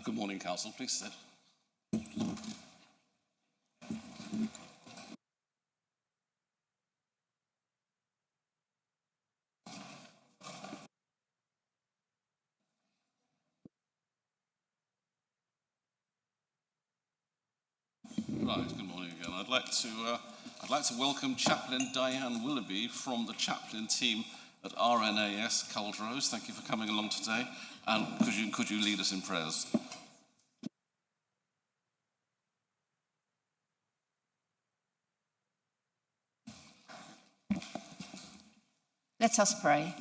Good morning, Council. Please sit. Right, good morning again. I'd like to welcome Chaplain Diane Willoughby from the chaplain team at RNAS Culdrose. Thank you for coming along today. And could you lead us in prayers? Let us pray.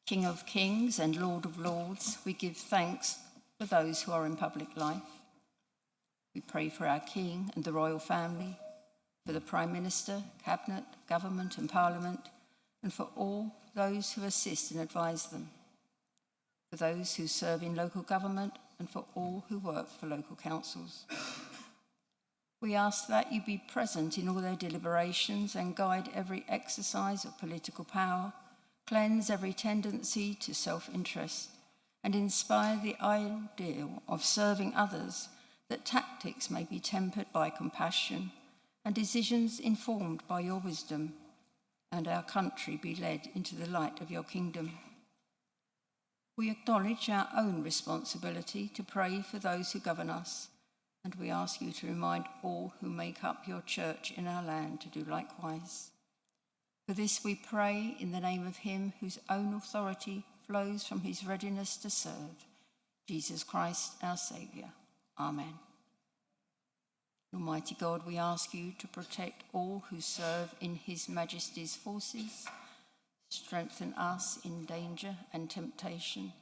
King of kings and Lord of lords, we give thanks for those who are in public life. We pray for our King and the royal family, for the Prime Minister, Cabinet, Government and Parliament, and for all those who assist and advise them, for those who serve in local government and for all who work for local councils. We ask that you be present in all their deliberations and guide every exercise of political power, cleanse every tendency to self-interest, and inspire the ideal of serving others, that tactics may be tempered by compassion and decisions informed by your wisdom, and our country be led into the light of your kingdom. We acknowledge our own responsibility to pray for those who govern us, and we ask you to remind all who make up your church in our land to do likewise. For this we pray in the name of him whose own authority flows from his readiness to serve, Jesus Christ our Saviour. Amen. Almighty God, we ask you to protect all who serve in his Majesty's forces, strengthen us in danger and temptation.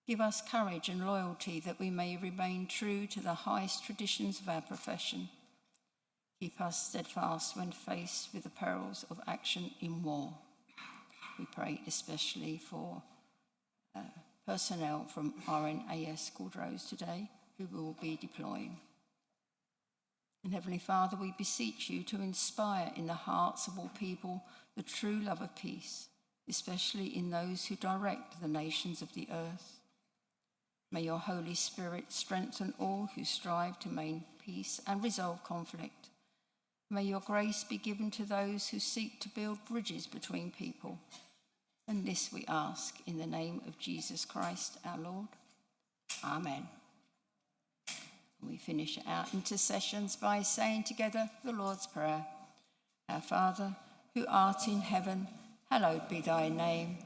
Give us courage and loyalty that we may remain true to the highest traditions of our profession. Keep us steadfast when faced with the perils of action in war. We pray especially for personnel from RNAS Culdrose today who will be deploying. And Heavenly Father, we beseech you to inspire in the hearts of all people the true love of peace, especially in those who direct the nations of the earth. May your Holy Spirit strengthen all who strive to maintain peace and resolve conflict. May your grace be given to those who seek to build bridges between people. And this we ask in the name of Jesus Christ our Lord. Amen. We finish our intercessions by saying together the Lord's Prayer. Our Father, who art in heaven, hallowed be thy name.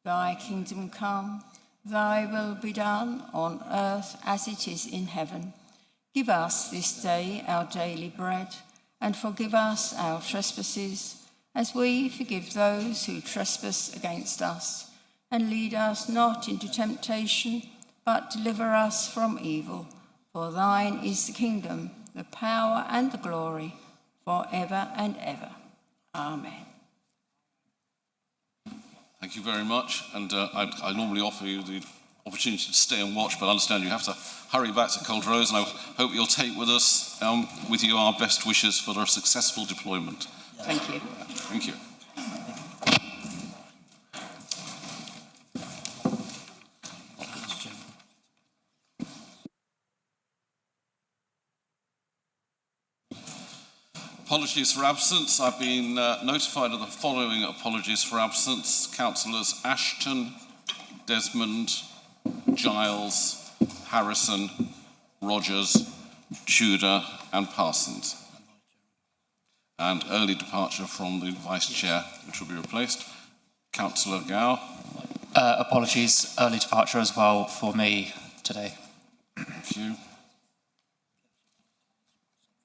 Thy kingdom come, thy will be done on earth as it is in heaven. Give us this day our daily bread, and forgive us our trespasses, as we forgive those who trespass against us. And lead us not into temptation, but deliver us from evil. For thine is the kingdom, the power and the glory, forever and ever. Amen. Thank you very much. And I normally offer you the opportunity to stay and watch, but I understand you have to hurry back to Culdrose, and I hope you'll take with you our best wishes for a successful deployment. Thank you. Thank you. Apologies for absence. I've been notified of the following apologies for absence. Councillors Ashton, Desmond, Giles, Harrison, Rogers, Tudor and Parsons. And early departure from the Vice Chair, which will be replaced. Councillor Gow. Apologies, early departure as well for me today. Thank you.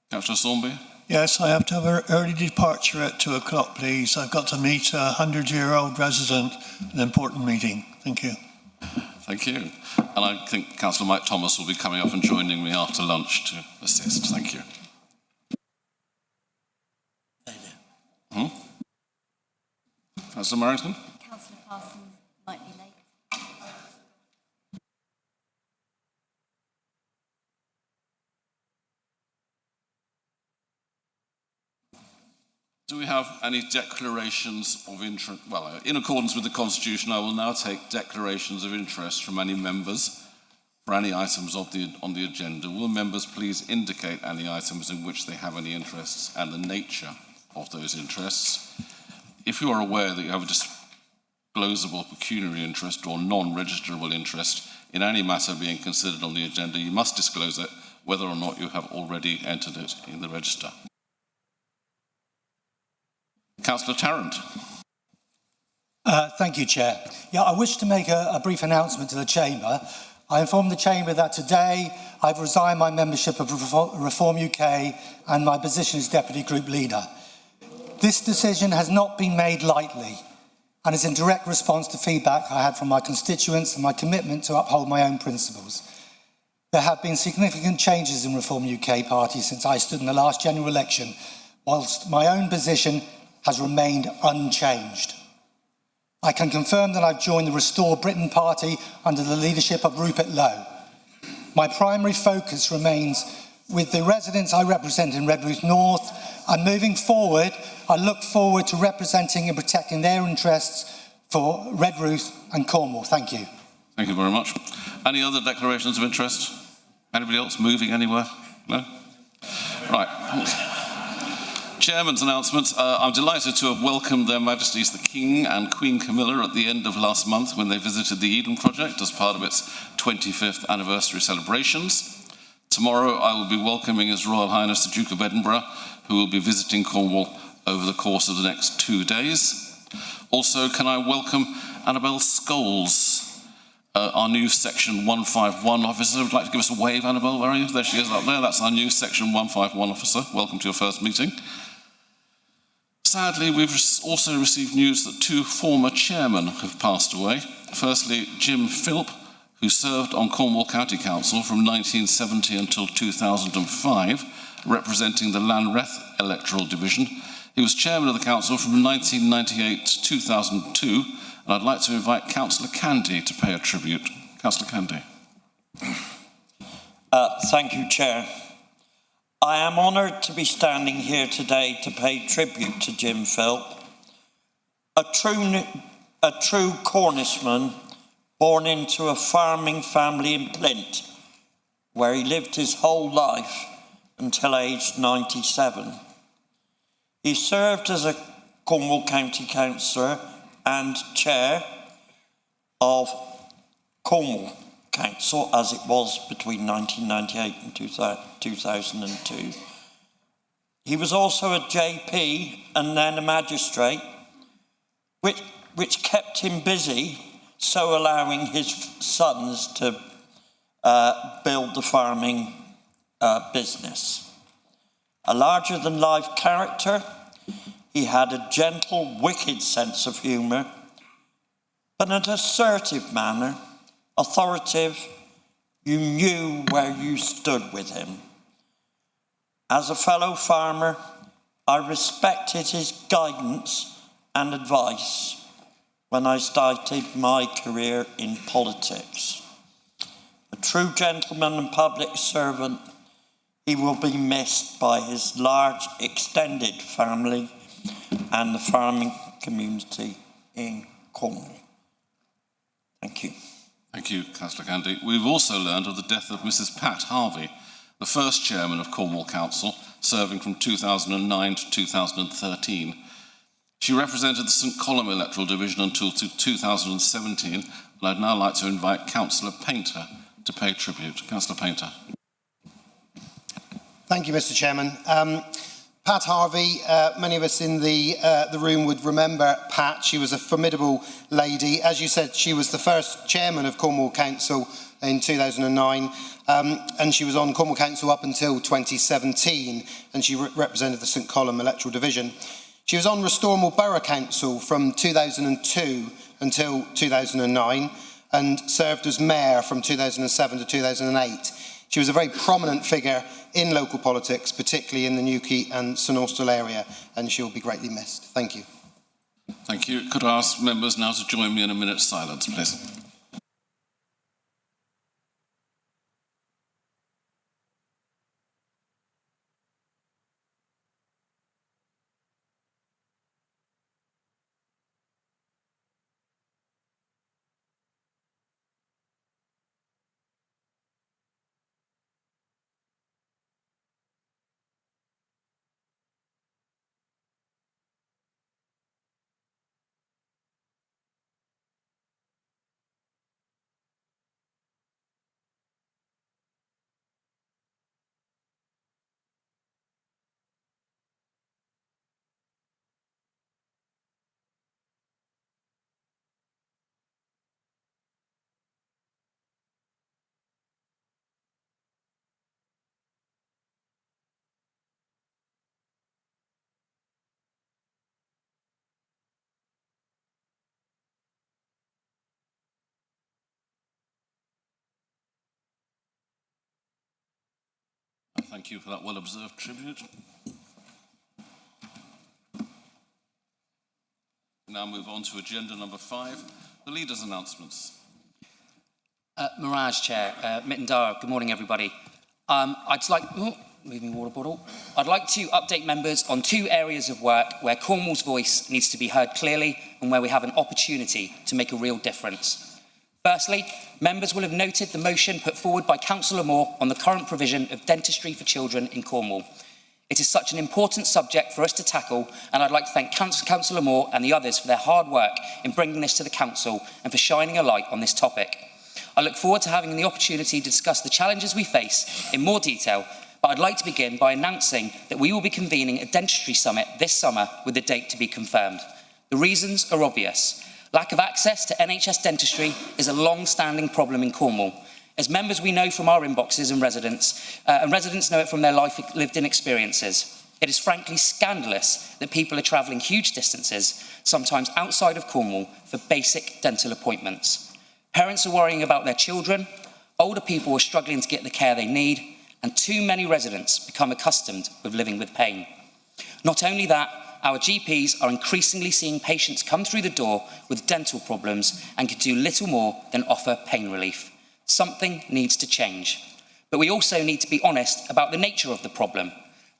Councillor Sawnby. Yes, I have to have an early departure at 2 o'clock, please. I've got to meet a 100-year-old resident, an important meeting. Thank you. Thank you. And I think Councillor Mike Thomas will be coming up and joining me after lunch to assist. Thank you. Councillor Marrington? Councillor Parsons might be late. Do we have any declarations of interest? Well, in accordance with the Constitution, I will now take declarations of interest from any members for any items on the agenda. Will members please indicate any items in which they have any interests and the nature of those interests? If you are aware that you have a disclosable pecuniary interest or non-registerable interest in any matter being considered on the agenda, you must disclose it whether or not you have already entered it in the register. Councillor Tarrant. Thank you, Chair. Yeah, I wish to make a brief announcement to the Chamber. I inform the Chamber that today I've resigned my membership of Reform UK and my position as Deputy Group Leader. This decision has not been made lightly and is in direct response to feedback I had from my constituents and my commitment to uphold my own principles. There have been significant changes in Reform UK Party since I stood in the last general election, whilst my own position has remained unchanged. I can confirm that I've joined the Restore Britain Party under the leadership of Rupert Lowe. My primary focus remains with the residents I represent in Redruth North, and moving forward, I look forward to representing and protecting their interests for Redruth and Cornwall. Thank you. Thank you very much. Any other declarations of interest? Anybody else moving anywhere? No? Right. Chairman's announcements. I'm delighted to have welcomed Their Majesties the King and Queen Camilla at the end of last month when they visited the Eden Project as part of its 25th anniversary celebrations. Tomorrow I will be welcoming His Royal Highness the Duke of Edinburgh, who will be visiting Cornwall over the course of the next 2 days. Also, can I welcome Annabelle Scholes, our new Section 151 officer. Would like to give us a wave, Annabelle, where are you? There she is up there. That's our new Section 151 officer. Welcome to your first meeting. Sadly, we've also received news that 2 former chairmen have passed away. Firstly, Jim Philp, who served on Cornwall County Council from 1970 until 2005, representing the Lanreth electoral division. He was chairman of the council from 1998 to 2002, and I'd like to invite Councillor Candy to pay a tribute. Councillor Candy. Thank you, Chair. I am honoured to be standing here today to pay tribute to Jim Philp, a true Cornishman born into a farming family in Plint, where he lived his whole life until aged 97. He served as a Cornwall County Councillor and chair of Cornwall Council as it was between 1998 and 2002. He was also a JP and then a magistrate, which kept him busy, so allowing his sons to build the farming business. A larger-than-life character, he had a gentle, wicked sense of humour, but an assertive manner, authoritative. You knew where you stood with him. As a fellow farmer, I respected his guidance and advice when I started my career in politics. A true gentleman and public servant, he will be missed by his large extended family and the farming community in Cornwall. Thank you. Thank you, Councillor Candy. We've also learned of the death of Mrs. Pat Harvey, the first chairman of Cornwall Council, serving from 2009 to 2013. She represented the St Column electoral division until 2017, and I'd now like to invite Councillor Painter to pay tribute. Councillor Painter. Thank you, Mr. Chairman. Pat Harvey, many of us in the room would remember Pat. She was a formidable lady. As you said, she was the first chairman of Cornwall Council in 2009, and she was on Cornwall Council up until 2017, and she represented the St Column electoral division. She was on Restormel Borough Council from 2002 until 2009, and served as mayor from 2007 to 2008. She was a very prominent figure in local politics, particularly in the Newquay and St Austell area, and she'll be greatly missed. Thank you. Thank you. Could I ask members now to join me in a minute's silence, please? Thank you for that well-observed tribute. We now move on to agenda number 5, the leader's announcements. Mirage Chair, Mittendara, good morning everybody. Moving water bottle. I'd like to update members on 2 areas of work where Cornwall's voice needs to be heard clearly and where we have an opportunity to make a real difference. Firstly, members will have noted the motion put forward by Councillor Moore on the current provision of dentistry for children in Cornwall. It is such an important subject for us to tackle, and I'd like to thank Councillor Moore and the others for their hard work in bringing this to the Council and for shining a light on this topic. I look forward to having the opportunity to discuss the challenges we face in more detail, but I'd like to begin by announcing that we will be convening a dentistry summit this summer with the date to be confirmed. The reasons are obvious. Lack of access to NHS dentistry is a long-standing problem in Cornwall. As members, we know from our inboxes and residents know it from their lived-in experiences. It is frankly scandalous that people are travelling huge distances, sometimes outside of Cornwall, for basic dental appointments. Parents are worrying about their children, older people are struggling to get the care they need, and too many residents become accustomed with living with pain. Not only that, our GPs are increasingly seeing patients come through the door with dental problems and can do little more than offer pain relief. Something needs to change. But we also need to be honest about the nature of the problem.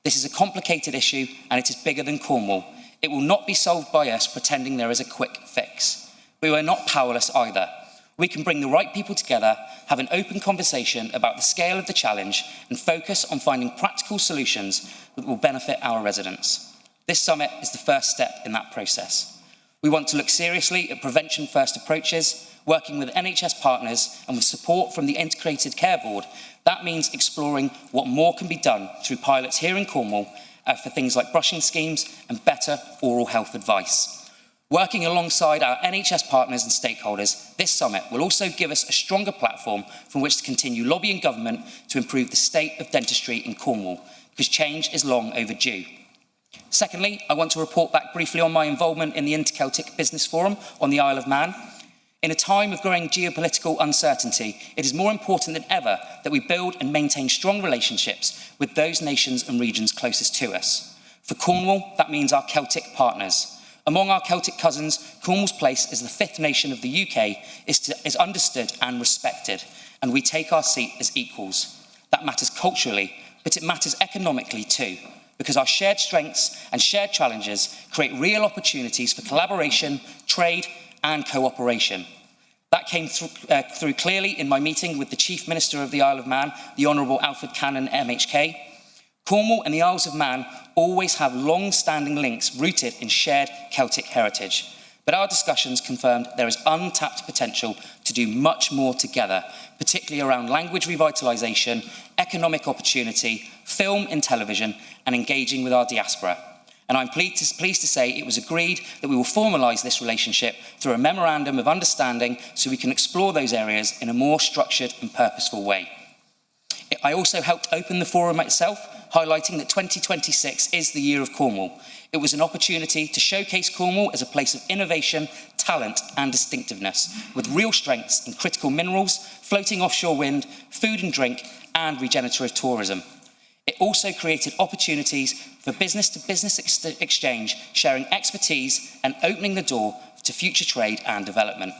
This is a complicated issue and it is bigger than Cornwall. It will not be solved by us pretending there is a quick fix. We are not powerless either. We can bring the right people together, have an open conversation about the scale of the challenge and focus on finding practical solutions that will benefit our residents. This summit is the first step in that process. We want to look seriously at prevention-first approaches, working with NHS partners and with support from the Integrated Care Board. That means exploring what more can be done through pilots here in Cornwall for things like brushing schemes and better oral health advice. Working alongside our NHS partners and stakeholders, this summit will also give us a stronger platform from which to continue lobbying government to improve the state of dentistry in Cornwall, because change is long overdue. Secondly, I want to report back briefly on my involvement in the Inter-Celtic Business Forum on the Isle of Man. In a time of growing geopolitical uncertainty, it is more important than ever that we build and maintain strong relationships with those nations and regions closest to us. For Cornwall, that means our Celtic partners. Among our Celtic cousins, Cornwall's place as the 5th nation of the UK is understood and respected, and we take our seat as equals. That matters culturally, but it matters economically too, because our shared strengths and shared challenges create real opportunities for collaboration, trade, and cooperation. That came through clearly in my meeting with the Chief Minister of the Isle of Man, the Honourable Alfred Cannon, MHK. Cornwall and the Isles of Man always have long-standing links rooted in shared Celtic heritage. But our discussions confirmed there is untapped potential to do much more together, particularly around language revitalisation, economic opportunity, film and television, and engaging with our diaspora. And I'm pleased to say it was agreed that we will formalise this relationship through a memorandum of understanding so we can explore those areas in a more structured and purposeful way. I also helped open the forum itself, highlighting that 2026 is the year of Cornwall. It was an opportunity to showcase Cornwall as a place of innovation, talent and distinctiveness, with real strengths in critical minerals, floating offshore wind, food and drink, and regenerative tourism. It also created opportunities for business-to-business exchange, sharing expertise and opening the door to future trade and development.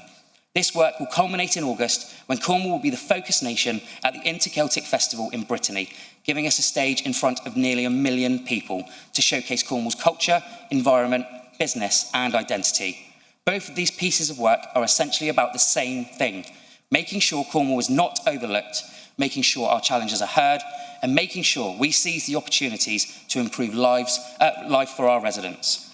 This work will culminate in August, when Cornwall will be the focus nation at the Inter-Celtic Festival in Brittany, giving us a stage in front of nearly 1 million people to showcase Cornwall's culture, environment, business and identity. Both of these pieces of work are essentially about the same thing: making sure Cornwall is not overlooked, making sure our challenges are heard, and making sure we seize the opportunities to improve life for our residents.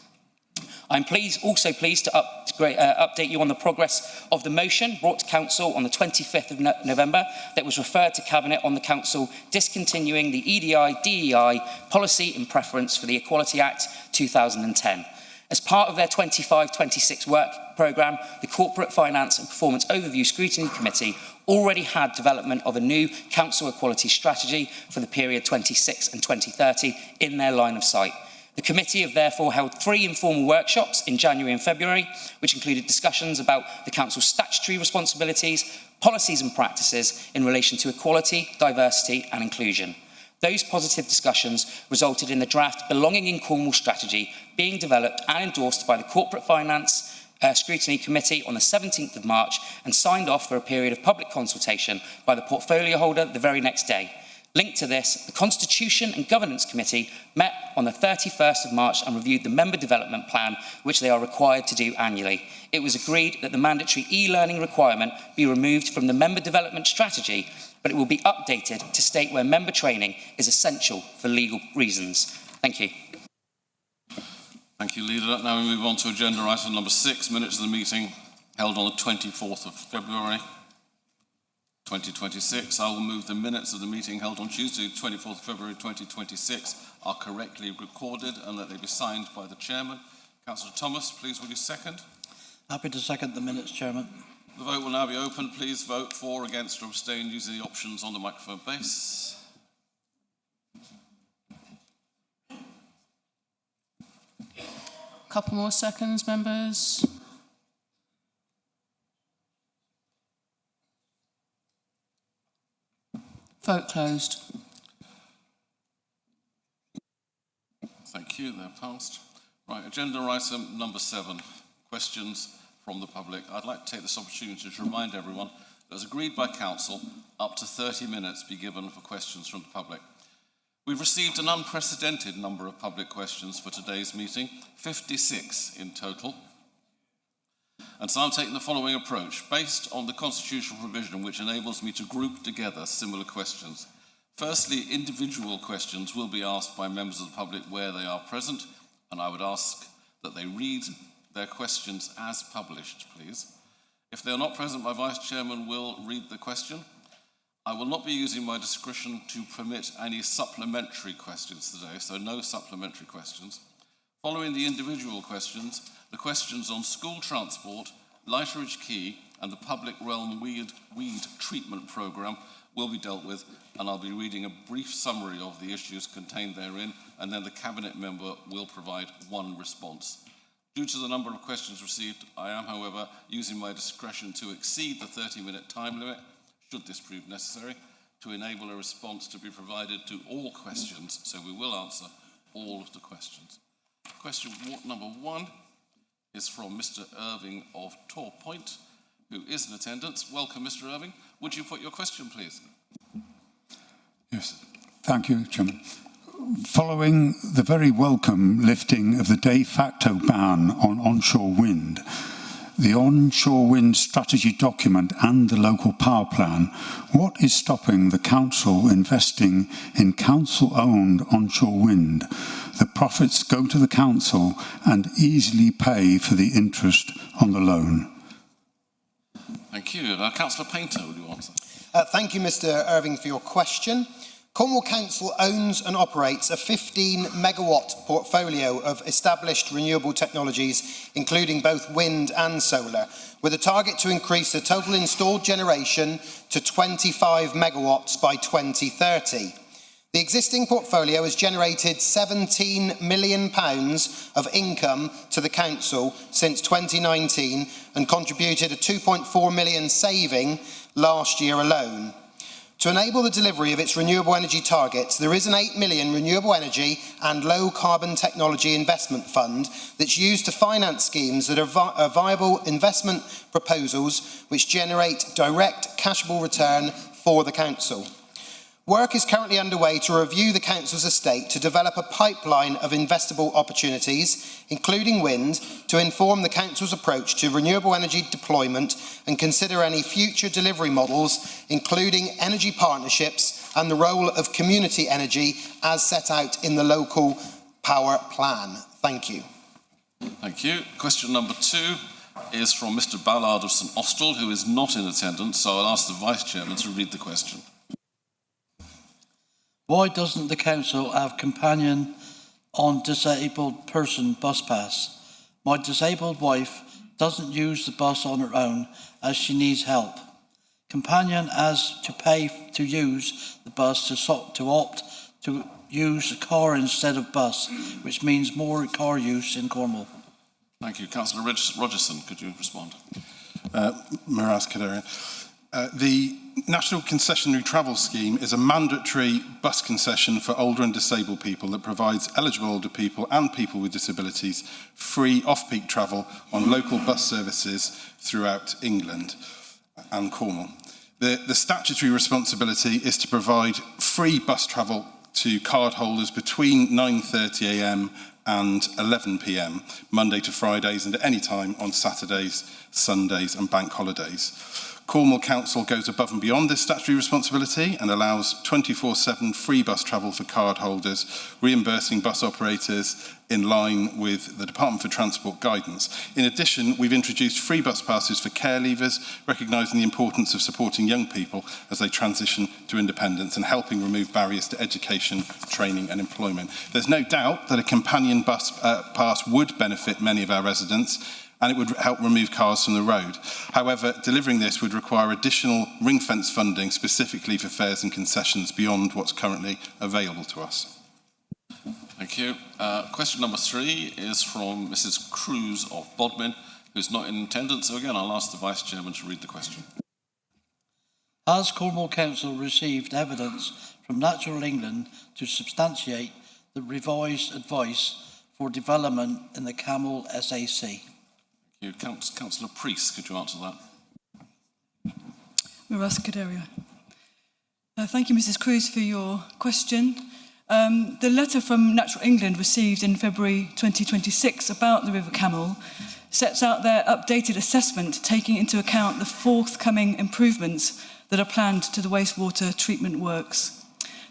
I'm also pleased to update you on the progress of the motion brought to Council on the 25th of November that was referred to Cabinet on the Council discontinuing the EDI-DEI policy in preference for the Equality Act 2010. As part of their 25-26 work programme, the Corporate Finance and Performance Overview Scrutiny Committee already had development of a new Council Equality strategy for the period 26 and 2030 in their line of sight. The committee have therefore held 3 informal workshops in January and February, which included discussions about the Council's statutory responsibilities, policies and practices in relation to equality, diversity and inclusion. Those positive discussions resulted in the draft Belonging in Cornwall strategy being developed and endorsed by the Corporate Finance Scrutiny Committee on the 17th of March and signed off for a period of public consultation by the portfolio holder the very next day. Linked to this, the Constitution and Governance Committee met on the 31st of March and reviewed the member development plan, which they are required to do annually. It was agreed that the mandatory e-learning requirement be removed from the member development strategy, but it will be updated to state where member training is essential for legal reasons. Thank you. Thank you, Leader. Now we move on to agenda item number 6, minutes of the meeting held on the 24th of February 2026. I will move the minutes of the meeting held on Tuesday, 24th of February 2026 are correctly recorded and that they be signed by the Chairman. Councillor Thomas, please will you second? Happy to second the minutes, Chairman. The vote will now be open. Please vote for, against or abstain using the options on the microphone base. Couple more seconds, members. Vote closed. Thank you, they're passed. Right, agenda item number 7, questions from the public. I'd like to take this opportunity to remind everyone that as agreed by Council, up to 30 minutes be given for questions from the public. We've received an unprecedented number of public questions for today's meeting, 56 in total. And so I'm taking the following approach, based on the constitutional provision which enables me to group together similar questions. Firstly, individual questions will be asked by members of the public where they are present, and I would ask that they read their questions as published, please. If they are not present, my Vice Chairman will read the question. I will not be using my discretion to permit any supplementary questions today, so no supplementary questions. Following the individual questions, the questions on school transport, Lighterage Quay, and the public realm weed treatment programme will be dealt with, and I'll be reading a brief summary of the issues contained therein, and then the Cabinet member will provide one response. Due to the number of questions received, I am, however, using my discretion to exceed the 30-minute time limit, should this prove necessary, to enable a response to be provided to all questions, so we will answer all of the questions. Question number 1 is from Mr. Irving of Tor Point, who is in attendance. Welcome, Mr. Irving. Would you put your question, please? Yes, thank you, Chairman. Following the very welcome lifting of the de facto ban on onshore wind, the onshore wind strategy document and the local power plan, what is stopping the council investing in council-owned onshore wind? The profits go to the council and easily pay for the interest on the loan. Thank you. Councillor Painter, would you answer? Thank you, Mr. Irving, for your question. Cornwall Council owns and operates a 15-megawatt portfolio of established renewable technologies, including both wind and solar, with a target to increase the total installed generation to 25 megawatts by 2030. The existing portfolio has generated £17 million of income to the Council since 2019 and contributed a £2.4 million saving last year alone. To enable the delivery of its renewable energy targets, there is an £8 million renewable energy and low carbon technology investment fund that's used to finance schemes that are viable investment proposals which generate direct cashable return for the Council. Work is currently underway to review the Council's estate to develop a pipeline of investable opportunities, including wind, to inform the Council's approach to renewable energy deployment and consider any future delivery models, including energy partnerships and the role of community energy as set out in the local power plan. Thank you. Thank you. Question number 2 is from Mr. Ballard of St Austell, who is not in attendance, so I'll ask the Vice Chairman to read the question. Why doesn't the council have companion on disabled person bus pass? My disabled wife doesn't use the bus on her own as she needs help. Companion has to pay to use the bus to opt to use a car instead of bus, which means more car use in Cornwall. Thank you. Councillor Rogerson, could you respond? Miraz Kadarian. The National Concessionary Travel Scheme is a mandatory bus concession for older and disabled people that provides eligible older people and people with disabilities free off-peak travel on local bus services throughout England and Cornwall. The statutory responsibility is to provide free bus travel to card holders between 9:30 a.m. and 11 p.m, Monday to Fridays, and at any time on Saturdays, Sundays and bank holidays. Cornwall Council goes above and beyond this statutory responsibility and allows 24/7 free bus travel for card holders, reimbursing bus operators in line with the Department for Transport guidance. In addition, we've introduced free bus passes for care leavers, recognising the importance of supporting young people as they transition to independence and helping remove barriers to education, training and employment. There's no doubt that a companion bus pass would benefit many of our residents, and it would help remove cars from the road. However, delivering this would require additional ring-fence funding specifically for fares and concessions beyond what's currently available to us. Thank you. Question number 3 is from Mrs. Cruz of Bodmin, who's not in attendance. So again, I'll ask the Vice Chairman to read the question. Has Cornwall Council received evidence from Natural England to substantiate the revised advice for development in the Camel SAC? Thank you. Councillor Priest, could you answer that? Miras Kaderia. Thank you, Mrs. Cruz, for your question. The letter from Natural England received in February 2026 about the River Camel sets out their updated assessment, taking into account the forthcoming improvements that are planned to the wastewater treatment works.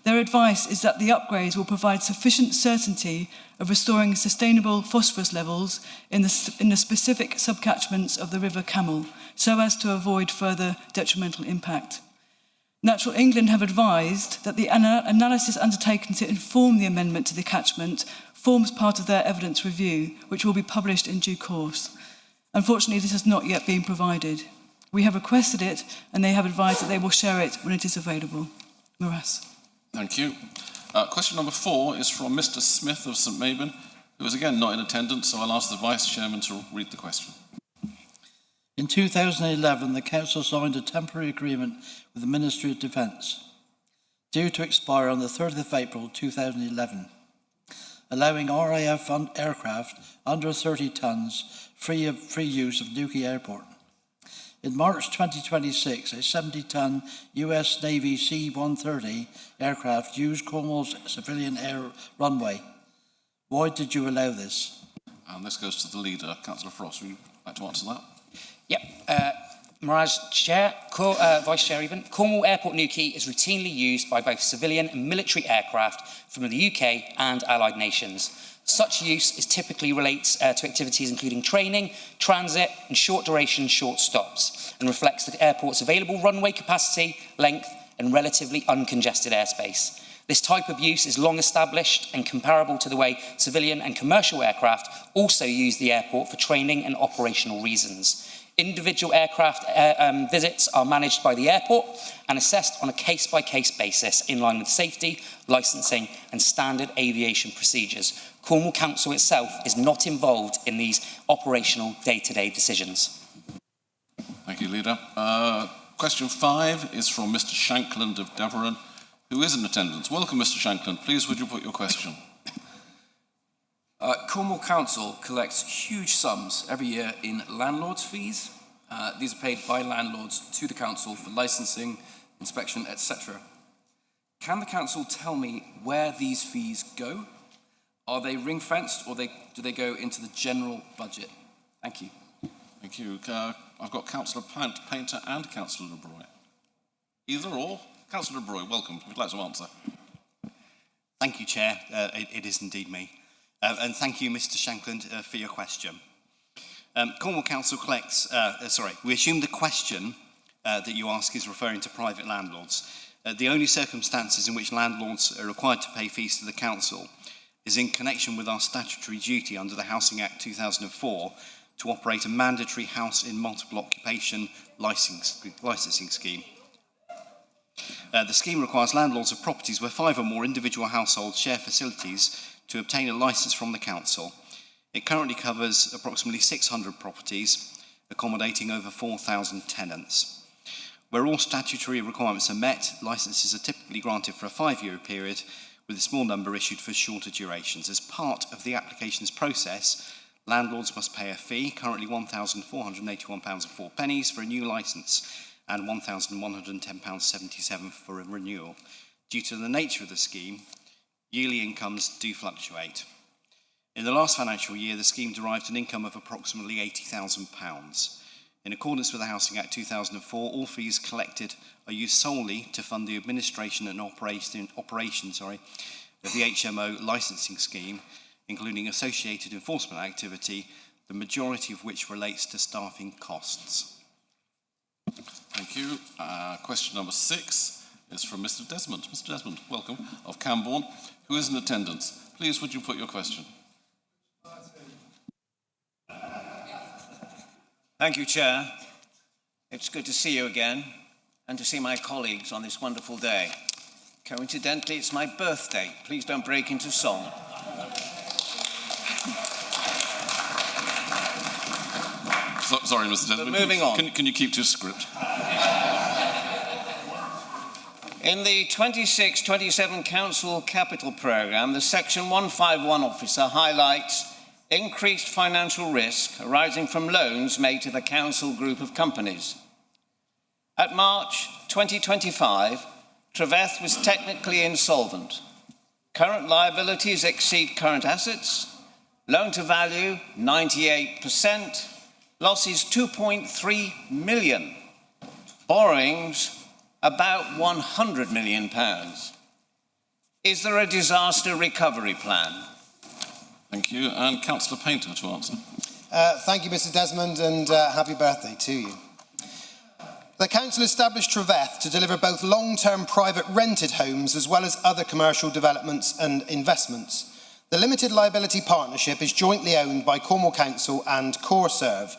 Their advice is that the upgrades will provide sufficient certainty of restoring sustainable phosphorus levels in the specific subcatchments of the River Camel, so as to avoid further detrimental impact. Natural England have advised that the analysis undertaken to inform the amendment to the catchment forms part of their evidence review, which will be published in due course. Unfortunately, this has not yet been provided. We have requested it, and they have advised that they will share it when it is available. Miras. Thank you. Question number 4 is from Mr. Smith of St Mabon, who is again not in attendance, so I'll ask the Vice Chairman to read the question. In 2011, the Council signed a temporary agreement with the Ministry of Defence, due to expire on the 30th of April 2011, allowing RAF aircraft under 30 tonnes free use of Newquay Airport. In March 2026, a 70-ton US Navy C-130 aircraft used Cornwall's civilian air runway. Why did you allow this? And this goes to the leader, Councillor Frost. Would you like to answer that? Yep. Mirage Chair, Vice Chair even, Cornwall Airport Newquay is routinely used by both civilian and military aircraft from the UK and allied nations. Such use typically relates to activities including training, transit and short-duration short stops, and reflects the airport's available runway capacity, length and relatively uncongested airspace. This type of use is long established and comparable to the way civilian and commercial aircraft also use the airport for training and operational reasons. Individual aircraft visits are managed by the airport and assessed on a case-by-case basis in line with safety, licensing and standard aviation procedures. Cornwall Council itself is not involved in these operational day-to-day decisions. Thank you, Leader. Question 5 is from Mr. Shankland of Devereux, who is in attendance. Welcome, Mr. Shankland. Please, would you put your question? Cornwall Council collects huge sums every year in landlords' fees. These are paid by landlords to the council for licensing, inspection, etc. Can the council tell me where these fees go? Are they ring-fenced or do they go into the general budget? Thank you. Thank you. I've got Councillor Painter and Councillor De Bruyne. Either or. Councillor De Bruyne, welcome. Would you like to answer? Thank you, Chair. It is indeed me. And thank you, Mr. Shankland, for your question. Cornwall Council collects, we assume the question that you ask is referring to private landlords. The only circumstances in which landlords are required to pay fees to the council is in connection with our statutory duty under the Housing Act 2004 to operate a mandatory house in multiple occupation licensing scheme. The scheme requires landlords of properties where 5 or more individual households share facilities to obtain a licence from the council. It currently covers approximately 600 properties, accommodating over 4,000 tenants. Where all statutory requirements are met, licences are typically granted for a 5-year period, with a small number issued for shorter durations. As part of the applications process, landlords must pay a fee, currently £1,481.04 for a new licence and £1,110.77 for a renewal. Due to the nature of the scheme, yearly incomes do fluctuate. In the last financial year, the scheme derived an income of approximately £80,000. In accordance with the Housing Act 2004, all fees collected are used solely to fund the administration and operation of the HMO licensing scheme, including associated enforcement activity, the majority of which relates to staffing costs. Thank you. Question number 6 is from Mr. Desmond. Mr. Desmond, welcome, of Camborne, who is in attendance. Please, would you put your question? Thank you, Chair. It's good to see you again and to see my colleagues on this wonderful day. Coincidentally, it's my birthday. Please don't break into song. Sorry, Mr. Desmond. But moving on. Can you keep to script? In the 26-27 Council Capital Programme, the Section 151 officer highlights increased financial risk arising from loans made to the council group of companies. At March 2025, Treveth was technically insolvent. Current liabilities exceed current assets, loan to value 98%, losses 2.3 million, borrowings about £100 million. Is there a disaster recovery plan? Thank you. And Councillor Painter to answer. Thank you, Mr. Desmond, and happy birthday to you. The Council established Treveth to deliver both long-term private rented homes as well as other commercial developments and investments. The limited liability partnership is jointly owned by Cornwall Council and CoreServe.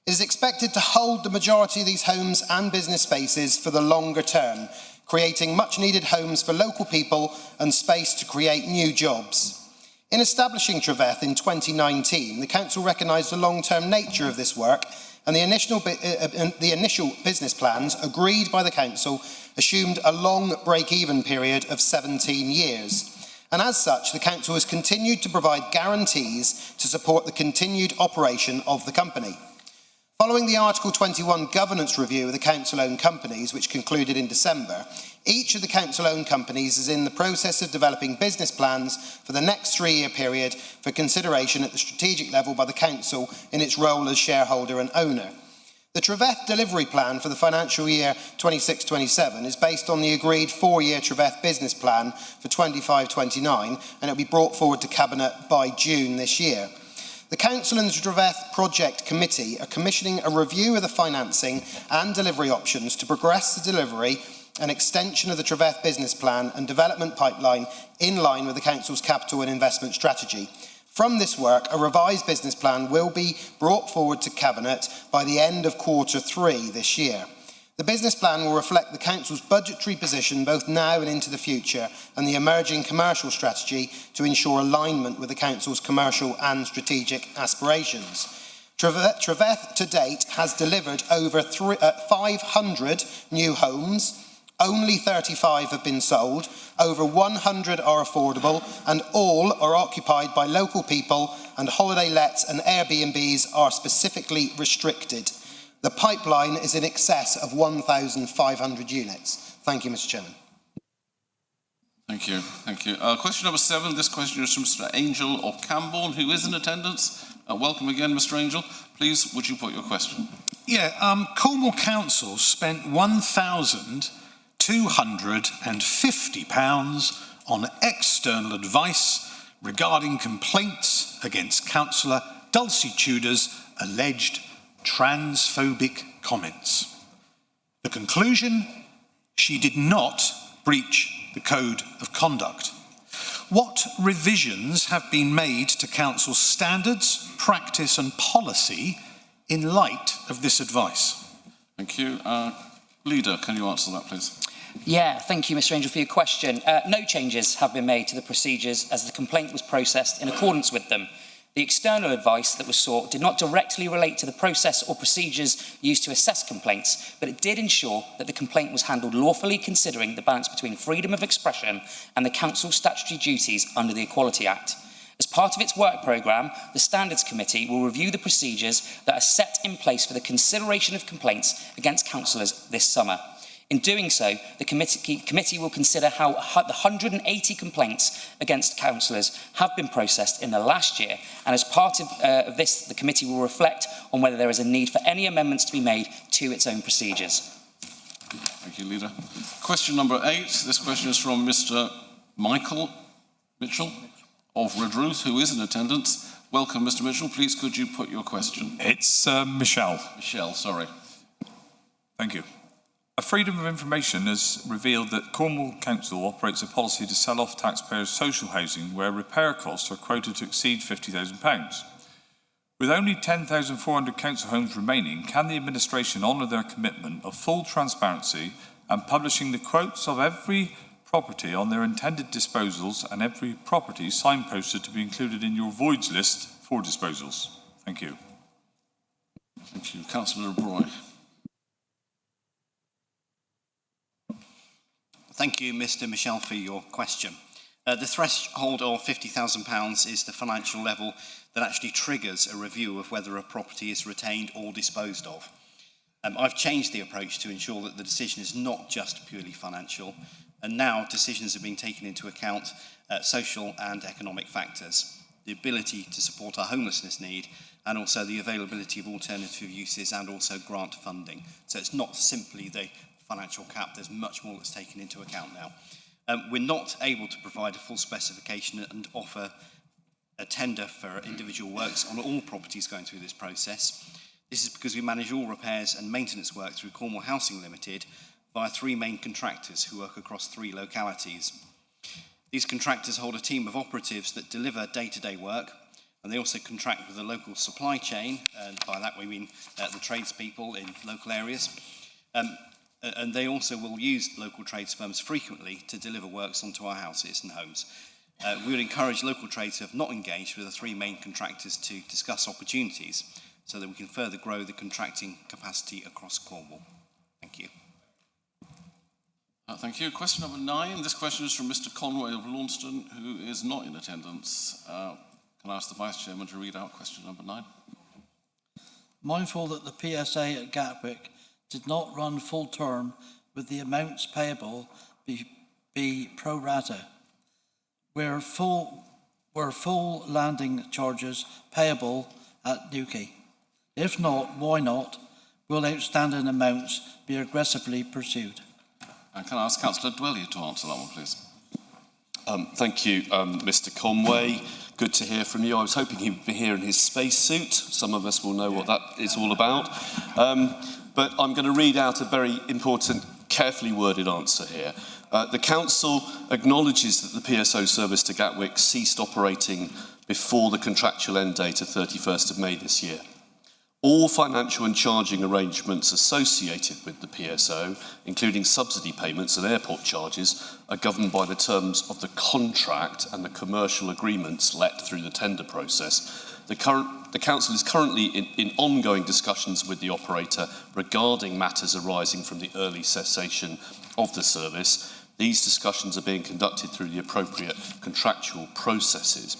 It is expected to hold the majority of these homes and business spaces for the longer term, creating much-needed homes for local people and space to create new jobs. In establishing Treveth in 2019, the Council recognised the long-term nature of this work, and the initial business plans agreed by the Council assumed a long break-even period of 17 years. And as such, the Council has continued to provide guarantees to support the continued operation of the company. Following the Article 21 governance review of the council-owned companies, which concluded in December, each of the council-owned companies is in the process of developing business plans for the next 3-year period for consideration at the strategic level by the council in its role as shareholder and owner. The Treveth delivery plan for the financial year 26-27 is based on the agreed 4-year Treveth business plan for 25-29, and it will be brought forward to Cabinet by June this year. The Council and the Treveth Project Committee are commissioning a review of the financing and delivery options to progress the delivery and extension of the Treveth business plan and development pipeline in line with the Council's capital and investment strategy. From this work, a revised business plan will be brought forward to Cabinet by the end of Q3 this year. The business plan will reflect the Council's budgetary position both now and into the future and the emerging commercial strategy to ensure alignment with the Council's commercial and strategic aspirations. Treveth to date has delivered over 500 new homes. Only 35 have been sold, over 100 are affordable, and all are occupied by local people, and holiday lets and Airbnbs are specifically restricted. The pipeline is in excess of 1,500 units. Thank you, Mr. Chairman. Thank you. Thank you. Question number 7. This question is from Mr. Angel of Camborne, who is in attendance. Welcome again, Mr. Angel. Please, would you put your question? Yeah, Cornwall Council spent £1,250 on external advice regarding complaints against Councillor Dulcie Tudor's alleged transphobic comments. The conclusion: she did not breach the Code of Conduct. What revisions have been made to Council standards, practice and policy in light of this advice? Thank you. Leader, can you answer that, please? Yeah, thank you, Mr. Angel, for your question. No changes have been made to the procedures as the complaint was processed in accordance with them. The external advice that was sought did not directly relate to the process or procedures used to assess complaints, but it did ensure that the complaint was handled lawfully, considering the balance between freedom of expression and the Council's statutory duties under the Equality Act. As part of its work programme, the Standards Committee will review the procedures that are set in place for the consideration of complaints against councillors this summer. In doing so, the committee will consider how the 180 complaints against councillors have been processed in the last year, and as part of this, the committee will reflect on whether there is a need for any amendments to be made to its own procedures. Thank you, Leader. Question number 8. This question is from Mr. Michael Mitchell of Redruth, who is in attendance. Welcome, Mr. Mitchell. Please, could you put your question? It's Michelle. Michelle, sorry. Thank you. A Freedom of Information has revealed that Cornwall Council operates a policy to sell off taxpayers' social housing where repair costs are quoted to exceed £50,000. With only 10,400 council homes remaining, can the administration honour their commitment of full transparency and publishing the quotes of every property on their intended disposals and every property signposted to be included in your voids list for disposals? Thank you. Thank you. Councillor Roy. Thank you, Mr. Michel, for your question. The threshold of £50,000 is the financial level that actually triggers a review of whether a property is retained or disposed of. I've changed the approach to ensure that the decision is not just purely financial, and now decisions are being taken into account social and economic factors, the ability to support our homelessness need, and also the availability of alternative uses and also grant funding. So it's not simply the financial cap, there's much more that's taken into account now. We're not able to provide a full specification and offer a tender for individual works on all properties going through this process. This is because we manage all repairs and maintenance work through Cornwall Housing Limited via 3 main contractors who work across 3 localities. These contractors hold a team of operatives that deliver day-to-day work, and they also contract with the local supply chain, and by that we mean the tradespeople in local areas. And they also will use local trades firms frequently to deliver works onto our houses and homes. We would encourage local trades who have not engaged with the 3 main contractors to discuss opportunities so that we can further grow the contracting capacity across Cornwall. Thank you. Thank you. Question number 9. This question is from Mr. Conway of Launceston, who is not in attendance. Can I ask the Vice Chairman to read out question number 9? Mindful that the PSA at Gatwick did not run full term, with the amounts payable be pro rata, where full landing charges payable at Quay. If not, why not? Will outstanding amounts be aggressively pursued? And can I ask Councillor Dwelly to answer that one, please? Thank you, Mr. Conway. Good to hear from you. I was hoping he would be here in his spacesuit. Some of us will know what that is all about. But I'm going to read out a very important, carefully worded answer here. The Council acknowledges that the PSO service to Gatwick ceased operating before the contractual end date of 31st of May this year. All financial and charging arrangements associated with the PSO, including subsidy payments and airport charges, are governed by the terms of the contract and the commercial agreements let through the tender process. The Council is currently in ongoing discussions with the operator regarding matters arising from the early cessation of the service. These discussions are being conducted through the appropriate contractual processes.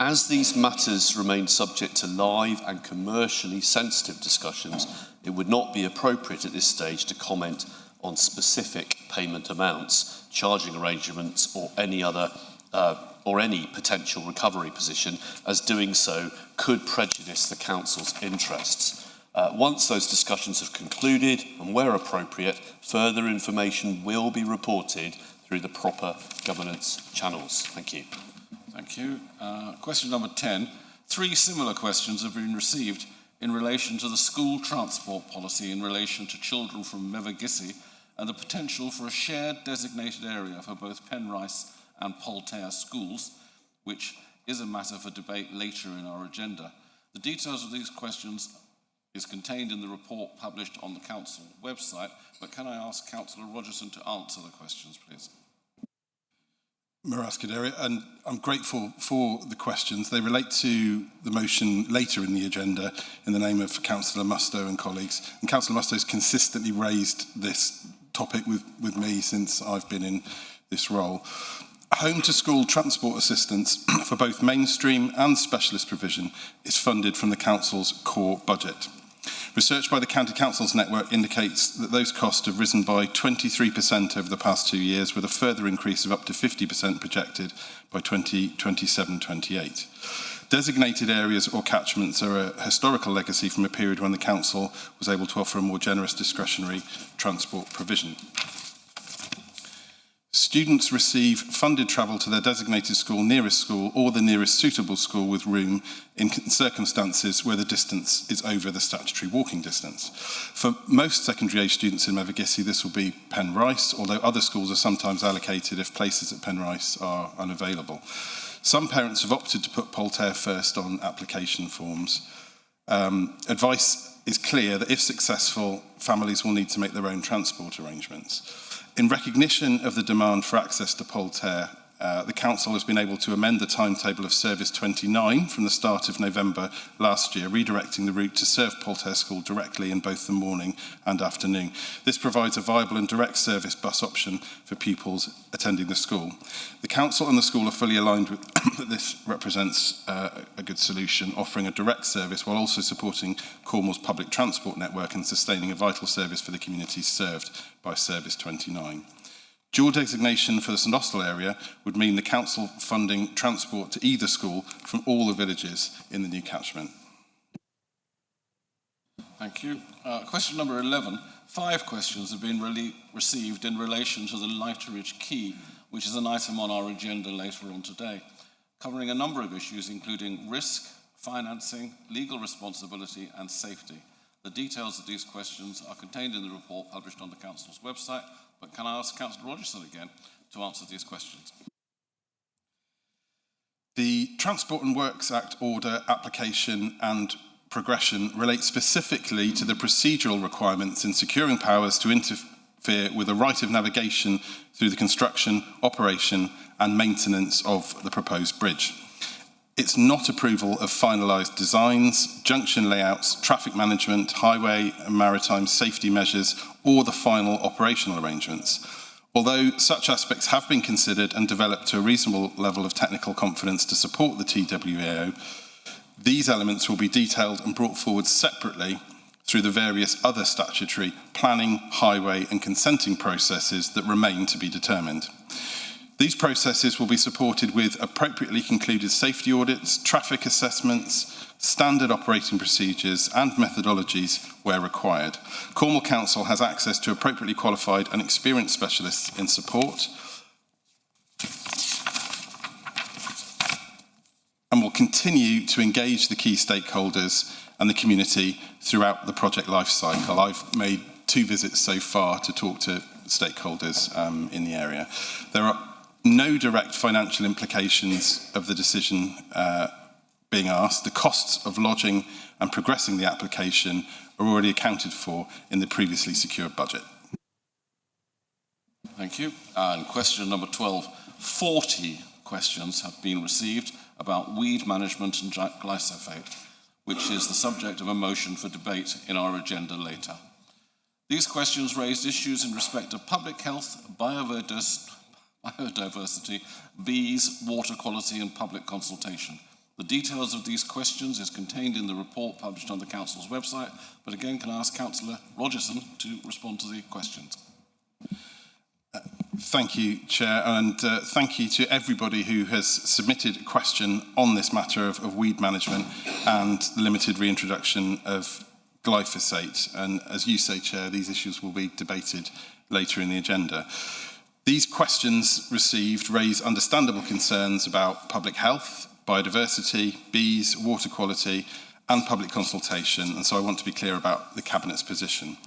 As these matters remain subject to live and commercially sensitive discussions, it would not be appropriate at this stage to comment on specific payment amounts, charging arrangements, or any potential recovery position, as doing so could prejudice the Council's interests. Once those discussions have concluded, and where appropriate, further information will be reported through the proper governance channels. Thank you. Thank you. Question number 10. 3 similar questions have been received in relation to the school transport policy in relation to children from Mevagissey and the potential for a shared designated area for both Penrice and Poltaire schools, which is a matter for debate later in our agenda. The details of these questions is contained in the report published on the Council website, but can I ask Councillor Rogerson to answer the questions, please? Marascadere, and I'm grateful for the questions. They relate to the motion later in the agenda in the name of Councillor Mustoe and colleagues. And Councillor Mustoe has consistently raised this topic with me since I've been in this role. Home to school transport assistance for both mainstream and specialist provision is funded from the Council's core budget. Research by the County Councils Network indicates that those costs have risen by 23% over the past 2 years, with a further increase of up to 50% projected by 2027-28. Designated areas or catchments are a historical legacy from a period when the Council was able to offer a more generous discretionary transport provision. Students receive funded travel to their designated school, nearest school, or the nearest suitable school with room in circumstances where the distance is over the statutory walking distance. For most secondary age students in Mevagissey, this will be Penrice, although other schools are sometimes allocated if places at Penrice are unavailable. Some parents have opted to put Poltaire first on application forms. Advice is clear that if successful, families will need to make their own transport arrangements. In recognition of the demand for access to Poltaire, the Council has been able to amend the timetable of Service 29 from the start of November last year, redirecting the route to serve Poltaire School directly in both the morning and afternoon. This provides a viable and direct service bus option for pupils attending the school. The Council and the school are fully aligned with that this represents a good solution, offering a direct service while also supporting Cornwall's public transport network and sustaining a vital service for the communities served by Service 29. Dual designation for the St Austell area would mean the Council funding transport to either school from all the villages in the new catchment. Thank you. Question number 11. 5 questions have been received in relation to the Lighterage Quay, which is an item on our agenda later on today, covering a number of issues including risk, financing, legal responsibility and safety. The details of these questions are contained in the report published on the Council's website, but can I ask Councillor Rogerson again to answer these questions? The Transport and Works Act order, application and progression relate specifically to the procedural requirements in securing powers to interfere with a right of navigation through the construction, operation and maintenance of the proposed bridge. It's not approval of finalised designs, junction layouts, traffic management, highway and maritime safety measures, or the final operational arrangements. Although such aspects have been considered and developed to a reasonable level of technical confidence to support the TWAO, these elements will be detailed and brought forward separately through the various other statutory planning, highway and consenting processes that remain to be determined. These processes will be supported with appropriately concluded safety audits, traffic assessments, standard operating procedures and methodologies where required. Cornwall Council has access to appropriately qualified and experienced specialists in support and will continue to engage the key stakeholders and the community throughout the project life cycle. I've made 2 visits so far to talk to stakeholders in the area. There are no direct financial implications of the decision being asked. The costs of lodging and progressing the application are already accounted for in the previously secured budget. Thank you. And question number 12. 40 questions have been received about weed management and glyphosate, which is the subject of a motion for debate in our agenda later. These questions raised issues in respect of public health, biodiversity, bees, water quality and public consultation. The details of these questions is contained in the report published on the Council's website, but again can I ask Councillor Rogerson to respond to the questions. Thank you, Chair, and thank you to everybody who has submitted a question on this matter of weed management and the limited reintroduction of glyphosate. And as you say, Chair, these issues will be debated later in the agenda. These questions received raise understandable concerns about public health, biodiversity, bees, water quality and public consultation, and so I want to be clear about the Cabinet's position.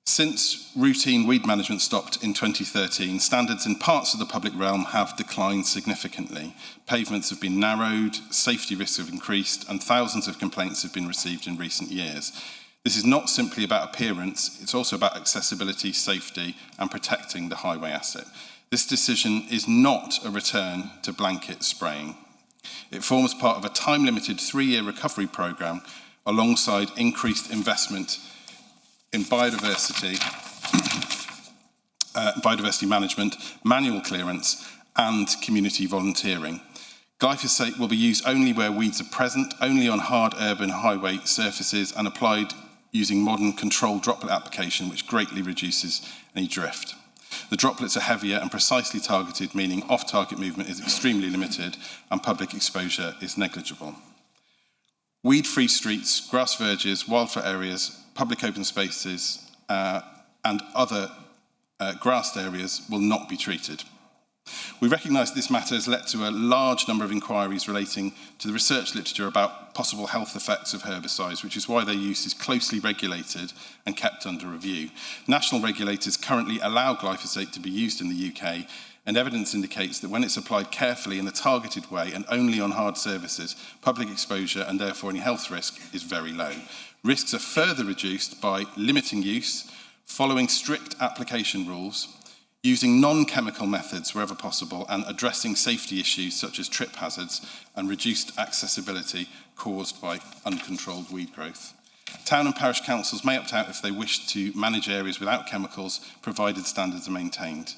Since routine weed management stopped in 2013, standards in parts of the public realm have declined significantly. Pavements have been narrowed, safety risks have increased, and thousands of complaints have been received in recent years. This is not simply about appearance, it's also about accessibility, safety, and protecting the highway asset. This decision is not a return to blanket spraying. It forms part of a time-limited 3-year recovery programme alongside increased investment in biodiversity management, manual clearance and community volunteering. Glyphosate will be used only where weeds are present, only on hard urban highway surfaces and applied using modern controlled droplet application, which greatly reduces any drift. The droplets are heavier and precisely targeted, meaning off-target movement is extremely limited and public exposure is negligible. Weed-free streets, grass verges, wildflower areas, public open spaces and other grassed areas will not be treated. We recognise this matter has led to a large number of inquiries relating to the research literature about possible health effects of herbicides, which is why their use is closely regulated and kept under review. National regulators currently allow glyphosate to be used in the UK, and evidence indicates that when it's applied carefully in a targeted way and only on hard surfaces, public exposure and therefore any health risk is very low. Risks are further reduced by limiting use, following strict application rules, using non-chemical methods wherever possible, and addressing safety issues such as trip hazards and reduced accessibility caused by uncontrolled weed growth. Town and parish councils may opt out if they wish to manage areas without chemicals, provided standards are maintained.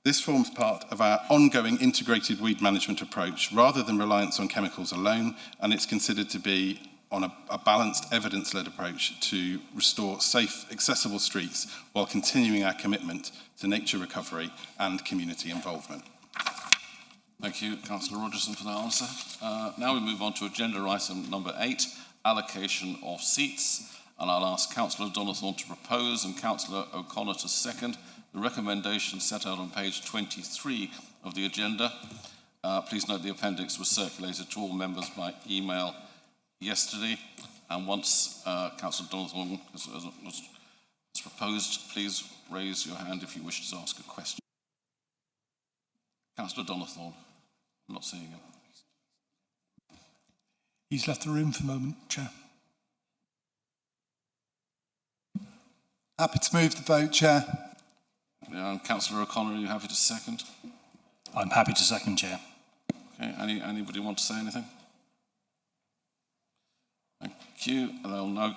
This forms part of our ongoing integrated weed management approach, rather than reliance on chemicals alone, and it's considered to be on a balanced, evidence-led approach to restore safe, accessible streets while continuing our commitment to nature recovery and community involvement. Thank you, Councillor Rogerson, for that answer. Now we move on to agenda item number 8, allocation of seats. And I'll ask Councillor Donathorne to propose and Councillor O'Connor to second the recommendation set out on page 23 of the agenda. Please note the appendix was circulated to all members by email yesterday, and once Councillor Donathorne has proposed, please raise your hand if you wish to ask a question. Councillor Donathorne, I'm not seeing him. He's left the room for the moment, Chair. Happy to move the vote, Chair. And Councillor O'Connor, are you happy to second? I'm happy to second, Chair. Okay, anybody want to say anything? Thank you. And I'll now,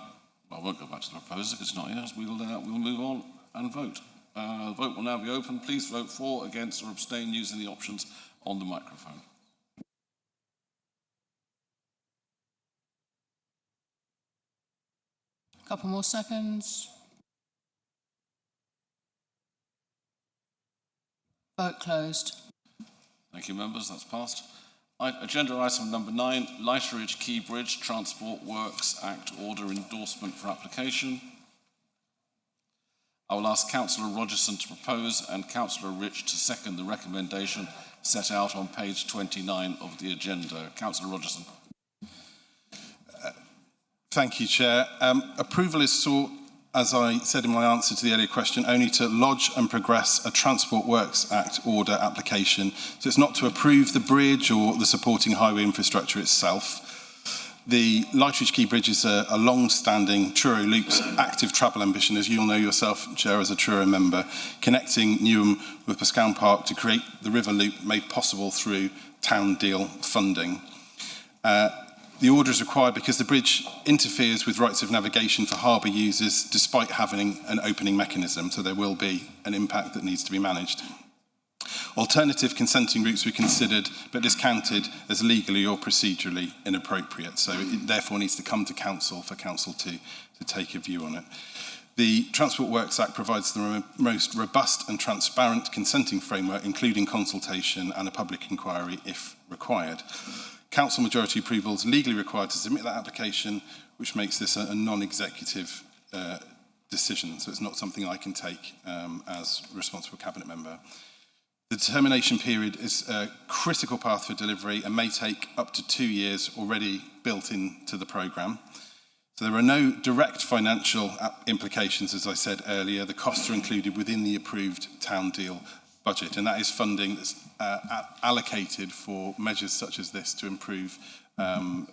well, I won't go back to the proposer because it's not here. We'll move on and vote. The vote will now be open. Please vote for, against or abstain using the options on the microphone. A couple more seconds. Vote closed. Thank you, members. That's passed. Agenda item number 9, Lighterage Quay Bridge Transport Works Act Order Endorsement for Application. I will ask Councillor Rogerson to propose and Councillor Rich to second the recommendation set out on page 29 of the agenda. Councillor Rogerson. Thank you, Chair. Approval is sought, as I said in my answer to the earlier question, only to lodge and progress a Transport Works Act order application. So it's not to approve the bridge or the supporting highway infrastructure itself. The Lighterage Quay Bridge is a long-standing Truro Loop's active travel ambition, as you'll know yourself, Chair, as a Truro member, connecting Newham with Pascown Park to create the river loop made possible through town deal funding. The order is required because the bridge interferes with rights of navigation for harbour users despite having an opening mechanism, so there will be an impact that needs to be managed. Alternative consenting routes were considered but discounted as legally or procedurally inappropriate, so it therefore needs to come to Council for Council to take a view on it. The Transport Works Act provides the most robust and transparent consenting framework, including consultation and a public inquiry if required. Council majority approval is legally required to submit that application, which makes this a non-executive decision, so it's not something I can take as responsible cabinet member. The determination period is a critical path for delivery and may take up to 2 years already built into the programme. So there are no direct financial implications, as I said earlier. The costs are included within the approved town deal budget, and that is funding that's allocated for measures such as this to improve the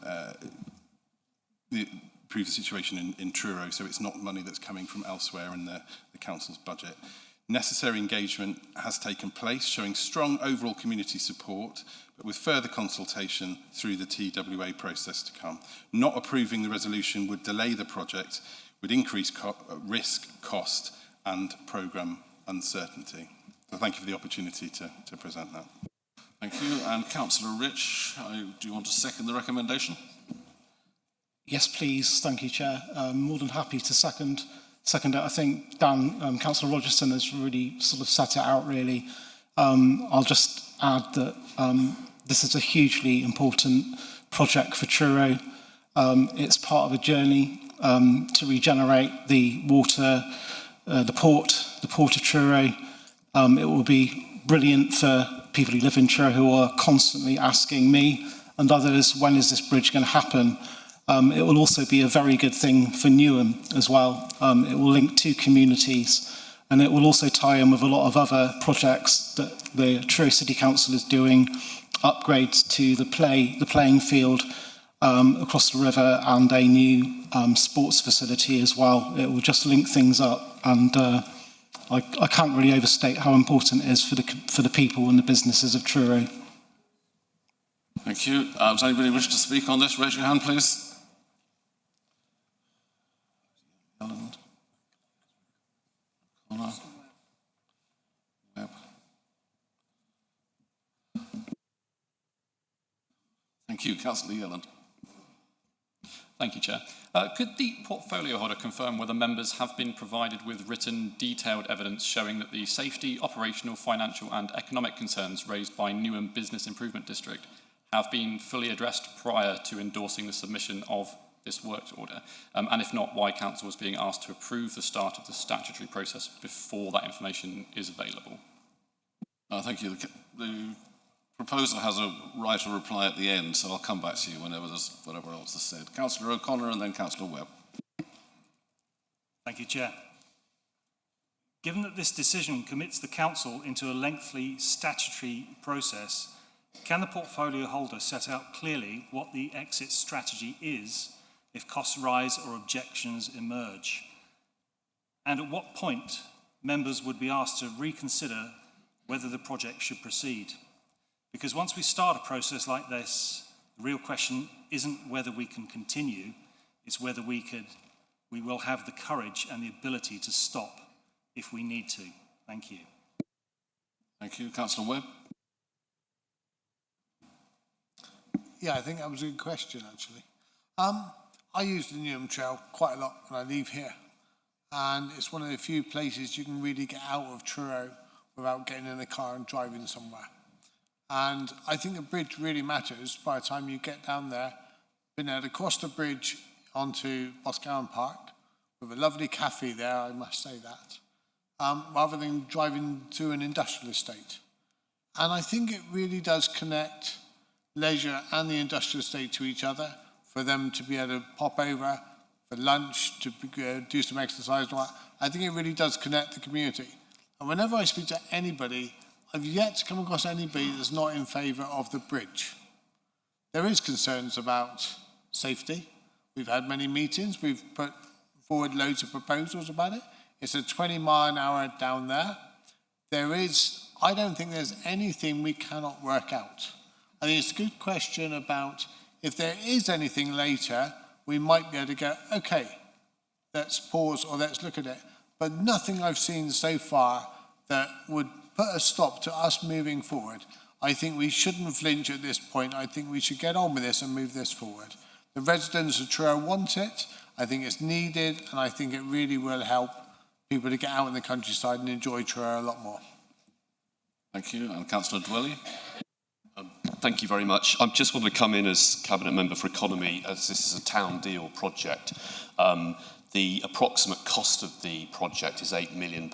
situation in Truro. So it's not money that's coming from elsewhere in the council's budget. Necessary engagement has taken place, showing strong overall community support, but with further consultation through the TWA process to come. Not approving the resolution would delay the project, would increase risk, cost and programme uncertainty. So thank you for the opportunity to present that. Thank you. And Councillor Rich, do you want to second the recommendation? Yes, please. Thank you, Chair. More than happy to second it. I think Dan, Councillor Rogerson has really sort of set it out, really. I'll just add that this is a hugely important project for Truro. It's part of a journey to regenerate the water, the port of Truro. It will be brilliant for people who live in Truro who are constantly asking me and others, when is this bridge going to happen? It will also be a very good thing for Newham as well. It will link two communities, and it will also tie in with a lot of other projects that the Truro City Council is doing, upgrades to the playing field across the river and a new sports facility as well. It will just link things up, and I can't really overstate how important it is for the people and the businesses of Truro. Thank you. Does anybody wish to speak on this? Raise your hand, please. Connor. Webb. Thank you. Councillor Yelland. Thank you, Chair. Could the portfolio holder confirm whether members have been provided with written, detailed evidence showing that the safety, operational, financial and economic concerns raised by Newham Business Improvement District have been fully addressed prior to endorsing the submission of this works order? And if not, why Council was being asked to approve the start of the statutory process before that information is available? Thank you. The proposer has a right of reply at the end, so I'll come back to you whenever there's whatever else is said. Councillor O'Connor and then Councillor Webb. Thank you, Chair. Given that this decision commits the Council into a lengthy statutory process, can the portfolio holder set out clearly what the exit strategy is if costs rise or objections emerge? And at what point members would be asked to reconsider whether the project should proceed? Because once we start a process like this, the real question isn't whether we can continue, it's whether we will have the courage and the ability to stop if we need to. Thank you. Thank you. Councillor Webb. Yeah, I think that was a good question, actually. I use the Newham Trail quite a lot when I leave here. And it's one of the few places you can really get out of Truro without getting in a car and driving somewhere. And I think the bridge really matters by the time you get down there, being able to cross the bridge onto Boscawen Park with a lovely cafe there, I must say that, rather than driving to an industrial estate. And I think it really does connect leisure and the industrial estate to each other, for them to be able to pop over for lunch, to do some exercise and all that. I think it really does connect the community. And whenever I speak to anybody, I've yet to come across anybody that's not in favour of the bridge. There is concerns about safety. We've had many meetings. We've put forward loads of proposals about it. It's a 20-mile-an-hour down there. I don't think there's anything we cannot work out. I think it's a good question about if there is anything later, we might be able to go, okay, let's pause or let's look at it. But nothing I've seen so far that would put a stop to us moving forward. I think we shouldn't flinch at this point. I think we should get on with this and move this forward. The residents of Truro want it. I think it's needed, and I think it really will help people to get out in the countryside and enjoy Truro a lot more. Thank you. And Councillor Dwelly. Thank you very much. I just want to come in as Cabinet Member for Economy, as this is a town deal project. The approximate cost of the project is £8 million.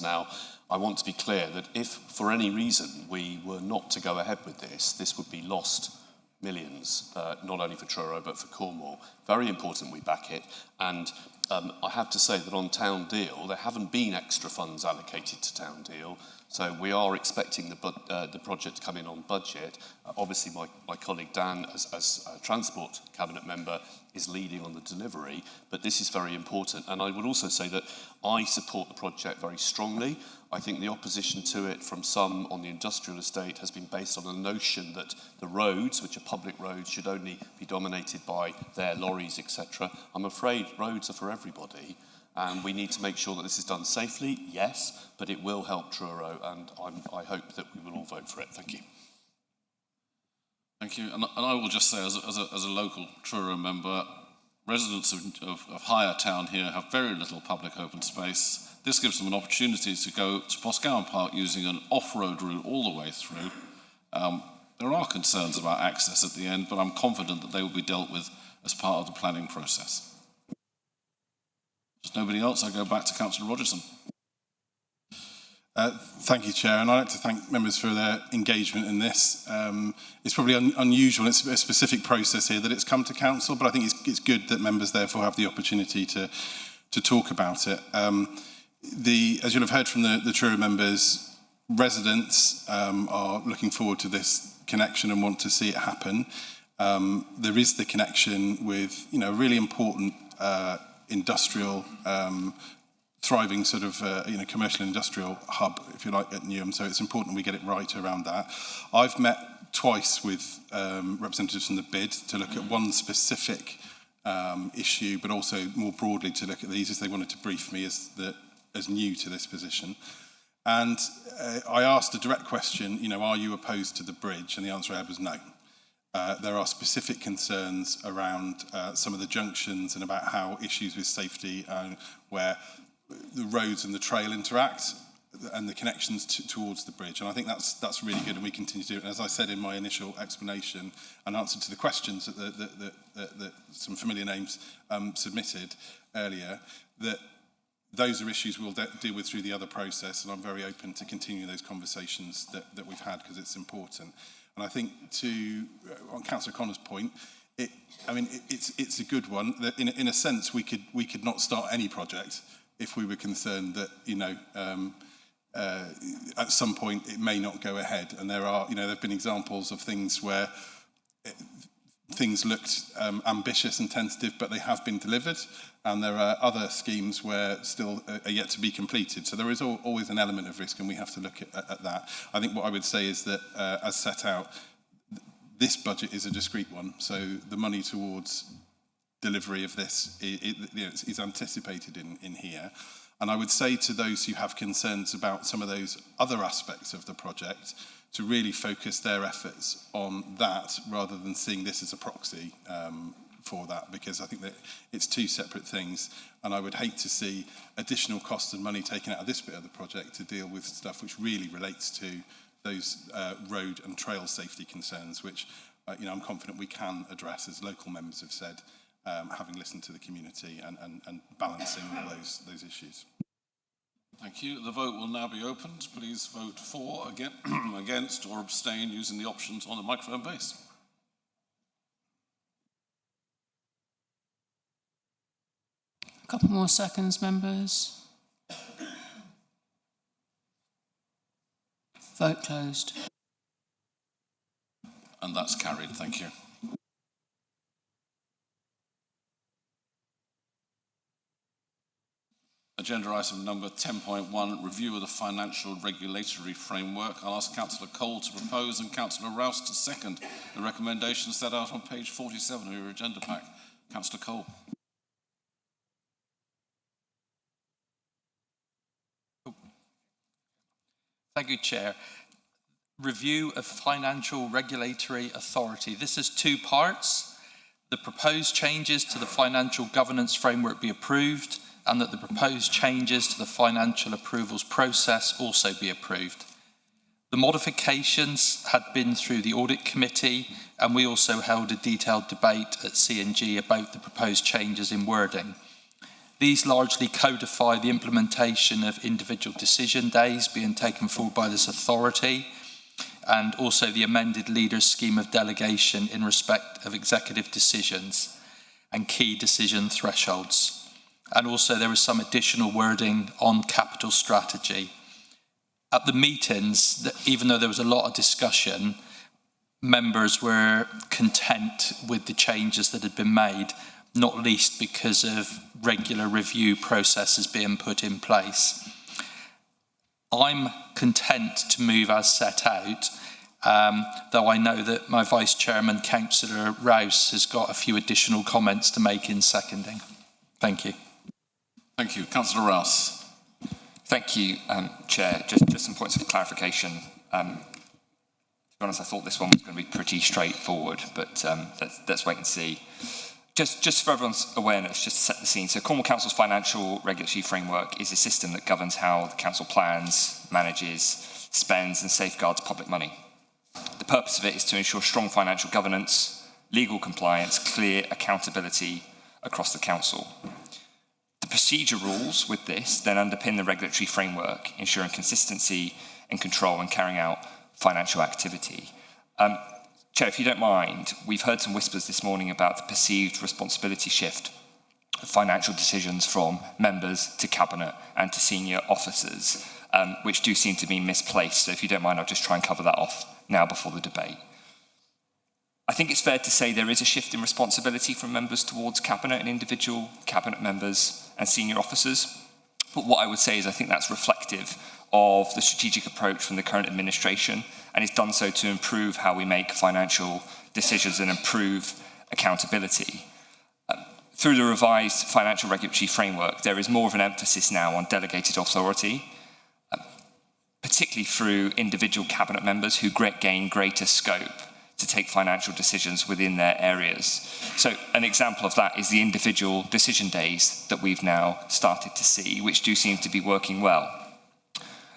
Now, I want to be clear that if, for any reason, we were not to go ahead with this would be lost millions, not only for Truro, but for Cornwall. Very important we back it. And I have to say that on Town Deal, there haven't been extra funds allocated to Town Deal. So we are expecting the project to come in on budget. Obviously, my colleague Dan, as Transport Cabinet Member, is leading on the delivery, but this is very important. And I would also say that I support the project very strongly. I think the opposition to it from some on the industrial estate has been based on the notion that the roads, which are public roads, should only be dominated by their lorries, etc. I'm afraid roads are for everybody, and we need to make sure that this is done safely, yes, but it will help Truro, and I hope that we will all vote for it. Thank you. Thank you. And I will just say, as a local Truro member, residents of Higher Town here have very little public open space. This gives them an opportunity to go to Poscowan Park using an off-road route all the way through. There are concerns about access at the end, but I'm confident that they will be dealt with as part of the planning process. If there's nobody else, I go back to Councillor Rogerson. Thank you, Chair, and I'd like to thank members for their engagement in this. It's probably unusual, it's a specific process here that it's come to Council, but I think it's good that members therefore have the opportunity to talk about it. As you'll have heard from the Truro members, residents are looking forward to this connection and want to see it happen. There is the connection with, a really important industrial thriving sort of commercial industrial hub, if you like, at Newham, so it's important we get it right around that. I've met twice with representatives from the bid to look at one specific issue, but also more broadly to look at these, as they wanted to brief me as new to this position. And I asked a direct question, are you opposed to the bridge? And the answer I had was no. There are specific concerns around some of the junctions and about how issues with safety where the roads and the trail interact and the connections towards the bridge. And I think that's really good, and we continue to do it. And as I said in my initial explanation and answer to the questions that some familiar names submitted earlier, that those are issues we'll deal with through the other process, and I'm very open to continuing those conversations that we've had, because it's important. And I think on Councillor Connor's point, it's a good one. That in a sense, we could not start any project if we were concerned that at some point it may not go ahead. And there've been examples of things where things looked ambitious and tentative, but they have been delivered. And there are other schemes where still are yet to be completed. So there is always an element of risk, and we have to look at that. I think what I would say is that, as set out, this budget is a discrete one. So the money towards delivery of this is anticipated in here. And I would say to those who have concerns about some of those other aspects of the project to really focus their efforts on that rather than seeing this as a proxy for that, because I think that it's two separate things, and I would hate to see additional costs and money taken out of this bit of the project to deal with stuff which really relates to those road and trail safety concerns, which I'm confident we can address, as local members have said, having listened to the community and balancing all those issues. Thank you. The vote will now be opened. Please vote for, against, or abstain using the options on the microphone base. A couple more seconds, members. Vote closed. And that's carried. Thank you. Agenda item number 10.1, review of the financial regulatory framework. I'll ask Councillor Cole to propose and Councillor Rouse to second the recommendation set out on page 47 of your agenda pack. Councillor Cole. Thank you, Chair. Review of Financial Regulatory Authority. This is two parts. The proposed changes to the financial governance framework be approved, and that the proposed changes to the financial approvals process also be approved. The modifications had been through the Audit Committee, and we also held a detailed debate at C&G about the proposed changes in wording. These largely codify the implementation of individual decision days being taken forward by this authority, and also the amended leaders scheme of delegation in respect of executive decisions and key decision thresholds. And also there was some additional wording on capital strategy. At the meetings, even though there was a lot of discussion, members were content with the changes that had been made. not least because of regular review processes being put in place. I'm content to move as set out, though I know that my Vice Chairman, Councillor Rouse, has got a few additional comments to make in seconding. Thank you. Thank you. Councillor Rouse. Thank you, Chair. Just some points of clarification. To be honest, I thought this one was going to be pretty straightforward, but let's wait and see. Just for everyone's awareness, just to set the scene. So Cornwall Council's financial regulatory framework is a system that governs how the council plans, manages, spends and safeguards public money. The purpose of it is to ensure strong financial governance, legal compliance, clear accountability across the council. The procedure rules with this then underpin the regulatory framework, ensuring consistency and control when carrying out financial activity. Chair, if you don't mind, we've heard some whispers this morning about the perceived responsibility shift of financial decisions from members to cabinet and to senior officers, which do seem to be misplaced. So if you don't mind, I'll just try and cover that off now before the debate. I think it's fair to say there is a shift in responsibility from members towards cabinet and individual cabinet members and senior officers. But what I would say is I think that's reflective of the strategic approach from the current administration, and it's done so to improve how we make financial decisions and improve accountability. Through the revised financial regulatory framework, there is more of an emphasis now on delegated authority, particularly through individual cabinet members who gain greater scope to take financial decisions within their areas. So an example of that is the individual decision days that we've now started to see, which do seem to be working well.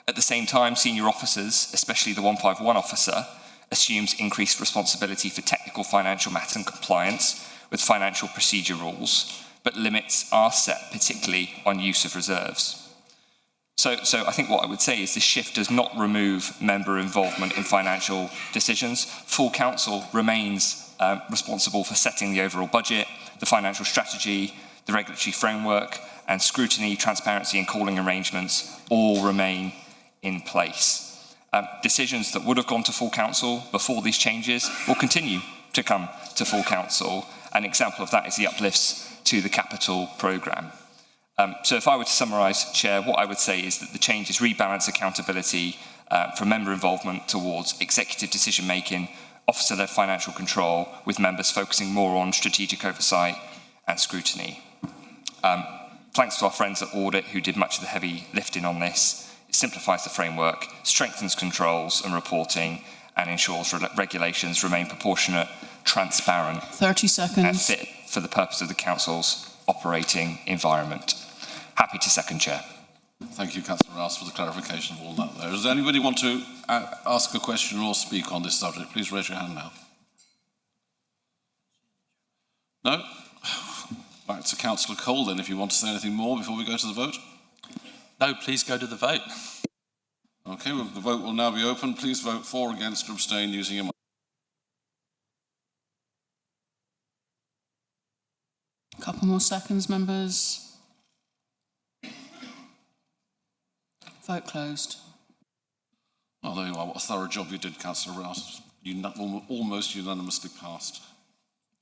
At the same time, senior officers, especially the 151 officer, assumes increased responsibility for technical financial matters and compliance with financial procedure rules, but limits are set particularly on use of reserves. So I think what I would say is this shift does not remove member involvement in financial decisions. Full council remains responsible for setting the overall budget, the financial strategy, the regulatory framework, and scrutiny, transparency and calling arrangements all remain in place. Decisions that would have gone to full council before these changes will continue to come to full council. An example of that is the uplifts to the capital programme. So if I were to summarise, Chair, what I would say is that the changes rebalance accountability from member involvement towards executive decision-making, officer-led financial control, with members focusing more on strategic oversight and scrutiny. Thanks to our friends at Audit who did much of the heavy lifting on this. It simplifies the framework, strengthens controls and reporting, and ensures regulations remain proportionate, transparent, 30 seconds. and fit for the purpose of the Council's operating environment. Happy to second, Chair. Thank you, Councillor Rouse, for the clarification of all that there. Does anybody want to ask a question or speak on this subject? Please raise your hand now. No? Back to Councillor Cole then, if you want to say anything more before we go to the vote. No, please go to the vote. Okay, well, the vote will now be open. Please vote for, against, or abstain using your Couple more seconds, members. Vote closed. Well, there you are. What a thorough job you did, Councillor Rouse. Almost unanimously passed.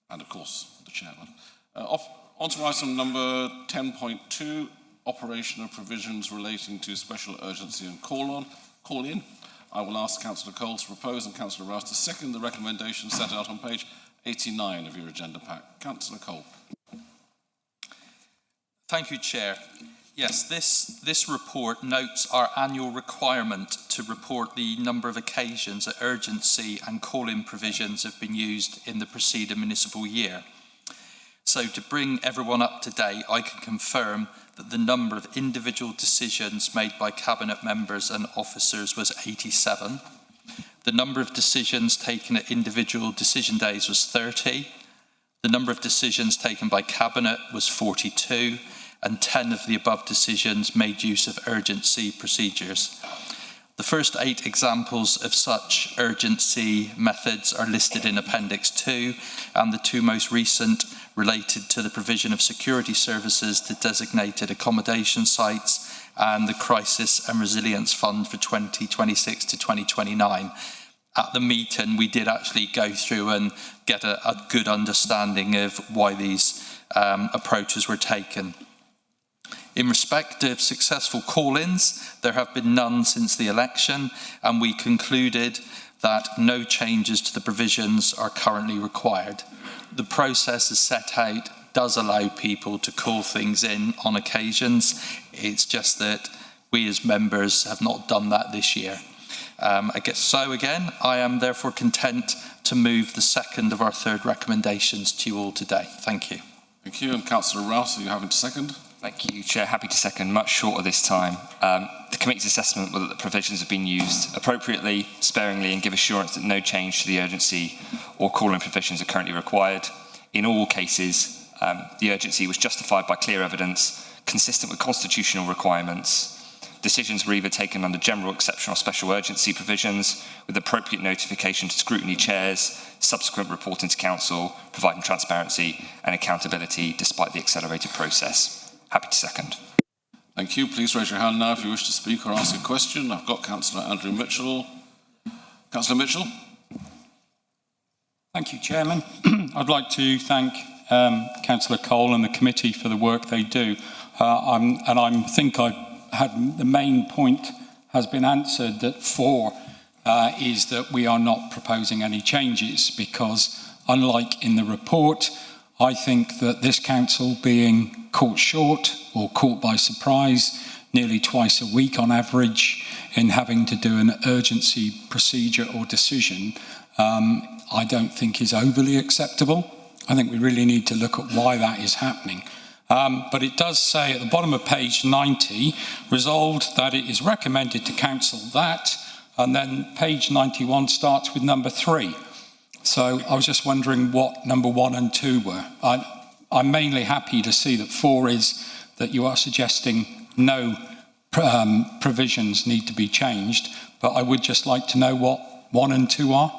And, of course, the chairman. On to item number 10.2, operational provisions relating to special urgency and call-in. I will ask Councillor Cole to propose and Councillor Rouse to second the recommendation set out on page 89 of your agenda pack. Councillor Cole. Thank you, Chair. Yes, this report notes our annual requirement to report the number of occasions that urgency and call-in provisions have been used in the preceding municipal year. So to bring everyone up to date, I can confirm that the number of individual decisions made by Cabinet members and officers was 87. The number of decisions taken at individual decision days was 30. The number of decisions taken by Cabinet was 42. And 10 of the above decisions made use of urgency procedures. The first 8 examples of such urgency methods are listed in Appendix 2, and the 2 most recent related to the provision of security services to designated accommodation sites and the Crisis and Resilience Fund for 2026 to 2029. At the meeting, we did actually go through and get a good understanding of why these approaches were taken. In respect of successful call-ins, there have been none since the election, and we concluded that no changes to the provisions are currently required. The process as set out does allow people to call things in on occasions. It's just that we as members have not done that this year. I am therefore content to move the second of our third recommendations to you all today. Thank you. Thank you. And Councillor Rouse, are you having to second? Thank you, Chair. Happy to second. Much shorter this time. The committee's assessment was that the provisions have been used appropriately, sparingly, and give assurance that no change to the urgency or call-in provisions are currently required. In all cases, the urgency was justified by clear evidence, consistent with constitutional requirements. Decisions were either taken under general, exceptional, or special urgency provisions, with appropriate notification to scrutiny chairs, subsequent reporting to council, providing transparency and accountability despite the accelerated process. Happy to second. Thank you. Please raise your hand now if you wish to speak or ask a question. I've got Councillor Andrew Mitchell. Councillor Mitchell. Thank you, Chairman. I'd like to thank Councillor Cole and the committee for the work they do. I think I've had the main point has been answered, that 4 is that we are not proposing any changes, because unlike in the report, I think that this council, being caught short or caught by surprise nearly twice a week on average in having to do an urgency procedure or decision, I don't think is overly acceptable. I think we really need to look at why that is happening. But it does say at the bottom of page 90, resolved that it is recommended to council that, and then page 91 starts with number 3. So I was just wondering what number 1 and 2 were. I'm mainly happy to see that 4 is that you are suggesting no provisions need to be changed, but I would just like to know what 1 and 2 are.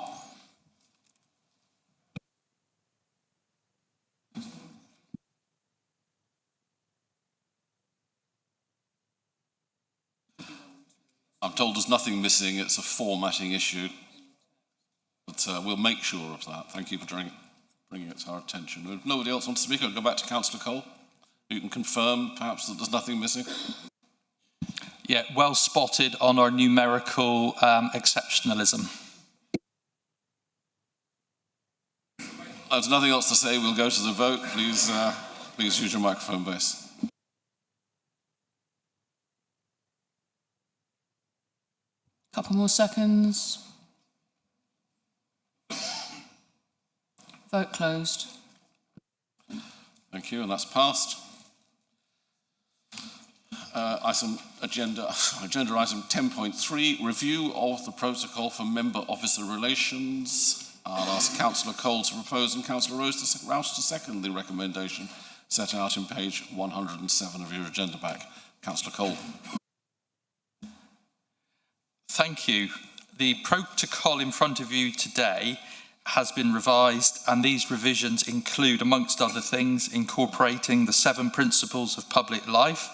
I'm told there's nothing missing. It's a formatting issue. But we'll make sure of that. Thank you for bringing it to our attention. If nobody else wants to speak, I'll go back to Councillor Cole. You can confirm, perhaps, that there's nothing missing. Yeah, well spotted on our numerical exceptionalism. There's nothing else to say. We'll go to the vote. Please use your microphone base. Couple more seconds. Vote closed. Thank you, and that's passed. Agenda item 10.3, review of the protocol for member-officer relations. I'll ask Councillor Cole to propose and Councillor Rouse to second the recommendation set out in page 107 of your agenda pack. Councillor Cole. Thank you. The protocol in front of you today has been revised, and these revisions include, amongst other things, incorporating the 7 principles of public life,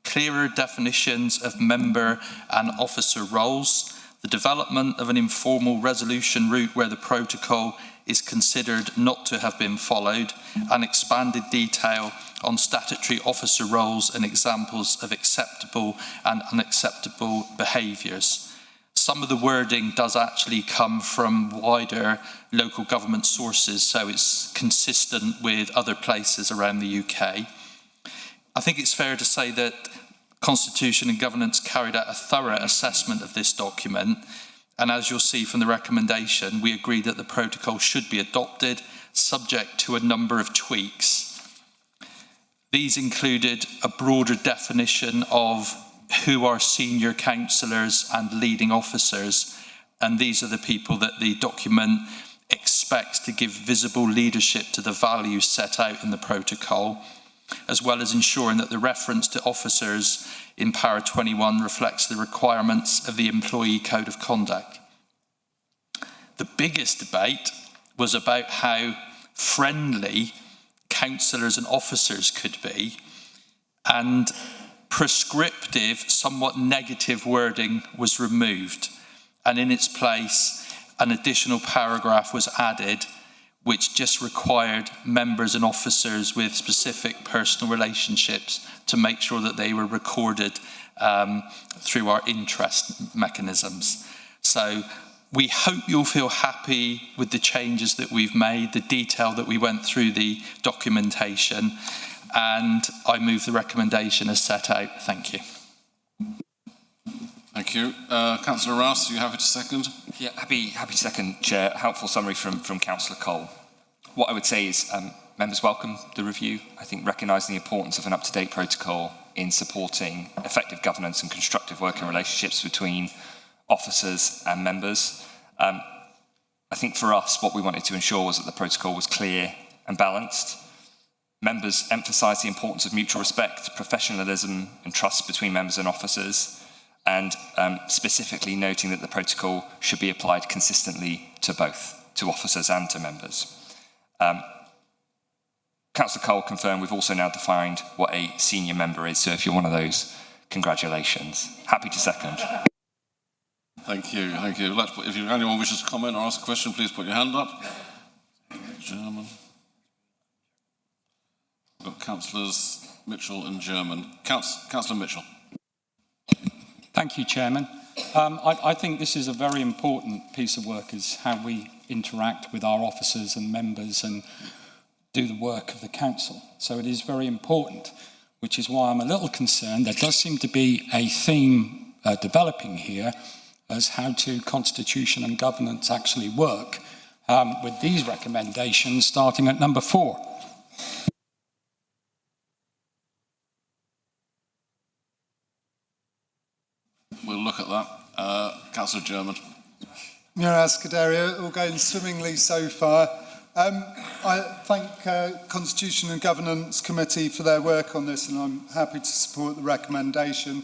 clearer definitions of member and officer roles, the development of an informal resolution route where the protocol is considered not to have been followed, and expanded detail on statutory officer roles and examples of acceptable and unacceptable behaviours. Some of the wording does actually come from wider local government sources, so it's consistent with other places around the UK. I think it's fair to say that Constitution and Governance carried out a thorough assessment of this document, and as you'll see from the recommendation, we agree that the protocol should be adopted, subject to a number of tweaks. These included a broader definition of who are senior councillors and leading officers, and these are the people that the document expects to give visible leadership to the values set out in the protocol, as well as ensuring that the reference to officers in Para 21 reflects the requirements of the Employee Code of Conduct. The biggest debate was about how friendly councillors and officers could be, and prescriptive, somewhat negative wording was removed, and in its place an additional paragraph was added which just required members and officers with specific personal relationships to make sure that they were recorded through our interest mechanisms. So we hope you'll feel happy with the changes that we've made, the detail that we went through the documentation, and I move the recommendation as set out. Thank you. Thank you. Councillor Rouse, are you happy to second? Yeah, happy to second, Chair. Helpful summary from Councillor Cole. What I would say is members welcome the review. I think recognising the importance of an up-to-date protocol in supporting effective governance and constructive working relationships between officers and members. I think for us, what we wanted to ensure was that the protocol was clear and balanced. Members emphasised the importance of mutual respect, professionalism and trust between members and officers, and specifically noting that the protocol should be applied consistently to both, to officers and to members. Councillor Cole confirmed we've also now defined what a senior member is, so if you're one of those, congratulations. Happy to second. Thank you, thank you. If anyone wishes to comment or ask a question, please put your hand up. German. We've got Councillors Mitchell and German. Councillor Mitchell. Thank you, Chairman. I think this is a very important piece of work, is how we interact with our officers and members and do the work of the council. So it is very important, which is why I'm a little concerned. There does seem to be a theme developing here as how to constitution and governance actually work with these recommendations starting at number 4. We'll look at that. Councillor German. Mira Scuderia, all going swimmingly so far. I thank Constitution and Governance Committee for their work on this, and I'm happy to support the recommendation.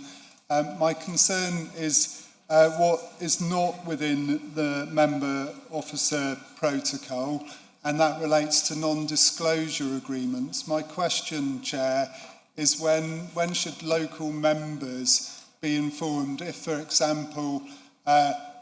My concern is what is not within the member officer protocol, and that relates to non-disclosure agreements. My question, Chair, is when should local members be informed if, for example,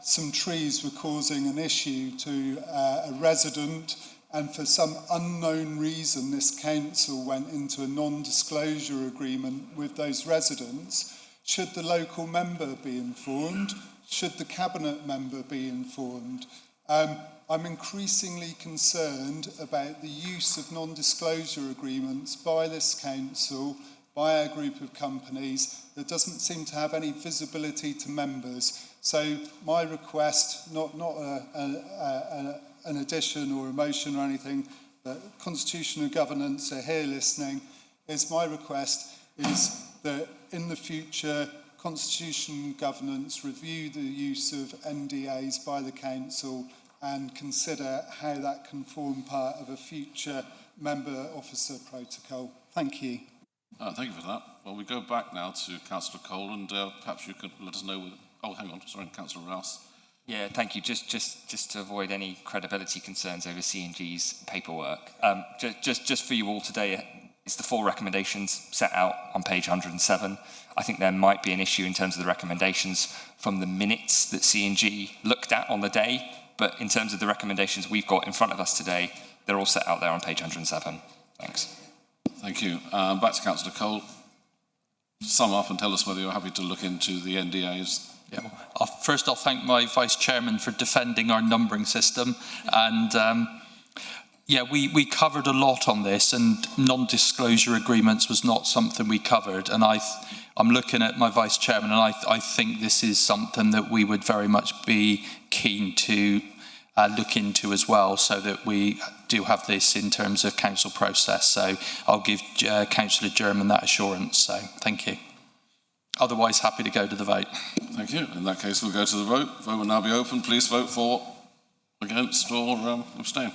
some trees were causing an issue to a resident, and for some unknown reason this council went into a non-disclosure agreement with those residents? Should the local member be informed? Should the cabinet member be informed? I'm increasingly concerned about the use of non-disclosure agreements by this council, by a group of companies that doesn't seem to have any visibility to members. So my request, not an addition or a motion or anything, but Constitution and Governance are here listening, is my request is that in the future, Constitution and Governance review the use of NDAs by the council and consider how that can form part of a future member officer protocol. Thank you. Thank you for that. Well, we go back now to Councillor Cole, and perhaps you could let us know. Oh, hang on, sorry, Councillor Rouse. Yeah, thank you. Just to avoid any credibility concerns over C&G's paperwork, just for you all today, it's the 4 recommendations set out on page 107. I think there might be an issue in terms of the recommendations from the minutes that C&G looked at on the day, but in terms of the recommendations we've got in front of us today, they're all set out there on page 107. Thanks. Thank you. Back to Councillor Cole. Sum up and tell us whether you're happy to look into the NDAs. Yeah, first I'll thank my Vice Chairman for defending our numbering system, and yeah, we covered a lot on this, and non-disclosure agreements was not something we covered, and I'm looking at my Vice Chairman, and I think this is something that we would very much be keen to look into as well, so that we do have this in terms of council process. So I'll give Councillor German that assurance, so thank you. Otherwise, happy to go to the vote. Thank you. In that case, we'll go to the vote. Vote will now be open. Please vote for, against, or abstain.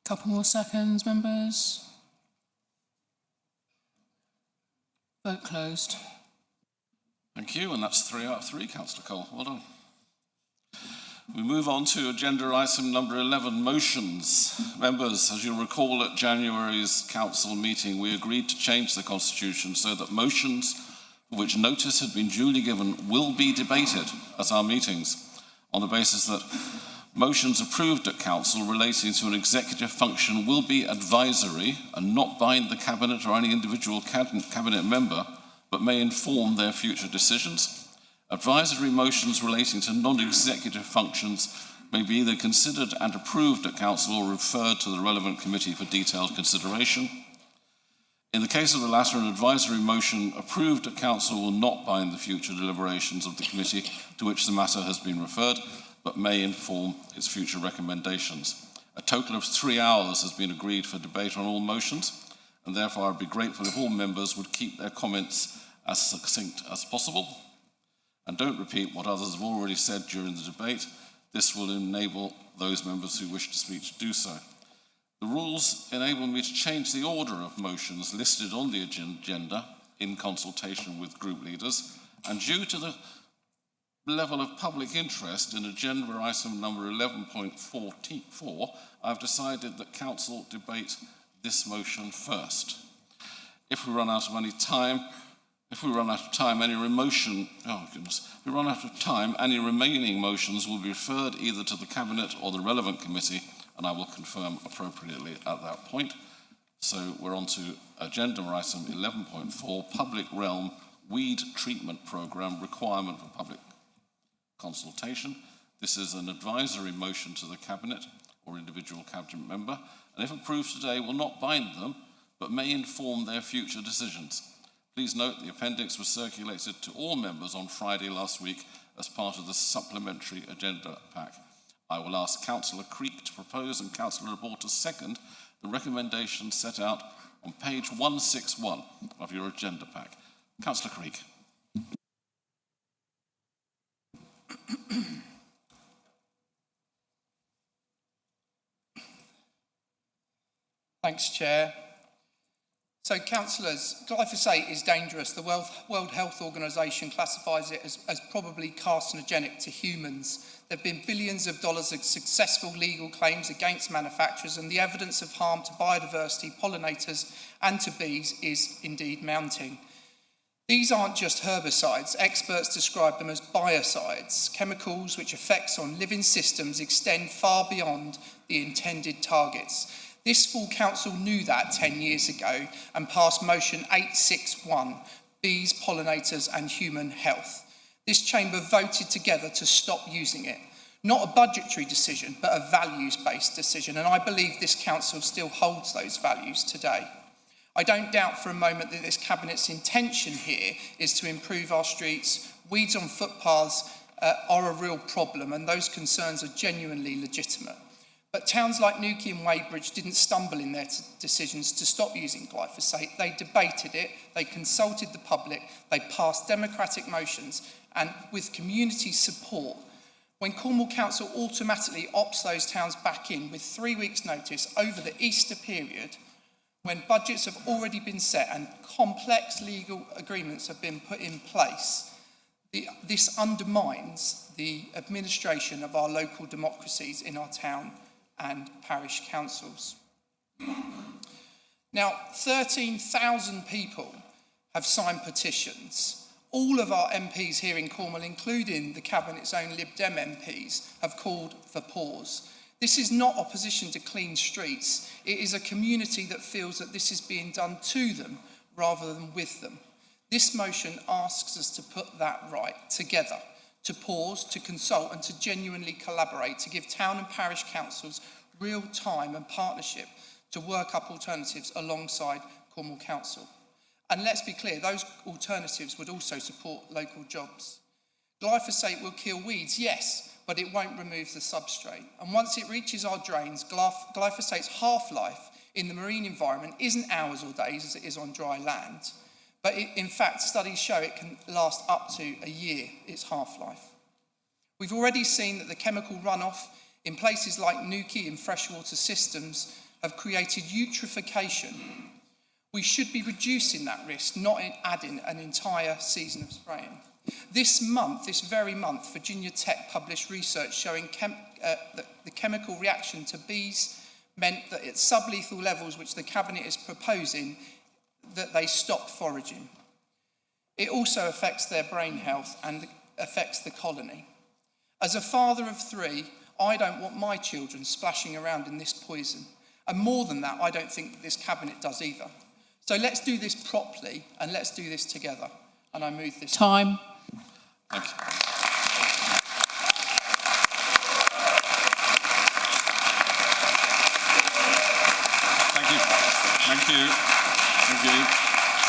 Couple more seconds, members. Vote closed. Thank you, and that's 3 out of 3, Councillor Cole. Well done. We move on to agenda item number 11, motions. Members, as you'll recall at January's council meeting, we agreed to change the constitution so that motions for which notice had been duly given will be debated at our meetings. on the basis that motions approved at Council relating to an executive function will be advisory and not bind the Cabinet or any individual Cabinet member, but may inform their future decisions. Advisory motions relating to non-executive functions may be either considered and approved at Council or referred to the relevant committee for detailed consideration. In the case of the latter, an advisory motion approved at Council will not bind the future deliberations of the committee to which the matter has been referred, but may inform its future recommendations. A total of 3 hours has been agreed for debate on all motions, and therefore I'd be grateful if all members would keep their comments as succinct as possible, and don't repeat what others have already said during the debate. This will enable those members who wish to speak to do so. The rules enable me to change the order of motions listed on the agenda in consultation with group leaders, and due to the level of public interest in agenda item number 11.44, I've decided that Council debate this motion first. If we run out of time, any remaining motions will be referred either to the Cabinet or the relevant committee, and I will confirm appropriately at that point. So we're on to agenda item 11.4, Public Realm Weed Treatment Programme Requirement for Public Consultation. This is an advisory motion to the Cabinet or individual Cabinet member, and if approved today will not bind them, but may inform their future decisions. Please note the appendix was circulated to all members on Friday last week as part of the supplementary agenda pack. I will ask Councillor Creek to propose and Councillor Laporte to second the recommendation set out on page 161 of your agenda pack. Councillor Creek. Thanks, Chair. So, councillors, glyphosate is dangerous. The World Health Organization classifies it as probably carcinogenic to humans. There have been billions of dollars of successful legal claims against manufacturers, and the evidence of harm to biodiversity, pollinators, and to bees is indeed mounting. These aren't just herbicides. Experts describe them as biocides, chemicals which effects on living systems extend far beyond the intended targets. This full council knew that 10 years ago and passed motion 861, Bees, Pollinators and Human Health. This chamber voted together to stop using it. Not a budgetary decision, but a values-based decision, and I believe this council still holds those values today. I don't doubt for a moment that this Cabinet's intention here is to improve our streets. Weeds on footpaths are a real problem, and those concerns are genuinely legitimate. But towns like Newquay and Weybridge didn't stumble in their decisions to stop using glyphosate. They debated it, they consulted the public, they passed democratic motions, and with community support, when Cornwall Council automatically opts those towns back in with 3 weeks' notice over the Easter period, when budgets have already been set and complex legal agreements have been put in place, this undermines the administration of our local democracies in our town and parish councils. Now, 13,000 people have signed petitions. All of our MPs here in Cornwall, including the Cabinet's own Lib Dem MPs, have called for pause. This is not opposition to clean streets. It is a community that feels that this is being done to them rather than with them. This motion asks us to put that right together, to pause, to consult and to genuinely collaborate, to give town and parish councils real time and partnership to work up alternatives alongside Cornwall Council. And let's be clear, those alternatives would also support local jobs. Glyphosate will kill weeds, yes, but it won't remove the substrate. And once it reaches our drains, glyphosate's half-life in the marine environment isn't hours or days as it is on dry land. But in fact, studies show it can last up to a year, its half-life. We've already seen that the chemical runoff in places like Newquay and freshwater systems have created eutrophication. We should be reducing that risk, not adding an entire season of spraying. This very month, Virginia Tech published research showing that the chemical reaction to bees meant that at sublethal levels, which the Cabinet is proposing, that they stop foraging. It also affects their brain health and affects the colony. As a father of 3, I don't want my children splashing around in this poison. And more than that, I don't think that this cabinet does either. So let's do this properly and let's do this together. And I move this. Time. Thank you. Thank you. Thank you. Thank you.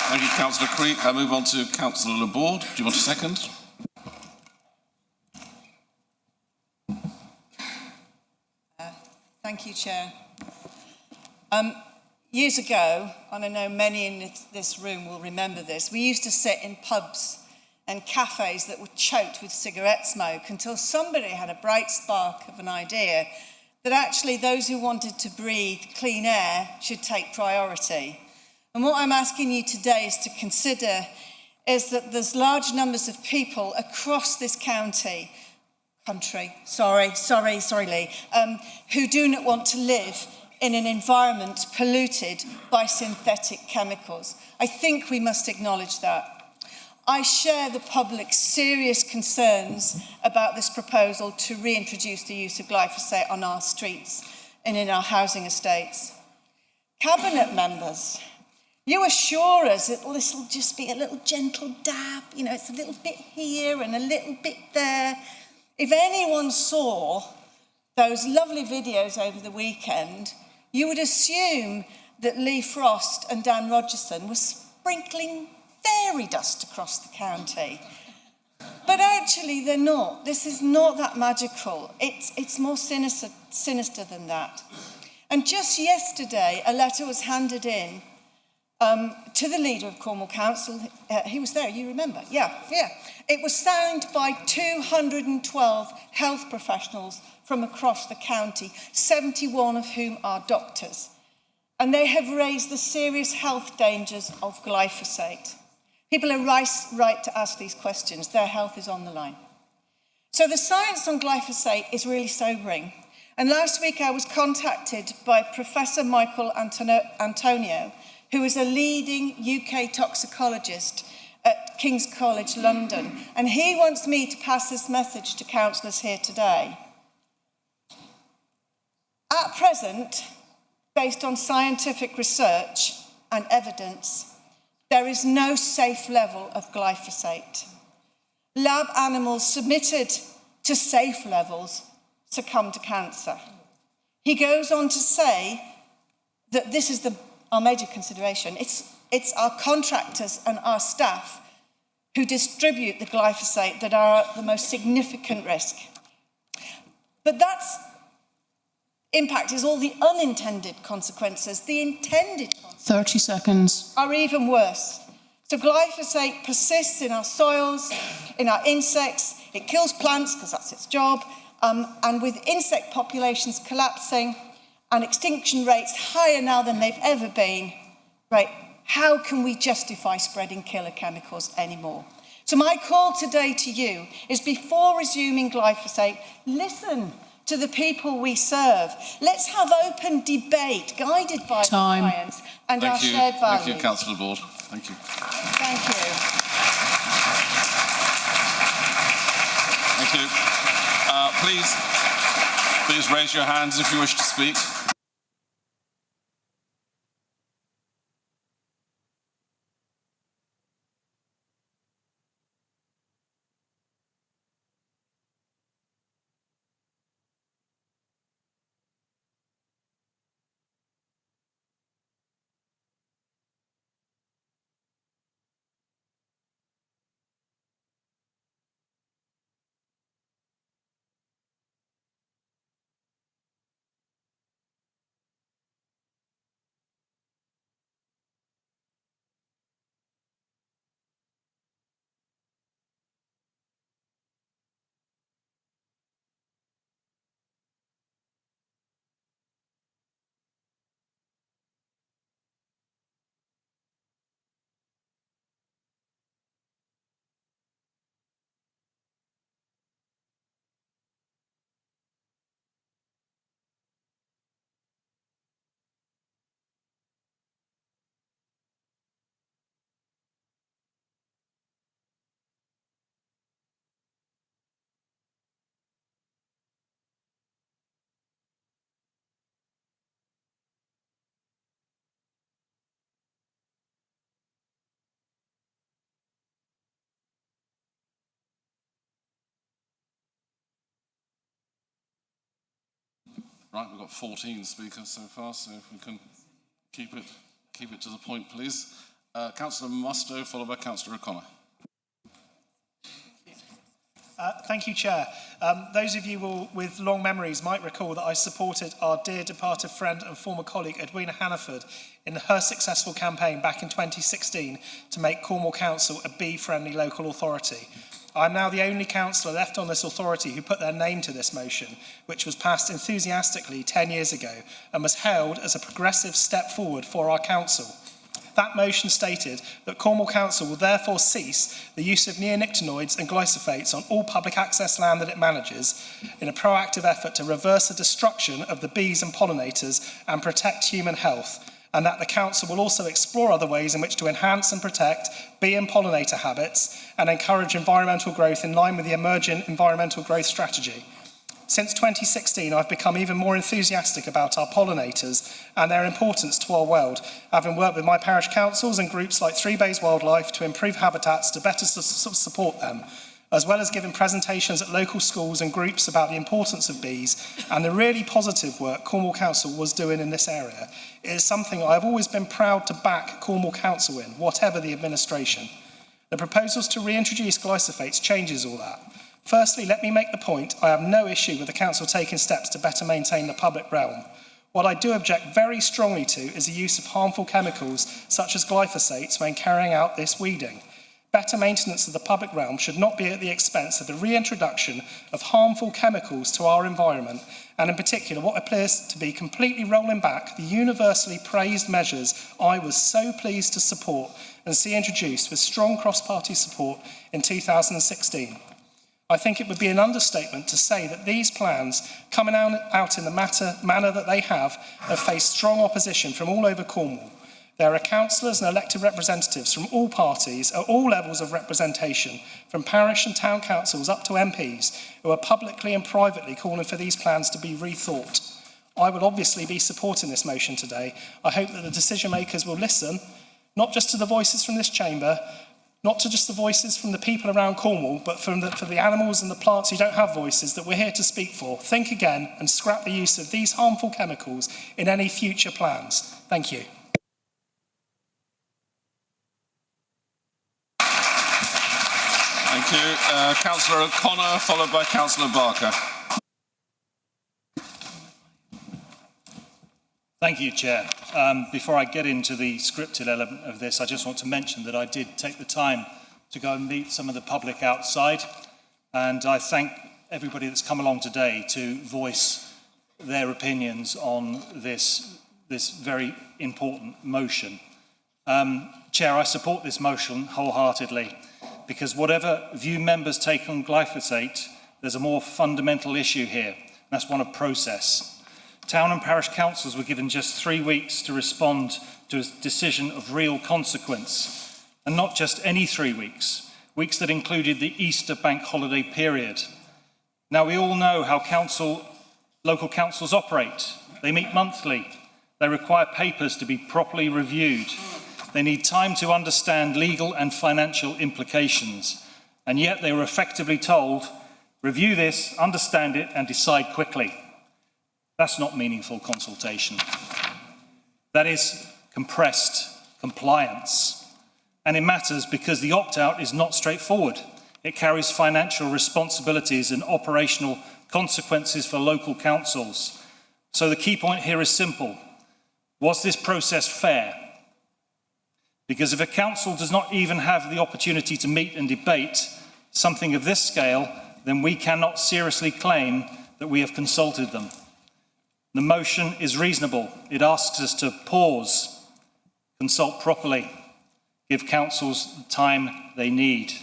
Thank you, Councillor Quay. I move on to Councillor Laborde. Do you want a second? Thank you, Chair. Years ago, and I know many in this room will remember this, we used to sit in pubs and cafes that were choked with cigarette smoke until somebody had a bright spark of an idea that actually those who wanted to breathe clean air should take priority. And what I'm asking you today is to consider is that there's large numbers of people across this country, Lee, who do not want to live in an environment polluted by synthetic chemicals. I think we must acknowledge that. I share the public's serious concerns about this proposal to reintroduce the use of glyphosate on our streets and in our housing estates. Cabinet members, you assure us that this will just be a little gentle dab, it's a little bit here and a little bit there. If anyone saw those lovely videos over the weekend, you would assume that Lee Frost and Dan Rogerson were sprinkling fairy dust across the county. But actually they're not. This is not that magical. It's more sinister than that. And just yesterday, a letter was handed in to the leader of Cornwall Council. He was there, you remember? Yeah. It was signed by 212 health professionals from across the county, 71 of whom are doctors. And they have raised the serious health dangers of glyphosate. People are right to ask these questions. Their health is on the line. So the science on glyphosate is really sobering. And last week I was contacted by Professor Michael Antonio, who is a leading UK toxicologist at King's College London. And he wants me to pass this message to councillors here today. At present, based on scientific research and evidence, there is no safe level of glyphosate. Lab animals submitted to safe levels succumb to cancer. He goes on to say that this is our major consideration. It's our contractors and our staff who distribute the glyphosate that are at the most significant risk. But that's impact is all the unintended consequences. The intended consequences 30 seconds. are even worse. So glyphosate persists in our soils, in our insects. It kills plants because that's its job. And with insect populations collapsing and extinction rates higher now than they've ever been, right, how can we justify spreading killer chemicals anymore? So my call today to you is, before resuming glyphosate, listen to the people we serve. Let's have open debate guided by science and our shared values. Thank you, Councillor Laborde. Thank you. Thank you. Thank you. Please raise your hands if you wish to speak. Right, we've got 14 speakers so far, so if we can keep it to the point, please. Councillor Musto, followed by Councillor O'Connor. Thank you, Chair. Those of you with long memories might recall that I supported our dear departed friend and former colleague Edwina Hannaford in her successful campaign back in 2016 to make Cornwall Council a bee-friendly local authority. I'm now the only councillor left on this authority who put their name to this motion, which was passed enthusiastically 10 years ago and was hailed as a progressive step forward for our council. That motion stated that Cornwall Council will therefore cease the use of neonicotinoids and glyphosates on all public access land that it manages in a proactive effort to reverse the destruction of the bees and pollinators and protect human health, and that the Council will also explore other ways in which to enhance and protect bee and pollinator habits and encourage environmental growth in line with the emerging environmental growth strategy. Since 2016, I've become even more enthusiastic about our pollinators and their importance to our world, having worked with my parish councils and groups like Three Bays Wildlife to improve habitats to better support them, as well as giving presentations at local schools and groups about the importance of bees and the really positive work Cornwall Council was doing in this area. It is something I've always been proud to back Cornwall Council in, whatever the administration. The proposals to reintroduce glyphosates changes all that. Firstly, let me make the point, I have no issue with the Council taking steps to better maintain the public realm. What I do object very strongly to is the use of harmful chemicals such as glyphosates when carrying out this weeding. Better maintenance of the public realm should not be at the expense of the reintroduction of harmful chemicals to our environment, and in particular what appears to be completely rolling back the universally praised measures I was so pleased to support and see introduced with strong cross-party support in 2016. I think it would be an understatement to say that these plans, coming out in the manner that they have faced strong opposition from all over Cornwall. There are councillors and elected representatives from all parties at all levels of representation, from parish and town councils up to MPs, who are publicly and privately calling for these plans to be rethought. I will obviously be supporting this motion today. I hope that the decision makers will listen, not just to the voices from this chamber, not to just the voices from the people around Cornwall, but for the animals and the plants who don't have voices that we're here to speak for. Think again and scrap the use of these harmful chemicals in any future plans. Thank you. Thank you. Councillor O'Connor, followed by Councillor Barker. Thank you, Chair. Before I get into the scripted element of this, I just want to mention that I did take the time to go and meet some of the public outside, and I thank everybody that's come along today to voice their opinions on this very important motion. Chair, I support this motion wholeheartedly because whatever view members take on glyphosate, there's a more fundamental issue here, and that's one of process. Town and parish councils were given just 3 weeks to respond to a decision of real consequence, and not just any 3 weeks, weeks that included the Easter bank holiday period. Now, we all know how local councils operate. They meet monthly. They require papers to be properly reviewed. They need time to understand legal and financial implications, and yet they were effectively told, review this, understand it, and decide quickly. That's not meaningful consultation. That is compressed compliance. And it matters because the opt-out is not straightforward. It carries financial responsibilities and operational consequences for local councils. So the key point here is simple. Was this process fair? Because if a council does not even have the opportunity to meet and debate something of this scale, then we cannot seriously claim that we have consulted them. The motion is reasonable. It asks us to pause, consult properly, give councils the time they need.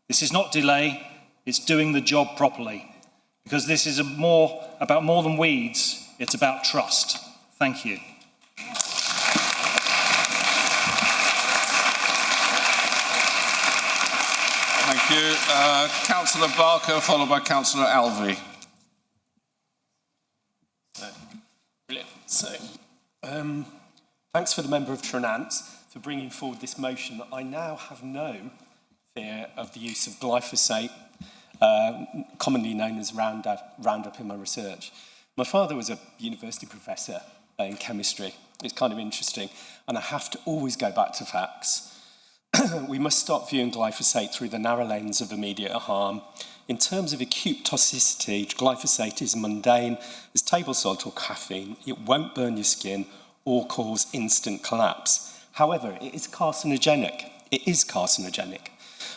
This is not delay, it's doing the job properly. Because this is about more than weeds, it's about trust. Thank you. Thank you. Councillor Barker, followed by Councillor Alvey. Brilliant. So, thanks for the member of Tranant for bringing forward this motion. I now have no fear of the use of glyphosate, commonly known as Roundup in my research. My father was a university professor in chemistry. It's kind of interesting. And I have to always go back to facts. We must stop viewing glyphosate through the narrow lens of immediate harm. In terms of acute toxicity, glyphosate is mundane as table salt or caffeine. It won't burn your skin or cause instant collapse. However, it is carcinogenic. It is carcinogenic.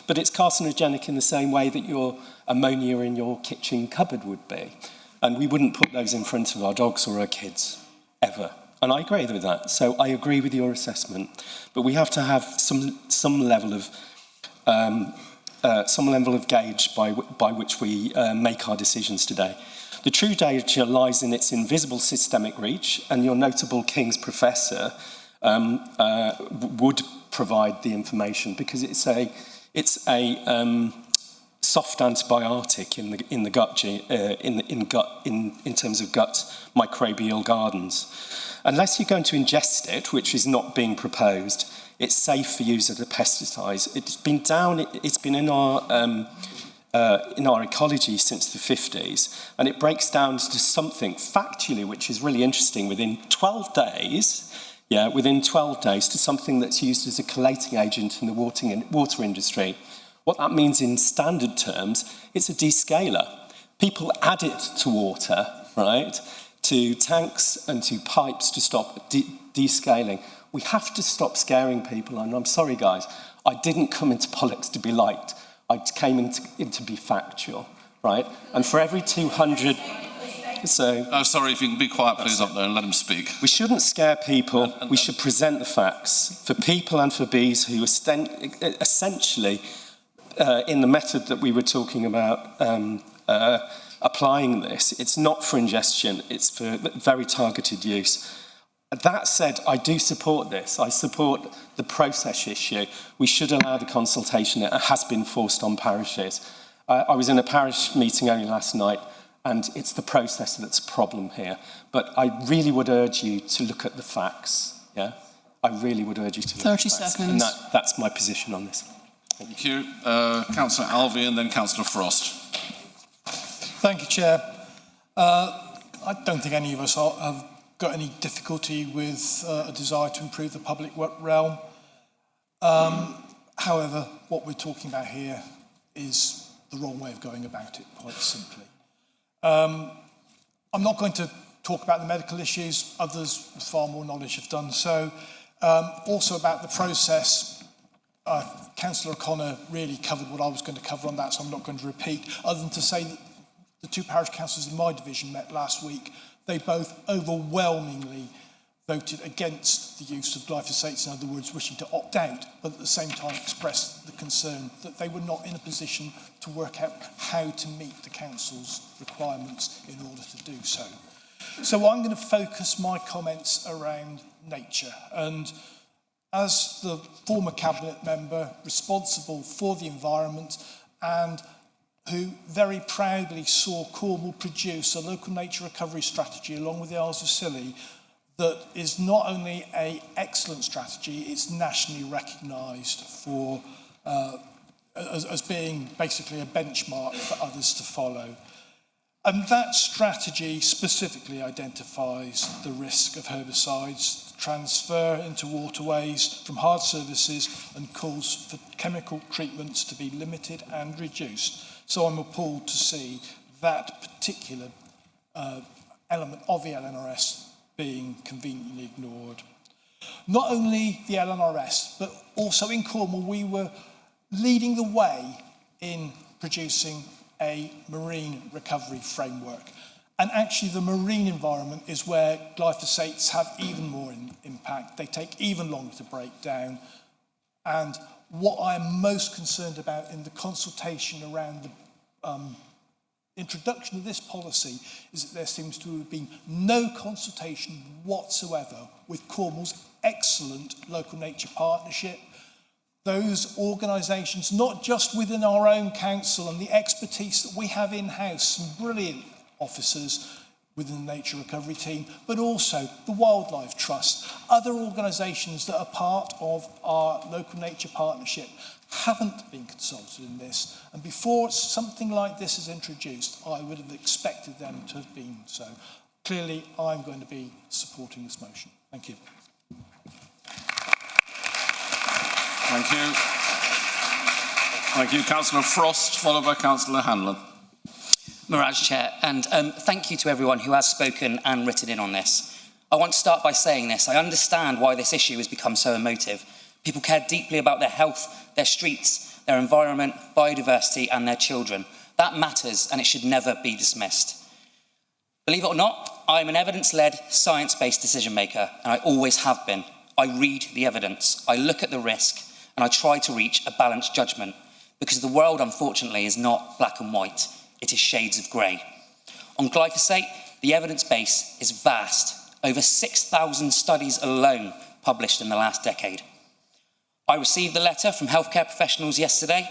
But it's carcinogenic in the same way that your ammonia in your kitchen cupboard would be. And we wouldn't put those in front of our dogs or our kids, ever. And I agree with that. So I agree with your assessment. But we have to have some level of gauge by which we make our decisions today. The true danger lies in its invisible systemic reach, and your notable King's professor would provide the information because it's a soft antibiotic in the gut in terms of gut microbial gardens. Unless you're going to ingest it, which is not being proposed, it's safe for use as a pesticide. It's been in our ecology since the 50s, and it breaks down to something factually, which is really interesting. Within 12 days, to something that's used as a chelating agent in the water industry. What that means in standard terms, it's a descaler. People add it to water, right? To tanks and to pipes to stop descaling. We have to stop scaring people, and I'm sorry, guys, I didn't come into politics to be liked. I came in to be factual, right? And for every 200... sorry, if you can be quiet, please, up there, and let him speak. We shouldn't scare people. We should present the facts for people and for bees who essentially, in the method that we were talking about, applying this, it's not for ingestion, it's for very targeted use. That said, I do support this. I support the process issue. We should allow the consultation. It has been forced on parishes. I was in a parish meeting only last night, and it's the process that's a problem here. But I really would urge you to look at the facts, yeah? I really would urge you to look at the facts. 30 seconds. And that's my position on this. Thank you. Councillor Alvey and then Councillor Frost. Thank you, Chair. I don't think any of us have got any difficulty with a desire to improve the public realm. However, what we're talking about here is the wrong way of going about it, quite simply. I'm not going to talk about the medical issues. Others with far more knowledge have done so. Also about the process, Councillor O'Connor really covered what I was going to cover on that, so I'm not going to repeat, other than to say that the two parish councils in my division met last week. They both overwhelmingly voted against the use of glyphosate, in other words, wishing to opt out, but at the same time expressed the concern that they were not in a position to work out how to meet the council's requirements in order to do so. So I'm going to focus my comments around nature. And as the former cabinet member responsible for the environment and who very proudly saw Cornwall produce a local nature recovery strategy along with the Isles of Scilly that is not only an excellent strategy, it's nationally recognised for as being basically a benchmark for others to follow. And that strategy specifically identifies the risk of herbicides, transfer into waterways from hard surfaces, and calls for chemical treatments to be limited and reduced. So I'm appalled to see that particular element of the LNRS being conveniently ignored. Not only the LNRS, but also in Cornwall, we were leading the way in producing a marine recovery framework. And actually the marine environment is where glyphosates have even more impact. They take even longer to break down. And what I am most concerned about in the consultation around the introduction of this policy is that there seems to have been no consultation whatsoever with Cornwall's excellent local nature partnership. Those organisations, not just within our own council and the expertise that we have in-house, some brilliant officers within the Nature Recovery team, but also the Wildlife Trust, other organisations that are part of our local nature partnership haven't been consulted in this. And before something like this is introduced, I would have expected them to have been so. clearly I'm going to be supporting this motion. Thank you. Thank you. Thank you. Councillor Frost, followed by Councillor Hanlon. Mirage Chair, and thank you to everyone who has spoken and written in on this. I want to start by saying this. I understand why this issue has become so emotive. People care deeply about their health, their streets, their environment, biodiversity and their children. That matters and it should never be dismissed. Believe it or not, I'm an evidence-led, science-based decision maker, and I always have been. I read the evidence, I look at the risk, and I try to reach a balanced judgment, because the world, unfortunately, is not black and white. It is shades of grey. On glyphosate, the evidence base is vast. Over 6,000 studies alone published in the last decade. I received the letter from healthcare professionals yesterday,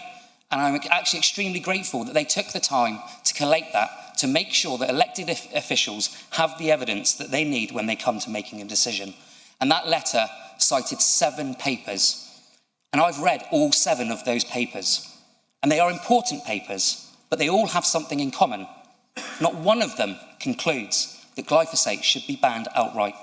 and I'm actually extremely grateful that they took the time to collate that, to make sure that elected officials have the evidence that they need when they come to making a decision. And that letter cited 7 papers. And I've read all 7 of those papers. And they are important papers, but they all have something in common. Not one of them concludes that glyphosate should be banned outright.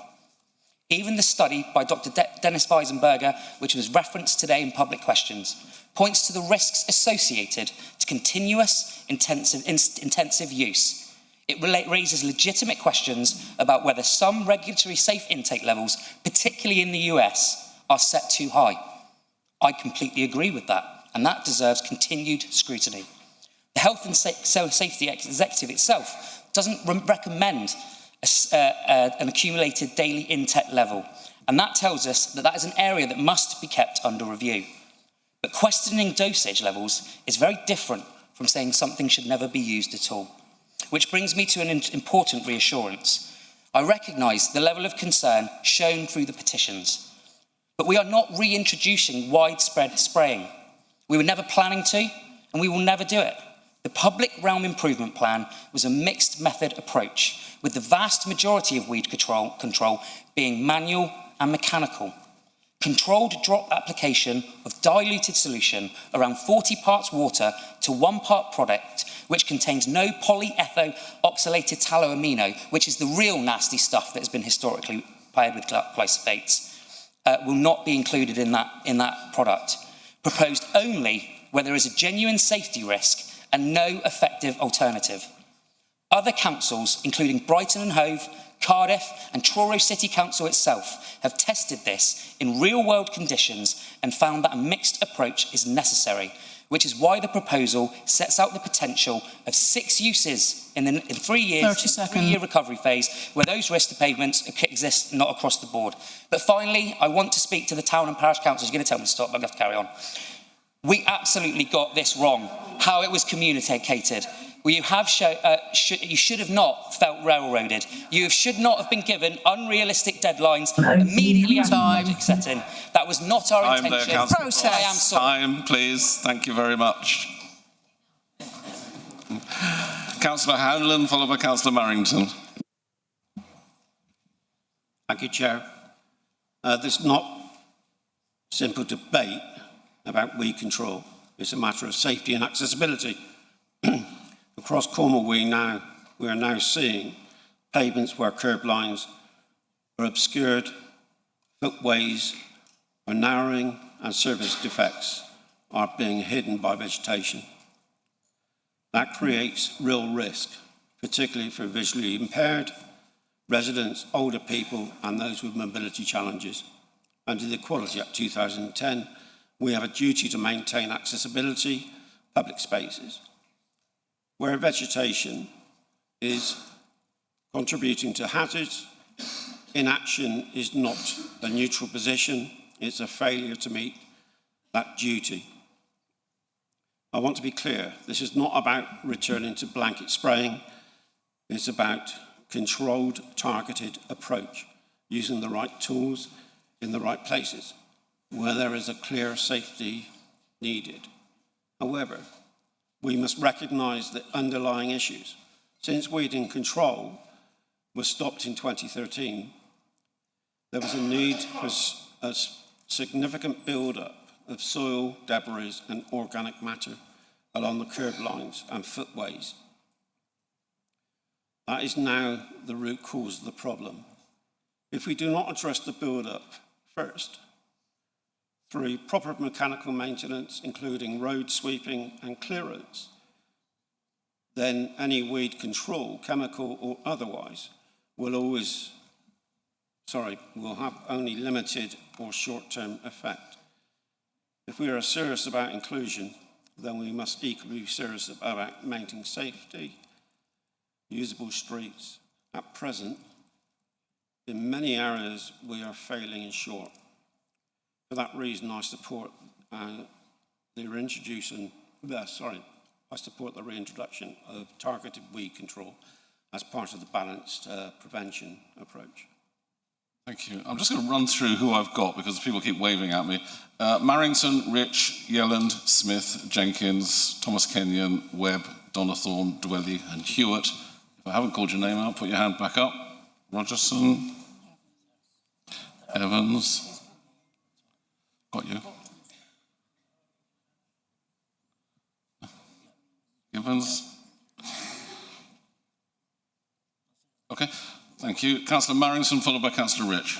Even the study by Dr. Dennis Weisenberger, which was referenced today in public questions, points to the risks associated to continuous intensive use. It raises legitimate questions about whether some regulatory safe intake levels, particularly in the US, are set too high. I completely agree with that, and that deserves continued scrutiny. The Health and Safety Executive itself doesn't recommend an accumulated daily intake level, and that tells us that that is an area that must be kept under review. But questioning dosage levels is very different from saying something should never be used at all. Which brings me to an important reassurance. I recognise the level of concern shown through the petitions, but we are not reintroducing widespread spraying. We were never planning to, and we will never do it. The Public Realm Improvement Plan was a mixed method approach, with the vast majority of weed control being manual and mechanical. Controlled drop application of diluted solution around 40 parts water to 1 part product, which contains no polyetheoxylated taloamino, which is the real nasty stuff that has been historically paired with glyphosates, will not be included in that product. Proposed only where there is a genuine safety risk and no effective alternative. Other councils, including Brighton and Hove, Cardiff and Truro City Council itself, have tested this in real-world conditions and found that a mixed approach is necessary, which is why the proposal sets out the potential of 6 uses in 3 years, 30 seconds. 3-year recovery phase, where those risks to pavements exist not across the board. But finally, I want to speak to the town and parish councils. You're going to tell me to stop, but I'm going to have to carry on. We absolutely got this wrong, how it was communicated. Well, you should have not felt railroaded. You should not have been given unrealistic deadlines immediately after project setting. That was not our intention. I am sorry. Time, please. Thank you very much. Councillor Hanlon, followed by Councillor Marrington. Thank you, Chair. This is not simple debate about weed control. It's a matter of safety and accessibility. Across Cornwall, we are now seeing pavements where curb lines are obscured, footways are narrowing, and surface defects are being hidden by vegetation. That creates real risk, particularly for visually impaired residents, older people, and those with mobility challenges. Under the Equality Act 2010, we have a duty to maintain accessibility, public spaces. Where vegetation is contributing to hazards, inaction is not a neutral position, it's a failure to meet that duty. I want to be clear, this is not about returning to blanket spraying, it's about controlled, targeted approach, using the right tools in the right places, where there is a clear safety needed. However, we must recognise the underlying issues. Since weeding control was stopped in 2013, there was a need for a significant build-up of soil, debris and organic matter along the curb lines and footways. That is now the root cause of the problem. If we do not address the build-up first, through proper mechanical maintenance, including road sweeping and clearance, then any weed control, chemical or otherwise, will have only limited or short-term effect. If we are serious about inclusion, then we must equally be serious about maintaining safety, usable streets. At present, in many areas, we are failing and short. For that reason, I support the reintroduction of targeted weed control as part of the balanced prevention approach. Thank you. I'm just going to run through who I've got because people keep waving at me. Marrington, Rich, Yelland, Smith, Jenkins, Thomas Kenyon, Webb, Donathorne, Dwelly and Hewitt. If I haven't called your name out, put your hand back up. Rogerson, Evans, got you. Gibbons. Okay, thank you. Councillor Marrington, followed by Councillor Rich.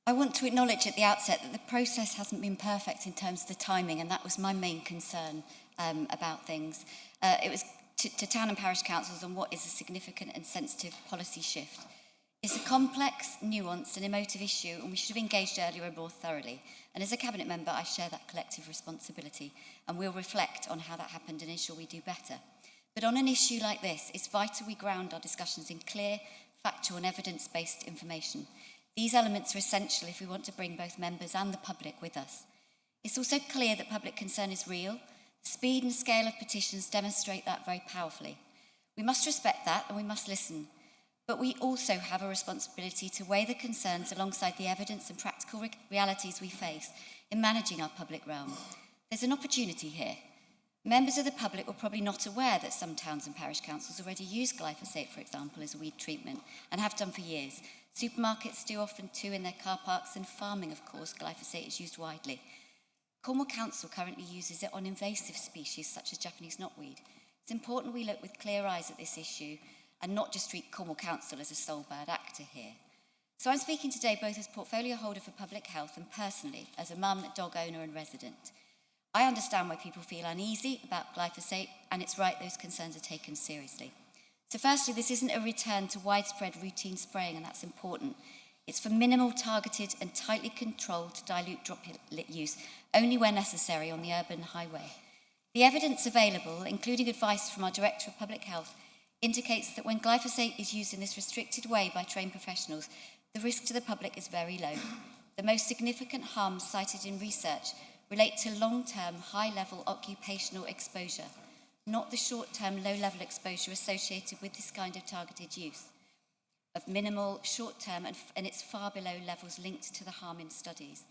I want to acknowledge at the outset that the process hasn't been perfect in terms of the timing, and that was my main concern about things. It was to town and parish councils on what is a significant and sensitive policy shift. It's a complex, nuanced and emotive issue, and we should have engaged earlier and more thoroughly. And as a Cabinet member, I share that collective responsibility, and we'll reflect on how that happened and ensure we do better. But on an issue like this, it's vital we ground our discussions in clear, factual and evidence-based information. These elements are essential if we want to bring both members and the public with us. It's also clear that public concern is real. The speed and scale of petitions demonstrate that very powerfully. We must respect that and we must listen. But we also have a responsibility to weigh the concerns alongside the evidence and practical realities we face in managing our public realm. There's an opportunity here. Members of the public were probably not aware that some towns and parish councils already use glyphosate, for example, as a weed treatment, and have done for years. Supermarkets do often too in their car parks, and farming, of course, glyphosate is used widely. Cornwall Council currently uses it on invasive species such as Japanese knotweed. It's important we look with clear eyes at this issue and not just treat Cornwall Council as a sole bad actor here. So I'm speaking today both as portfolio holder for public health and personally as a mum, dog owner and resident. I understand why people feel uneasy about glyphosate, and it's right those concerns are taken seriously. So firstly, this isn't a return to widespread routine spraying, and that's important. It's for minimal, targeted and tightly controlled dilute droplet use, only where necessary on the urban highway. The evidence available, including advice from our Director of Public Health, indicates that when glyphosate is used in this restricted way by trained professionals, the risk to the public is very low. The most significant harms cited in research relate to long-term, high-level occupational exposure, not the short-term, low-level exposure associated with this kind of targeted use of minimal, short-term, and it's far below levels linked to the harm in studies.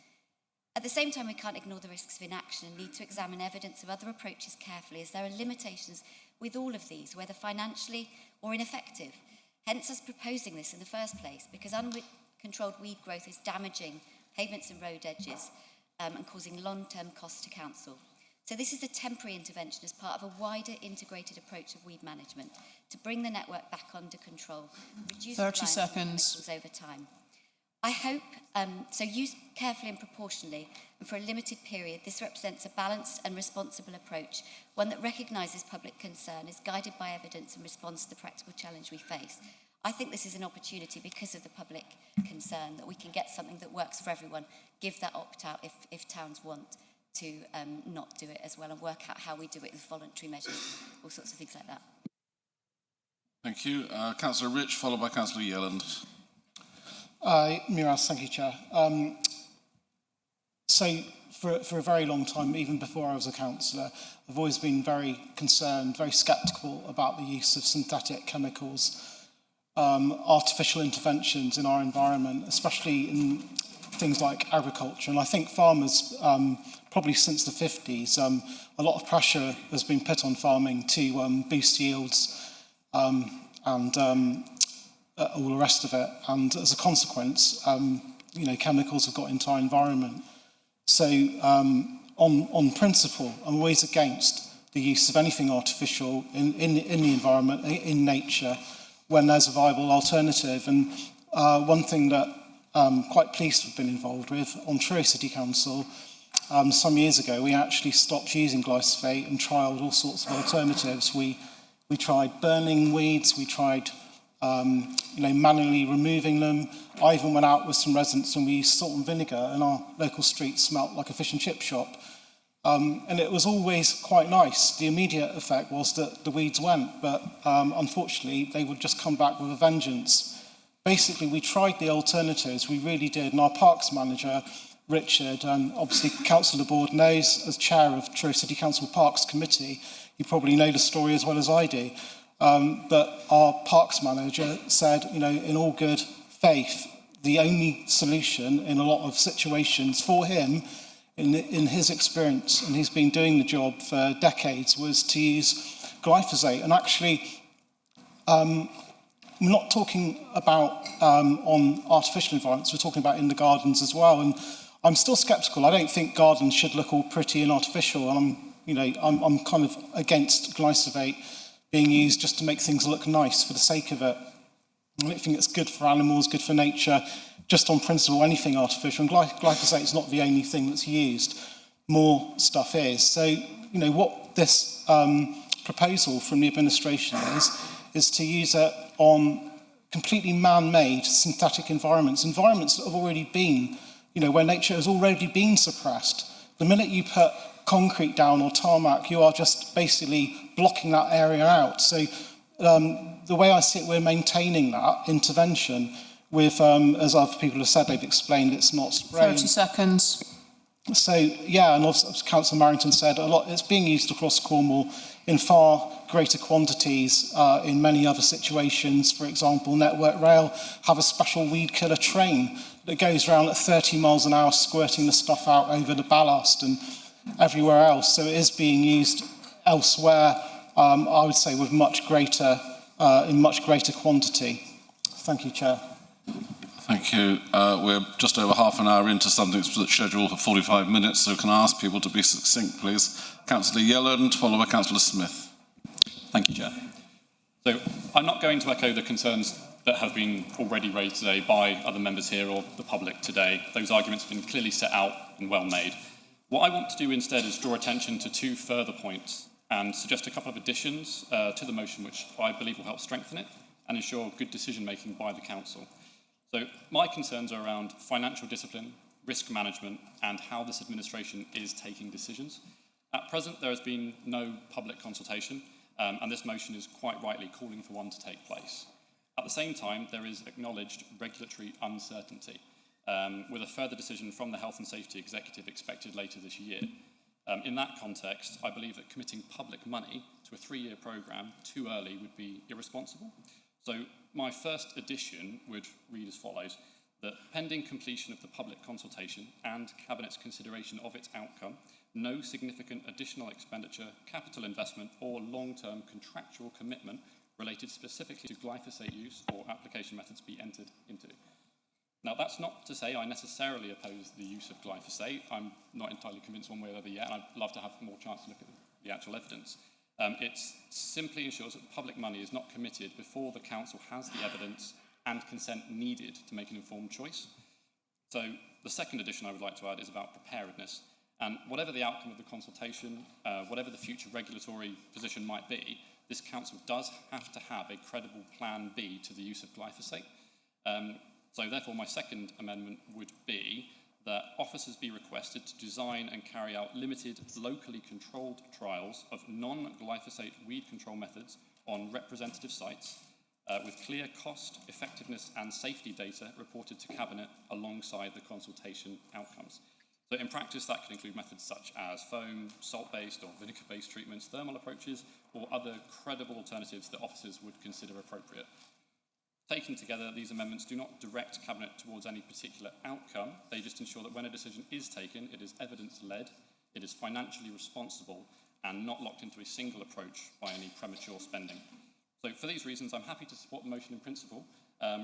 At the same time, we can't ignore the risks of inaction and need to examine evidence of other approaches carefully, as there are limitations with all of these, whether financially or ineffective. Hence us proposing this in the first place, because uncontrolled weed growth is damaging pavements and road edges and causing long-term costs to council. So this is a temporary intervention as part of a wider integrated approach of weed management to bring the network back under control, reduce 30 seconds over time. I hope, so used carefully and proportionally, and for a limited period, this represents a balanced and responsible approach, one that recognises public concern, is guided by evidence and responds to the practical challenge we face. I think this is an opportunity because of the public concern that we can get something that works for everyone, give that opt-out if towns want to not do it as well, and work out how we do it with voluntary measures, all sorts of things like that. Thank you. Councillor Rich, followed by Councillor Yelland. Miraz, thank you, Chair. So for a very long time, even before I was a councillor, I've always been very concerned, very sceptical about the use of synthetic chemicals, artificial interventions in our environment, especially in things like agriculture. And I think farmers, probably since the 50s, a lot of pressure has been put on farming to boost yields and all the rest of it. And as a consequence, chemicals have got into our environment. So on principle, I'm always against the use of anything artificial in the environment, in nature, when there's a viable alternative. And one thing that I'm quite pleased to have been involved with on Truro City Council, some years ago, we actually stopped using glyphosate and trialled all sorts of alternatives. We tried burning weeds, we tried manually removing them. I even went out with some residents and we used salt and vinegar, and our local street smelt like a fish and chip shop. And it was always quite nice. The immediate effect was that the weeds went, but unfortunately they would just come back with a vengeance. Basically, we tried the alternatives, we really did, and our parks manager, Richard, and obviously Council of the Board knows, as chair of Truro City Council Parks Committee, you probably know the story as well as I do. But our parks manager said, in all good faith, the only solution in a lot of situations for him, in his experience, and he's been doing the job for decades, was to use glyphosate. And actually, we're not talking about on artificial environments, we're talking about in the gardens as well. And I'm still sceptical. I don't think gardens should look all pretty and artificial. And I'm kind of against glyphosate being used just to make things look nice for the sake of it. I don't think it's good for animals, good for nature, just on principle, anything artificial. And glyphosate is not the only thing that's used. More stuff is. So, what this proposal from the administration is to use it on completely man-made synthetic environments that have already been, where nature has already been suppressed. The minute you put concrete down or tarmac, you are just basically blocking that area out. So the way I see it, we're maintaining that intervention with, as other people have said, they've explained, it's not spraying. 30 seconds. So, yeah, and as Councillor Marrington said, it's being used across Cornwall in far greater quantities in many other situations. For example, Network Rail have a special weed killer train that goes around at 30 miles an hour squirting the stuff out over the ballast and everywhere else. So it is being used elsewhere, I would say, with much greater, in much greater quantity. Thank you, Chair. Thank you. We're just over half an hour into something that's scheduled for 45 minutes, so can I ask people to be succinct, please? Councillor Yelland, followed by Councillor Smith. Thank you, Chair. So I'm not going to echo the concerns that have been already raised today by other members here or the public today. Those arguments have been clearly set out and well made. What I want to do instead is draw attention to two further points and suggest a couple of additions to the motion which I believe will help strengthen it and ensure good decision-making by the Council. So my concerns are around financial discipline, risk management, and how this administration is taking decisions. At present, there has been no public consultation, and this motion is quite rightly calling for one to take place. At the same time, there is acknowledged regulatory uncertainty, with a further decision from the Health and Safety Executive expected later this year. In that context, I believe that committing public money to a 3-year programme too early would be irresponsible. So my first addition would read as follows, that pending completion of the public consultation and Cabinet's consideration of its outcome, no significant additional expenditure, capital investment or long-term contractual commitment related specifically to glyphosate use or application methods be entered into. Now, that's not to say I necessarily oppose the use of glyphosate. I'm not entirely convinced one way or the other yet, and I'd love to have more chance to look at the actual evidence. It simply ensures that the public money is not committed before the Council has the evidence and consent needed to make an informed choice. So the second addition I would like to add is about preparedness. And whatever the outcome of the consultation, whatever the future regulatory position might be, this Council does have to have a credible plan B to the use of glyphosate. So therefore my second amendment would be that officers be requested to design and carry out limited, locally controlled trials of non-glyphosate weed control methods on representative sites with clear cost, effectiveness and safety data reported to Cabinet alongside the consultation outcomes. So in practice, that could include methods such as foam, salt-based or vinegar-based treatments, thermal approaches, or other credible alternatives that officers would consider appropriate. Taken together, these amendments do not direct Cabinet towards any particular outcome. They just ensure that when a decision is taken, it is evidence-led, it is financially responsible, and not locked into a single approach by any premature spending. So for these reasons, I'm happy to support the motion in principle,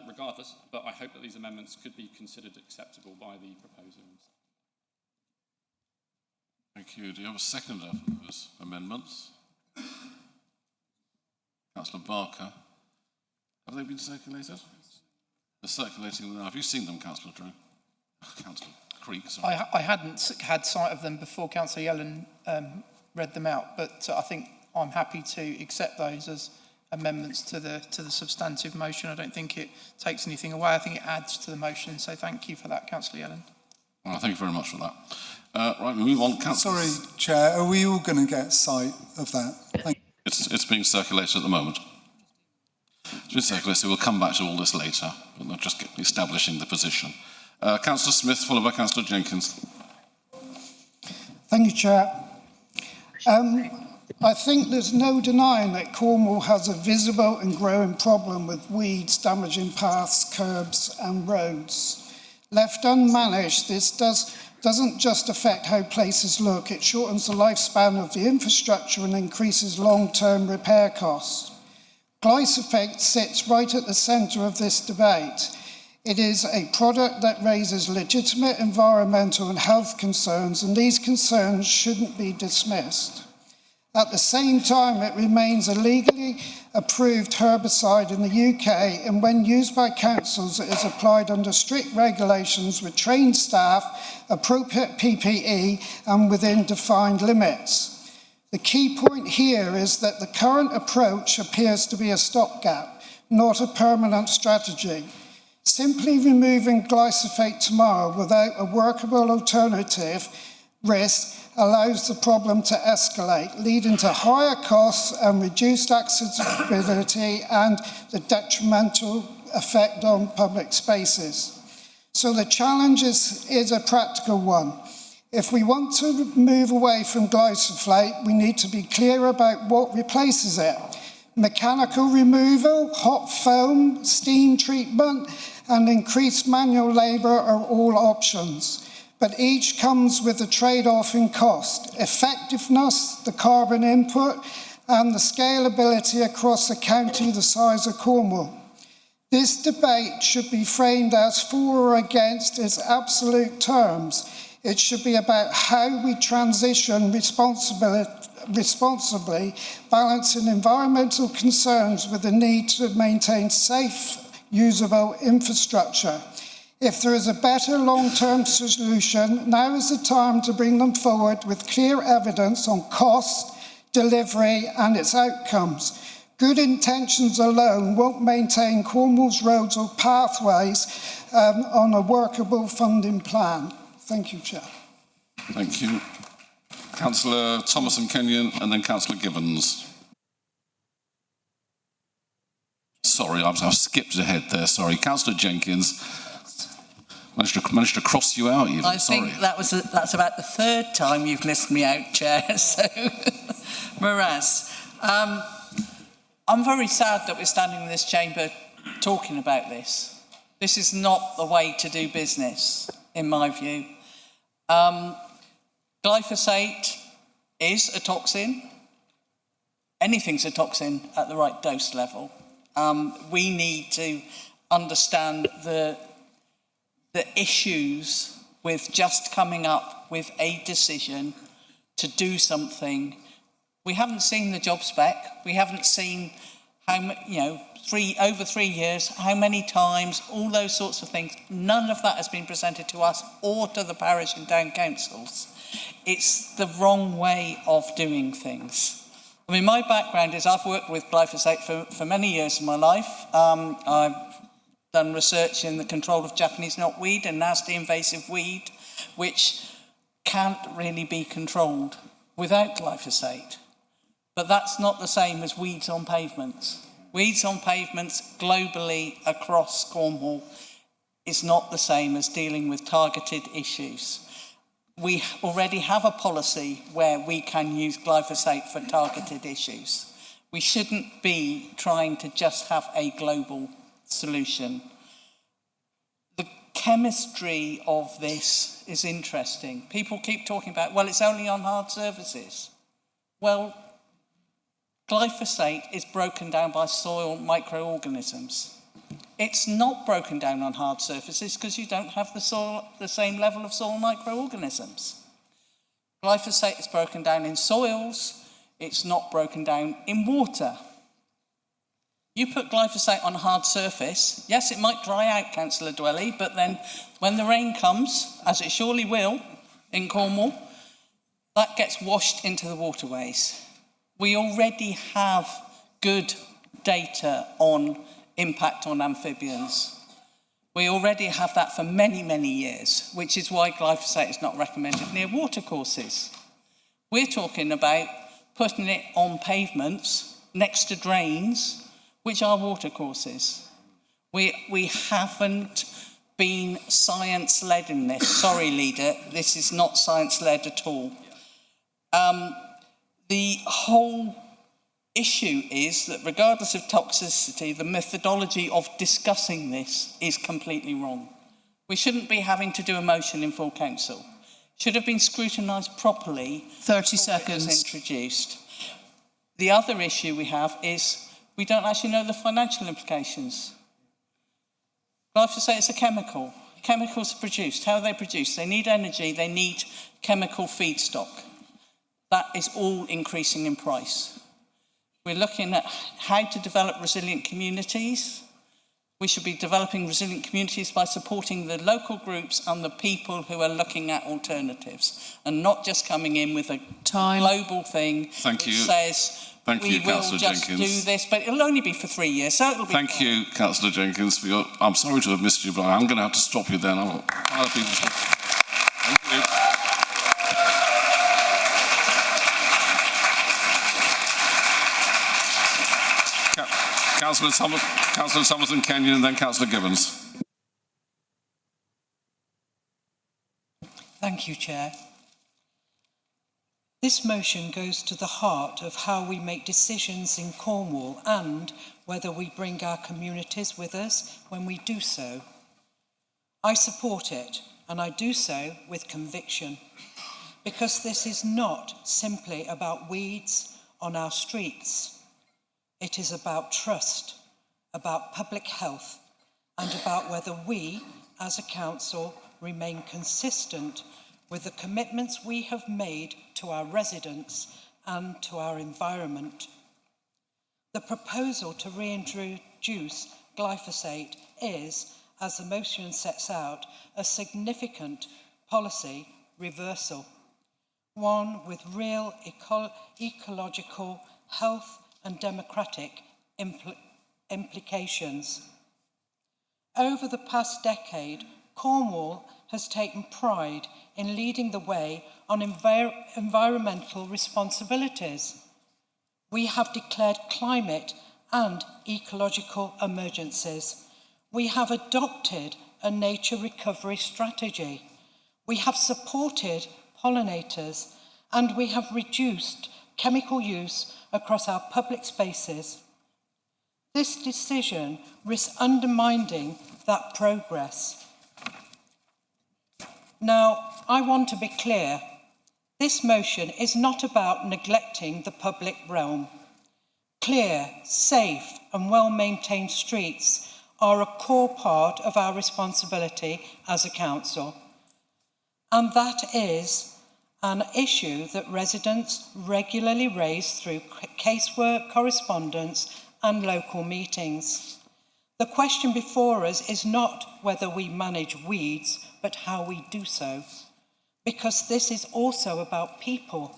regardless, but I hope that these amendments could be considered acceptable by the proposers. Thank Thank you. Do you have a seconder for those amendments? Councillor Barker. Have they been circulated? They're circulating now. Have you seen them, Councillor Drew? Councillor Creek, sorry. I hadn't had sight of them before Councillor Yellen read them out, but I think I'm happy to accept those as amendments to the substantive motion. I don't think it takes anything away. I think it adds to the motion. So thank you for that, Councillor Yellen. Well, thank you very much for that. Right, we move on. Councillor. Sorry, Chair, are we all going to get sight of that? Thank you. It's being circulated at the moment. It's been circulated. We'll come back to all this later, but not just establishing the position. Councillor Smith, followed by Councillor Jenkins. Thank you, Chair. I think there's no denying that Cornwall has a visible and growing problem with weeds damaging paths, curbs and roads. Left unmanaged, this doesn't just affect how places look, it shortens the lifespan of the infrastructure and increases long-term repair costs. Glyphosate sits right at the centre of this debate. It is a product that raises legitimate environmental and health concerns, and these concerns shouldn't be dismissed. At the same time, it remains a legally approved herbicide in the UK, and when used by councils, it is applied under strict regulations with trained staff, appropriate PPE, and within defined limits. The key point here is that the current approach appears to be a stopgap, not a permanent strategy. Simply removing glyphosate tomorrow without a workable alternative risk allows the problem to escalate, leading to higher costs and reduced accessibility and the detrimental effect on public spaces. So the challenge is a practical one. If we want to move away from glyphosate, we need to be clear about what replaces it. Mechanical removal, hot foam, steam treatment, and increased manual labour are all options. But each comes with a trade-off in cost, effectiveness, the carbon input, and the scalability across a county the size of Cornwall. This debate should be framed as for or against its absolute terms. It should be about how we transition responsibly, balancing environmental concerns with the need to maintain safe, usable infrastructure. If there is a better long-term solution, now is the time to bring them forward with clear evidence on cost, delivery and its outcomes. Good intentions alone won't maintain Cornwall's roads or pathways on a workable funding plan. Thank you, Chair. Thank you. Councillor Thomas and Kenyon and then Councillor Gibbons. Sorry, I've skipped ahead there, sorry. Councillor Jenkins. Managed to cross you out even. I think that's about the third time you've missed me out, Chair. So, Moraz. I'm very sad that we're standing in this chamber talking about this. This is not the way to do business, in my view. Glyphosate is a toxin. Anything's a toxin at the right dose level. We need to understand the issues with just coming up with a decision to do something. We haven't seen the job spec. We haven't seen how, over 3 years, how many times, all those sorts of things. None of that has been presented to us or to the parish and town councils. It's the wrong way of doing things. I mean, my background is I've worked with glyphosate for many years of my life. I've done research in the control of Japanese knotweed and nasty invasive weed, which can't really be controlled without glyphosate. But that's not the same as weeds on pavements. Weeds on pavements globally across Cornwall is not the same as dealing with targeted issues. We already have a policy where we can use glyphosate for targeted issues. We shouldn't be trying to just have a global solution. The chemistry of this is interesting. People keep talking about, well, it's only on hard surfaces. Well, glyphosate is broken down by soil microorganisms. It's not broken down on hard surfaces because you don't have the same level of soil microorganisms. Glyphosate is broken down in soils, it's not broken down in water. You put glyphosate on a hard surface, yes, it might dry out, Councillor Dwelly, but then when the rain comes, as it surely will in Cornwall, that gets washed into the waterways. We already have good data on impact on amphibians. We already have that for many, many years, which is why glyphosate is not recommended near watercourses. We're talking about putting it on pavements next to drains, which are watercourses. We haven't been science-led in this. Sorry, Leader, this is not science-led at all. The whole issue is that regardless of toxicity, the methodology of discussing this is completely wrong. We shouldn't be having to do a motion in full council. Should have been scrutinised properly. 30 seconds. It was introduced. The other issue we have is we don't actually know the financial implications. Glyphosate is a chemical. Chemicals are produced. How are they produced? They need energy, they need chemical feedstock. That is all increasing in price. We're looking at how to develop resilient communities. We should be developing resilient communities by supporting the local groups and the people who are looking at alternatives and not just coming in with a global thing that says we will just do this, but it'll only be for 3 years, so it'll be Thank you, Councillor Jenkins, for your... I'm sorry to have missed you, but I'm going to have to stop you then. Thank you. Councillor Somerton Kenyon and then Councillor Gibbons. Thank you, Chair. This motion goes to the heart of how we make decisions in Cornwall and whether we bring our communities with us when we do so. I support it, and I do so with conviction, because this is not simply about weeds on our streets. It is about trust, about public health, and about whether we, as a council, remain consistent with the commitments we have made to our residents and to our environment. The proposal to reintroduce glyphosate is, as the motion sets out, a significant policy reversal, one with real ecological, health and democratic implications. Over the past decade, Cornwall has taken pride in leading the way on environmental responsibilities. We have declared climate and ecological emergencies. We have adopted a nature recovery strategy. We have supported pollinators, and we have reduced chemical use across our public spaces. This decision risks undermining that progress. Now, I want to be clear. This motion is not about neglecting the public realm. Clear, safe and well-maintained streets are a core part of our responsibility as a council. And that is an issue that residents regularly raise through casework, correspondence and local meetings. The question before us is not whether we manage weeds, but how we do so. Because this is also about people.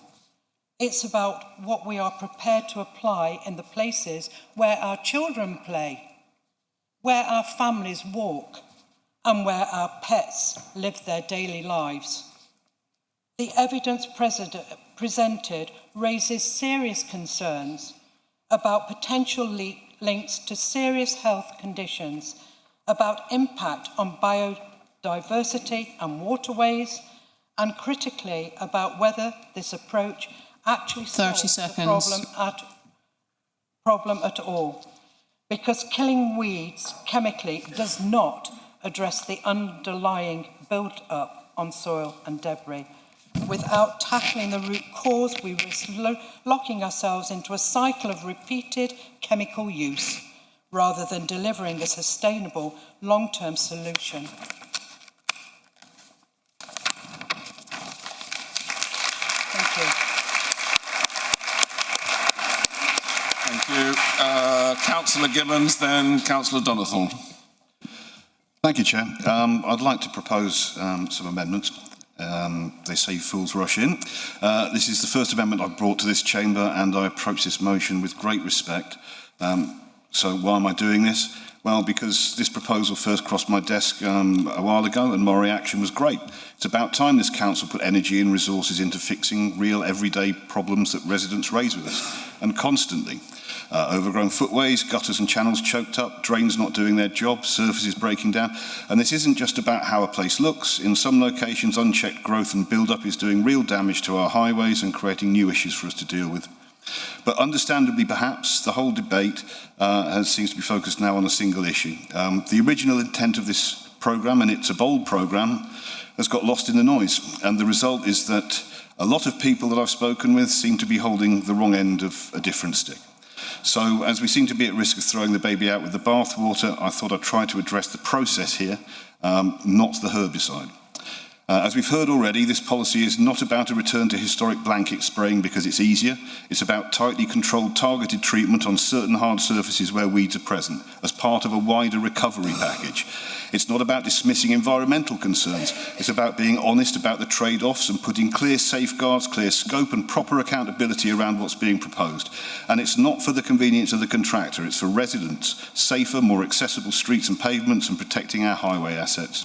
It's about what we are prepared to apply in the places where our children play, where our families walk, and where our pets live their daily lives. The evidence presented raises serious concerns about potential links to serious health conditions, about impact on biodiversity and waterways, and critically about whether this approach actually solves the problem at all. Because killing weeds chemically does not address the underlying build-up on soil and debris. Without tackling the root cause, we risk locking ourselves into a cycle of repeated chemical use rather than delivering a sustainable long-term solution. Councillor Gibbons, then Councillor Donathorne. Thank you, Chair. I'd like to propose some amendments. They say fools rush in. This is the first amendment I've brought to this chamber, and I approach this motion with great respect. So why am I doing this? Well, because this proposal first crossed my desk a while ago, and my reaction was great. It's about time this council put energy and resources into fixing real everyday problems that residents raise with us, and constantly. Overgrown footways, gutters and channels choked up, drains not doing their job, surfaces breaking down. And this isn't just about how a place looks. In some locations, unchecked growth and build-up is doing real damage to our highways and creating new issues for us to deal with. But understandably, perhaps, the whole debate seems to be focused now on a single issue. The original intent of this programme, and it's a bold programme, has got lost in the noise. And the result is that a lot of people that I've spoken with seem to be holding the wrong end of a different stick. So, as we seem to be at risk of throwing the baby out with the bathwater, I thought I'd try to address the process here, not the herbicide. As we've heard already, this policy is not about a return to historic blanket spraying because it's easier. It's about tightly controlled, targeted treatment on certain hard surfaces where weeds are present, as part of a wider recovery package. It's not about dismissing environmental concerns. It's about being honest about the trade-offs and putting clear safeguards, clear scope and proper accountability around what's being proposed. And it's not for the convenience of the contractor, it's for residents, safer, more accessible streets and pavements and protecting our highway assets.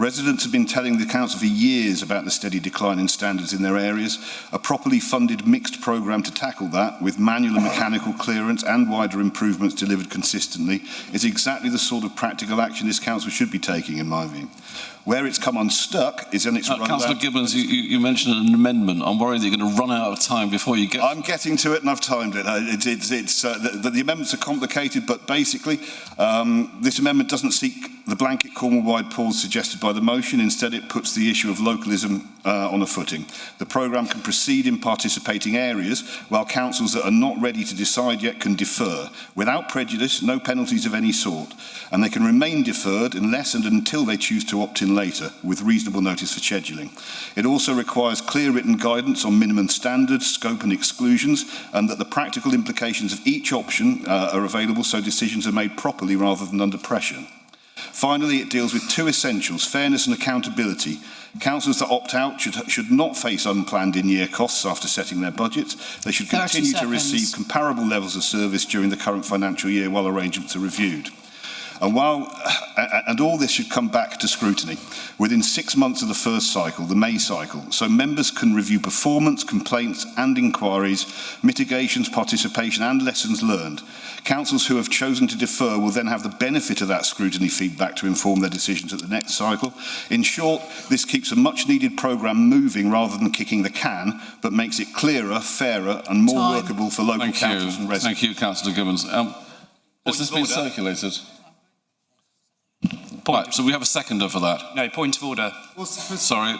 Residents have been telling the council for years about the steady decline in standards in their areas. A properly funded mixed programme to tackle that, with manual and mechanical clearance and wider improvements delivered consistently, is exactly the sort of practical action this council should be taking, in my view. Where it's come unstuck is in its rollout. Councillor Gibbons, you mentioned an amendment. I'm worried that you're going to run out of time before you get... I'm getting to it and I've timed it. The amendments are complicated, but basically this amendment doesn't seek the blanket Cornwall-wide pause suggested by the motion. Instead, it puts the issue of localism on a footing. The programme can proceed in participating areas, while councils that are not ready to decide yet can defer, without prejudice, no penalties of any sort. And they can remain deferred unless and until they choose to opt in later, with reasonable notice for scheduling. It also requires clear written guidance on minimum standards, scope and exclusions, and that the practical implications of each option are available so decisions are made properly rather than under pressure. Finally, it deals with two essentials, fairness and accountability. Councils that opt out should not face unplanned in-year costs after setting their budgets. They should continue to receive comparable levels of service during the current financial year while arrangements are reviewed. And all this should come back to scrutiny within 6 months of the first cycle, the May cycle, so members can review performance, complaints and inquiries, mitigations, participation and lessons learned. Councils who have chosen to defer will then have the benefit of that scrutiny feedback to inform their decisions at the next cycle. In short, this keeps a much-needed programme moving rather than kicking the can, but makes it clearer, fairer and more workable for local councils and residents. Thank you, Councillor Gibbons. Has this been circulated? Right, so we have a seconder for that. No, point of order. Sorry.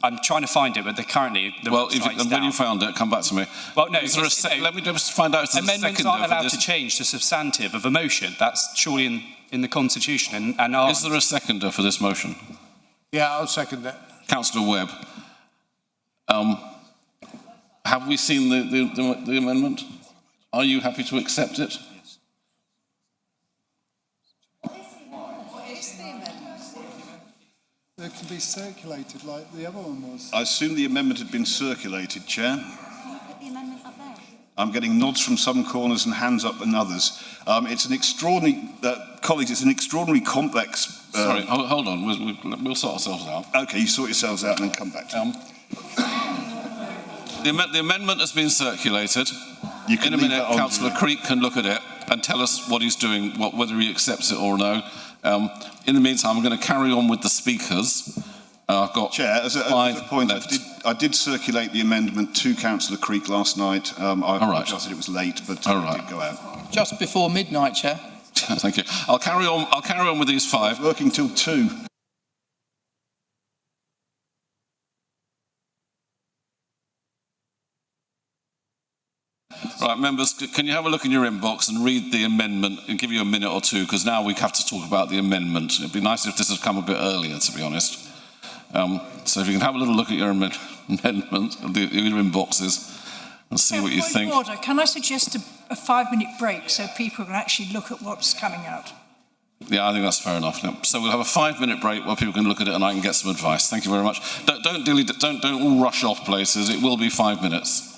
I'm trying to find it, but currently the website's when you found it, come back to me. Well, no. Let me just find out if there's a amendments seconder aren't allowed for this. to change the substantive of a motion. That's surely in the Constitution. Is there a seconder for this motion? Yeah, I'll second that. Councillor Webb. Have we seen the amendment? Are you happy to accept it? It can be circulated like the other one was. I assume the amendment had been circulated, Chair. Put the amendment up there. I'm getting nods from some corners and hands up in others. It's an extraordinary, colleagues, it's an extraordinarily complex... Sorry, hold on, we'll sort ourselves out. OK, you sort yourselves out and then come back to me. The amendment has been circulated. In a minute, Councillor Creek can look at it and tell us what he's doing, whether he accepts it or no. In the meantime, I'm going to carry on with the speakers. I've got Chair, as a point, I did circulate the amendment to Councillor Creek last night. I apologise that it was late, but it did go out. Just before midnight, Chair. Thank you. I'll carry on with these five. Working till 2. Right, members, can you have a look in your inbox and read the amendment and give you a minute or two, because now we have to talk about the amendment. It'd be nice if this had come a bit earlier, to be honest. So if you can have a little look at your amendment, your inboxes. and see what you Point think. of order. Can I suggest a 5-minute break so people can actually look at what's coming out? Yeah, I think that's fair enough. Yeah. So we'll have a 5-minute break where people can look at it and I can get some advice. Thank you very much. Don't all rush off places. It will be 5 minutes.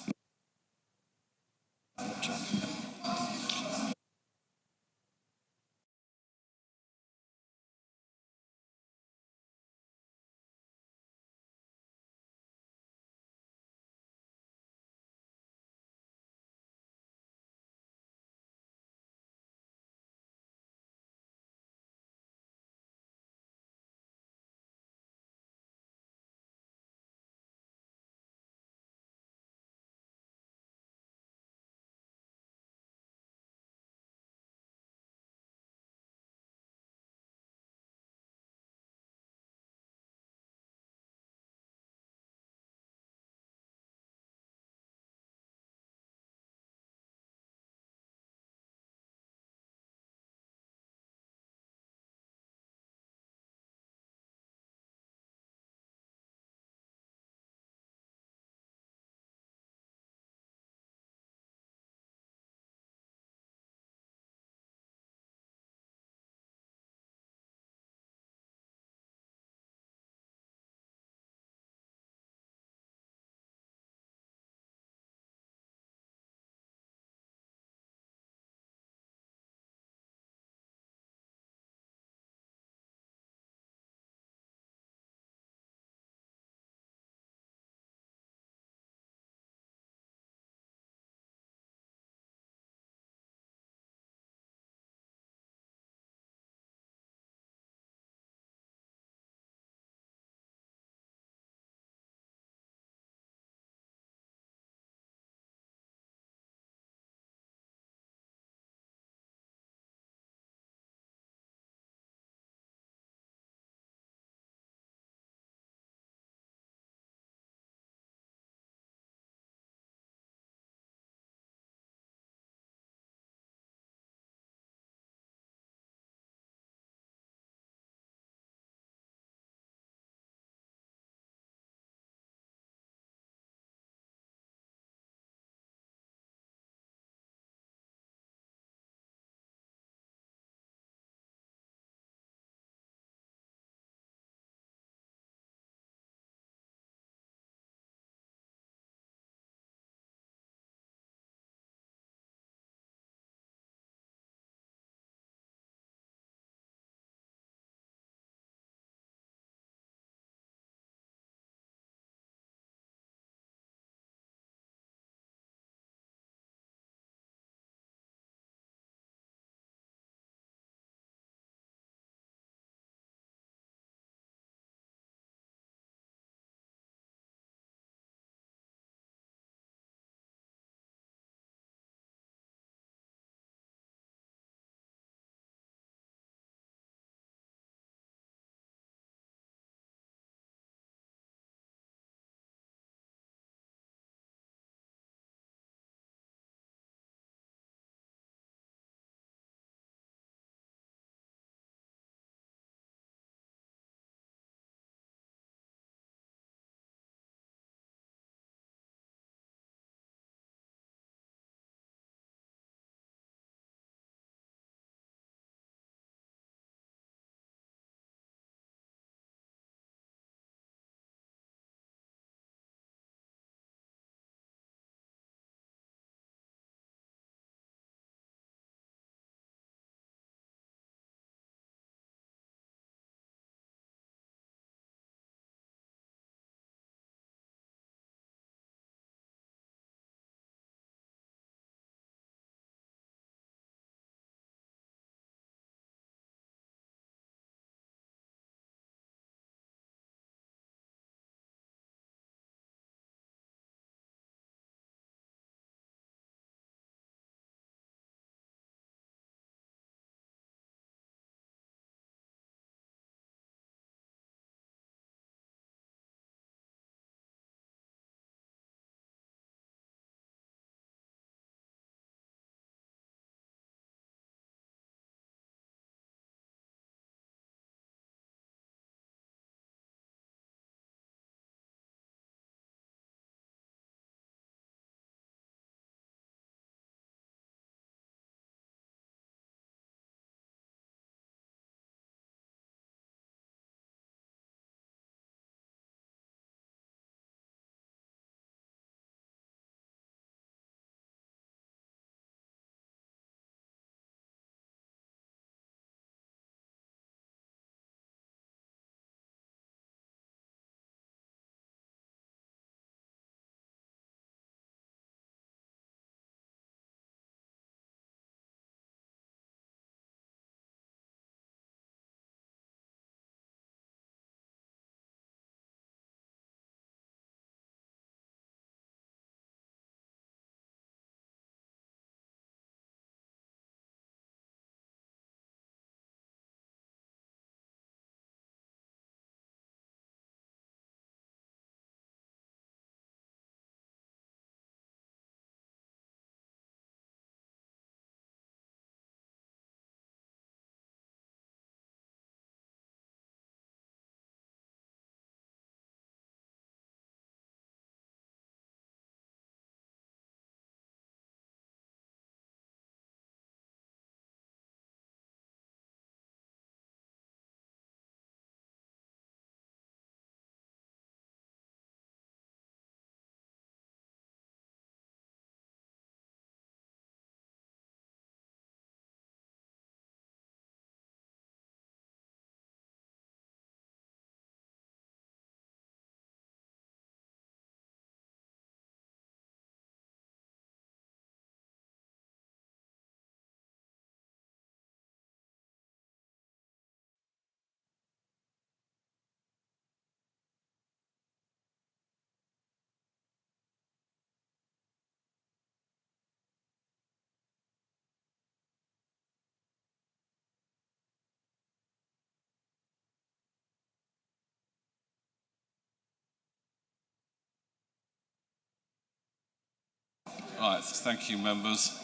Right, thank you, members.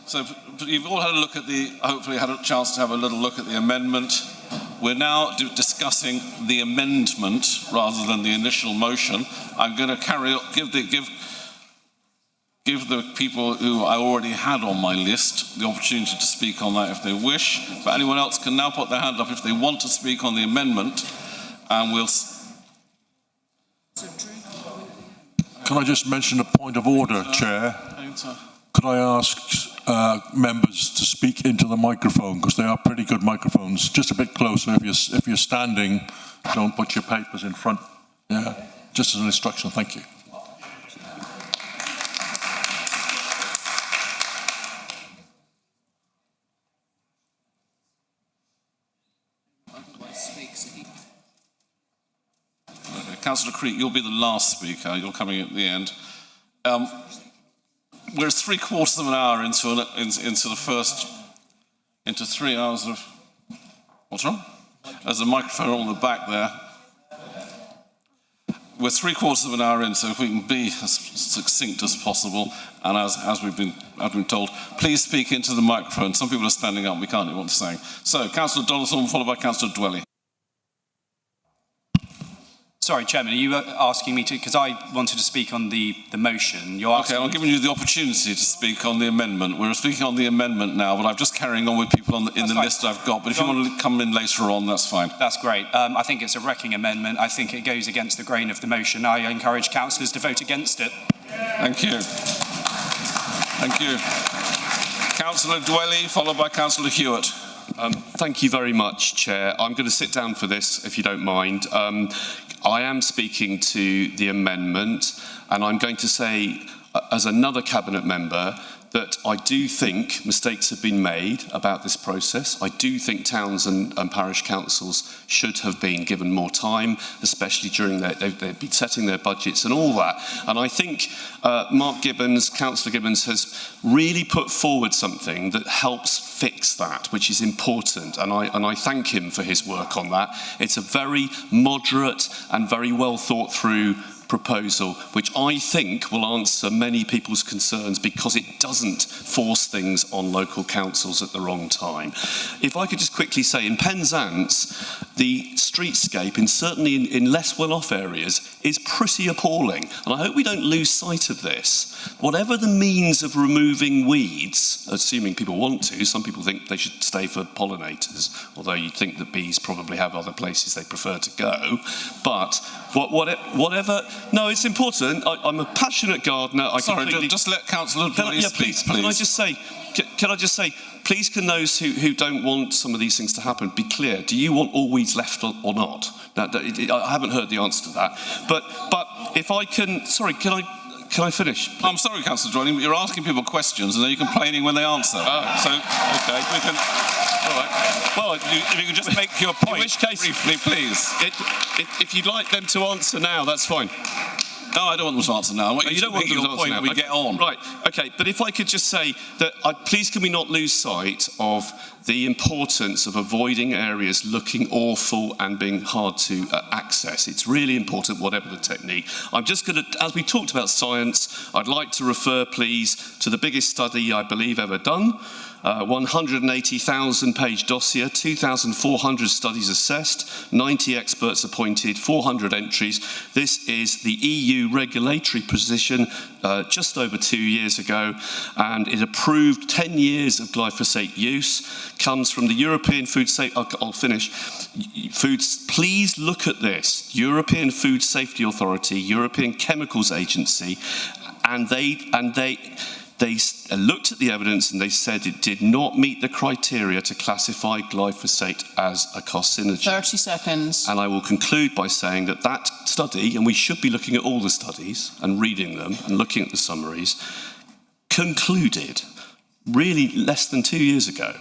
So you've all had a look at hopefully had a chance to have a little look at the amendment. We're now discussing the amendment rather than the initial motion. I'm going to give the people who I already had on my list the opportunity to speak on that if they wish. But anyone else can now put their hand up if they want to speak on the amendment, and we'll... Can I just mention a point of order, Chair? Could I ask members to speak into the microphone, because they are pretty good microphones. Just a bit closer. If you're standing, don't put your papers in front. Yeah, just as an instruction. Thank you. Councillor Creek, you'll be the last speaker. You're coming at the end. We're 3/4 of an hour into 3 hours of... What's wrong? There's a microphone on the back there. We're 3/4 of an hour in, so if we can be as succinct as possible, and as I've been told, please speak into the microphone. Some people are standing up, we can't hear what they're saying. So, Councillor Donaldson, followed by Councillor Dwelly. Sorry, Chairman, are you asking me to, because I wanted to speak on the motion. You're asking... Okay, I'm giving you the opportunity to speak on the amendment. We're speaking on the amendment now, but I'm just carrying on with people in the list I've got. But if you want to come in later on, that's fine. That's great. I think it's a wrecking amendment. I think it goes against the grain of the motion. I encourage councillors to vote against it. Thank you. Thank you. Councillor Dwelly, followed by Councillor Hewitt. Thank you very much, Chair. I'm going to sit down for this, if you don't mind. I am speaking to the amendment, and I'm going to say, as another Cabinet member, that I do think mistakes have been made about this process. I do think towns and parish councils should have been given more time, especially during they've been setting their budgets and all that. And I think Mark Gibbons, Councillor Gibbons, has really put forward something that helps fix that, which is important. And I thank him for his work on that. It's a very moderate and very well thought through proposal, which I think will answer many people's concerns because it doesn't force things on local councils at the wrong time. If I could just quickly say, in Penzance, the streetscape, certainly in less well-off areas, is pretty appalling. And I hope we don't lose sight of this. Whatever the means of removing weeds, assuming people want to, some people think they should stay for pollinators, although you'd think that bees probably have other places they prefer to go. But whatever... No, it's important. I'm a passionate gardener. Just let Councillor Dwelly speak, please. Can I just say, please can those who don't want some of these things to happen be clear. Do you want all weeds left or not? I haven't heard the answer to that. But if I can... Sorry, can I finish? I'm sorry, Councillor Dwelly, but you're asking people questions and then you're complaining when they answer. So, okay, we can... All right. Well, if you could just make your point, in which case, briefly, please. If you'd like them to answer now, that's fine. No, I don't want them to answer now. You don't want them to answer now. We get on. Right, okay. But if I could just say that, please can we not lose sight of the importance of avoiding areas looking awful and being hard to access. It's really important, whatever the technique. I'm just going to, as we talked about science, I'd like to refer, please, to the biggest study I believe ever done. 180,000 page dossier, 2,400 studies assessed, 90 experts appointed, 400 entries. This is the EU regulatory position just over 2 years ago, and it approved 10 years of glyphosate use. Comes from the European Food Safety... I'll finish. Please look at this. European Food Safety Authority, European Chemicals Agency, and they looked at the evidence and they said it did not meet the criteria to classify glyphosate as a carcinogen. 30 seconds. And I will conclude by saying that study, and we should be looking at all the studies and reading them and looking at the summaries, concluded really less than 2 years ago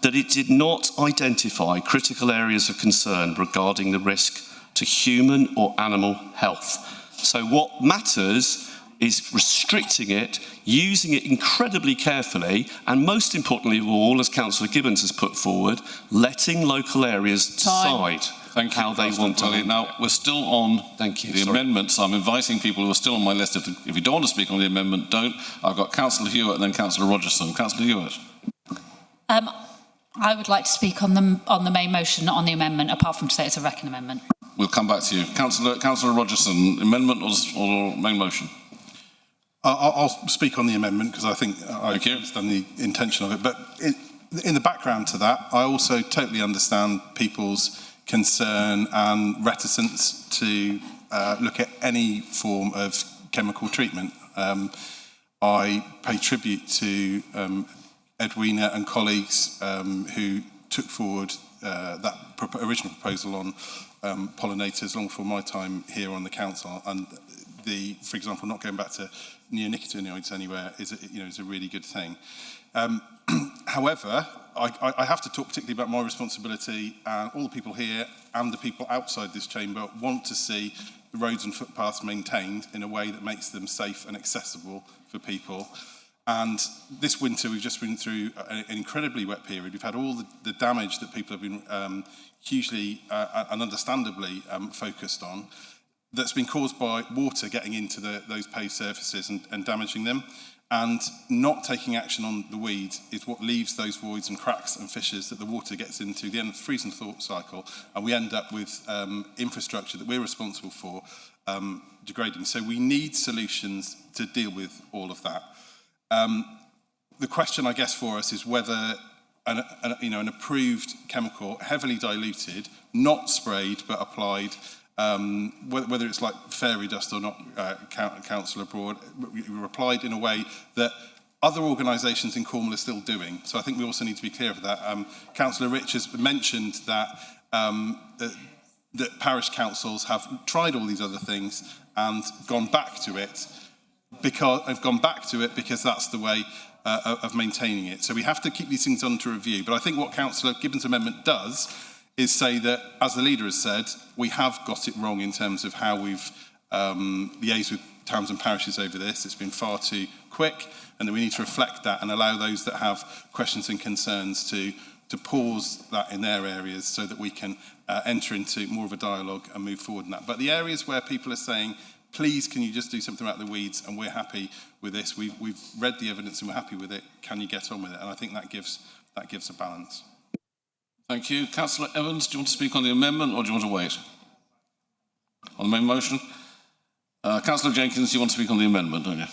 that it did not identify critical areas of concern regarding the risk to human or animal health. So what matters is restricting it, using it incredibly carefully, and most importantly of all, as Councillor Gibbons has put forward, letting local areas decide how they want to. Now, we're still on the amendments. I'm inviting people who are still on my list. If you don't want to speak on the amendment, don't. I've got Councillor Hewitt and then Councillor Rogerson. Councillor Hewitt. I would like to speak on the main motion, not on the amendment, apart from to say it's a wrecking amendment. We'll come back to you. Councillor Rogerson, amendment or main motion? I'll speak on the amendment because I think I understand the intention of it. But in the background to that, I also totally understand people's concern and reticence to look at any form of chemical treatment. I pay tribute to Edwina and colleagues who took forward that original proposal on pollinators long before my time here on the council, and for example, not going back to neonicotinoids anywhere is a really good thing. However, I have to talk particularly about my responsibility, and all the people here and the people outside this chamber want to see the roads and footpaths maintained in a way that makes them safe and accessible for people. And this winter, we've just been through an incredibly wet period. We've had all the damage that people have been hugely and understandably focused on, that's been caused by water getting into those paved surfaces and damaging them. And not taking action on the weeds is what leaves those voids and cracks and fissures that the water gets into the end of the freeze and thaw cycle, and we end up with infrastructure that we're responsible for degrading. So we need solutions to deal with all of that. The question, I guess, for us is whether an approved chemical, heavily diluted, not sprayed but applied, whether it's like fairy dust or not, Councillor Broad, applied in a way that other organisations in Cornwall are still doing. So I think we also need to be clear of that. Councillor Rich has mentioned that that parish councils have tried all these other things and gone back to it because that's the way of maintaining it. So we have to keep these things under review. But I think what Councillor Gibbons' amendment does is say that, as the leader has said, we have got it wrong in terms of how we've liaised with towns and parishes over this. It's been far too quick, and that we need to reflect that and allow those that have questions and concerns to pause that in their areas so that we can enter into more of a dialogue and move forward in that. But the areas where people are saying, please, can you just do something about the weeds, and we're happy with this, we've read the evidence and we're happy with it, can you get on with it? And I think that gives a balance. Thank you. Councillor Evans, do you want to speak on the amendment or do you want to wait? On the main motion? Councillor Jenkins, you want to speak on the amendment, don't you?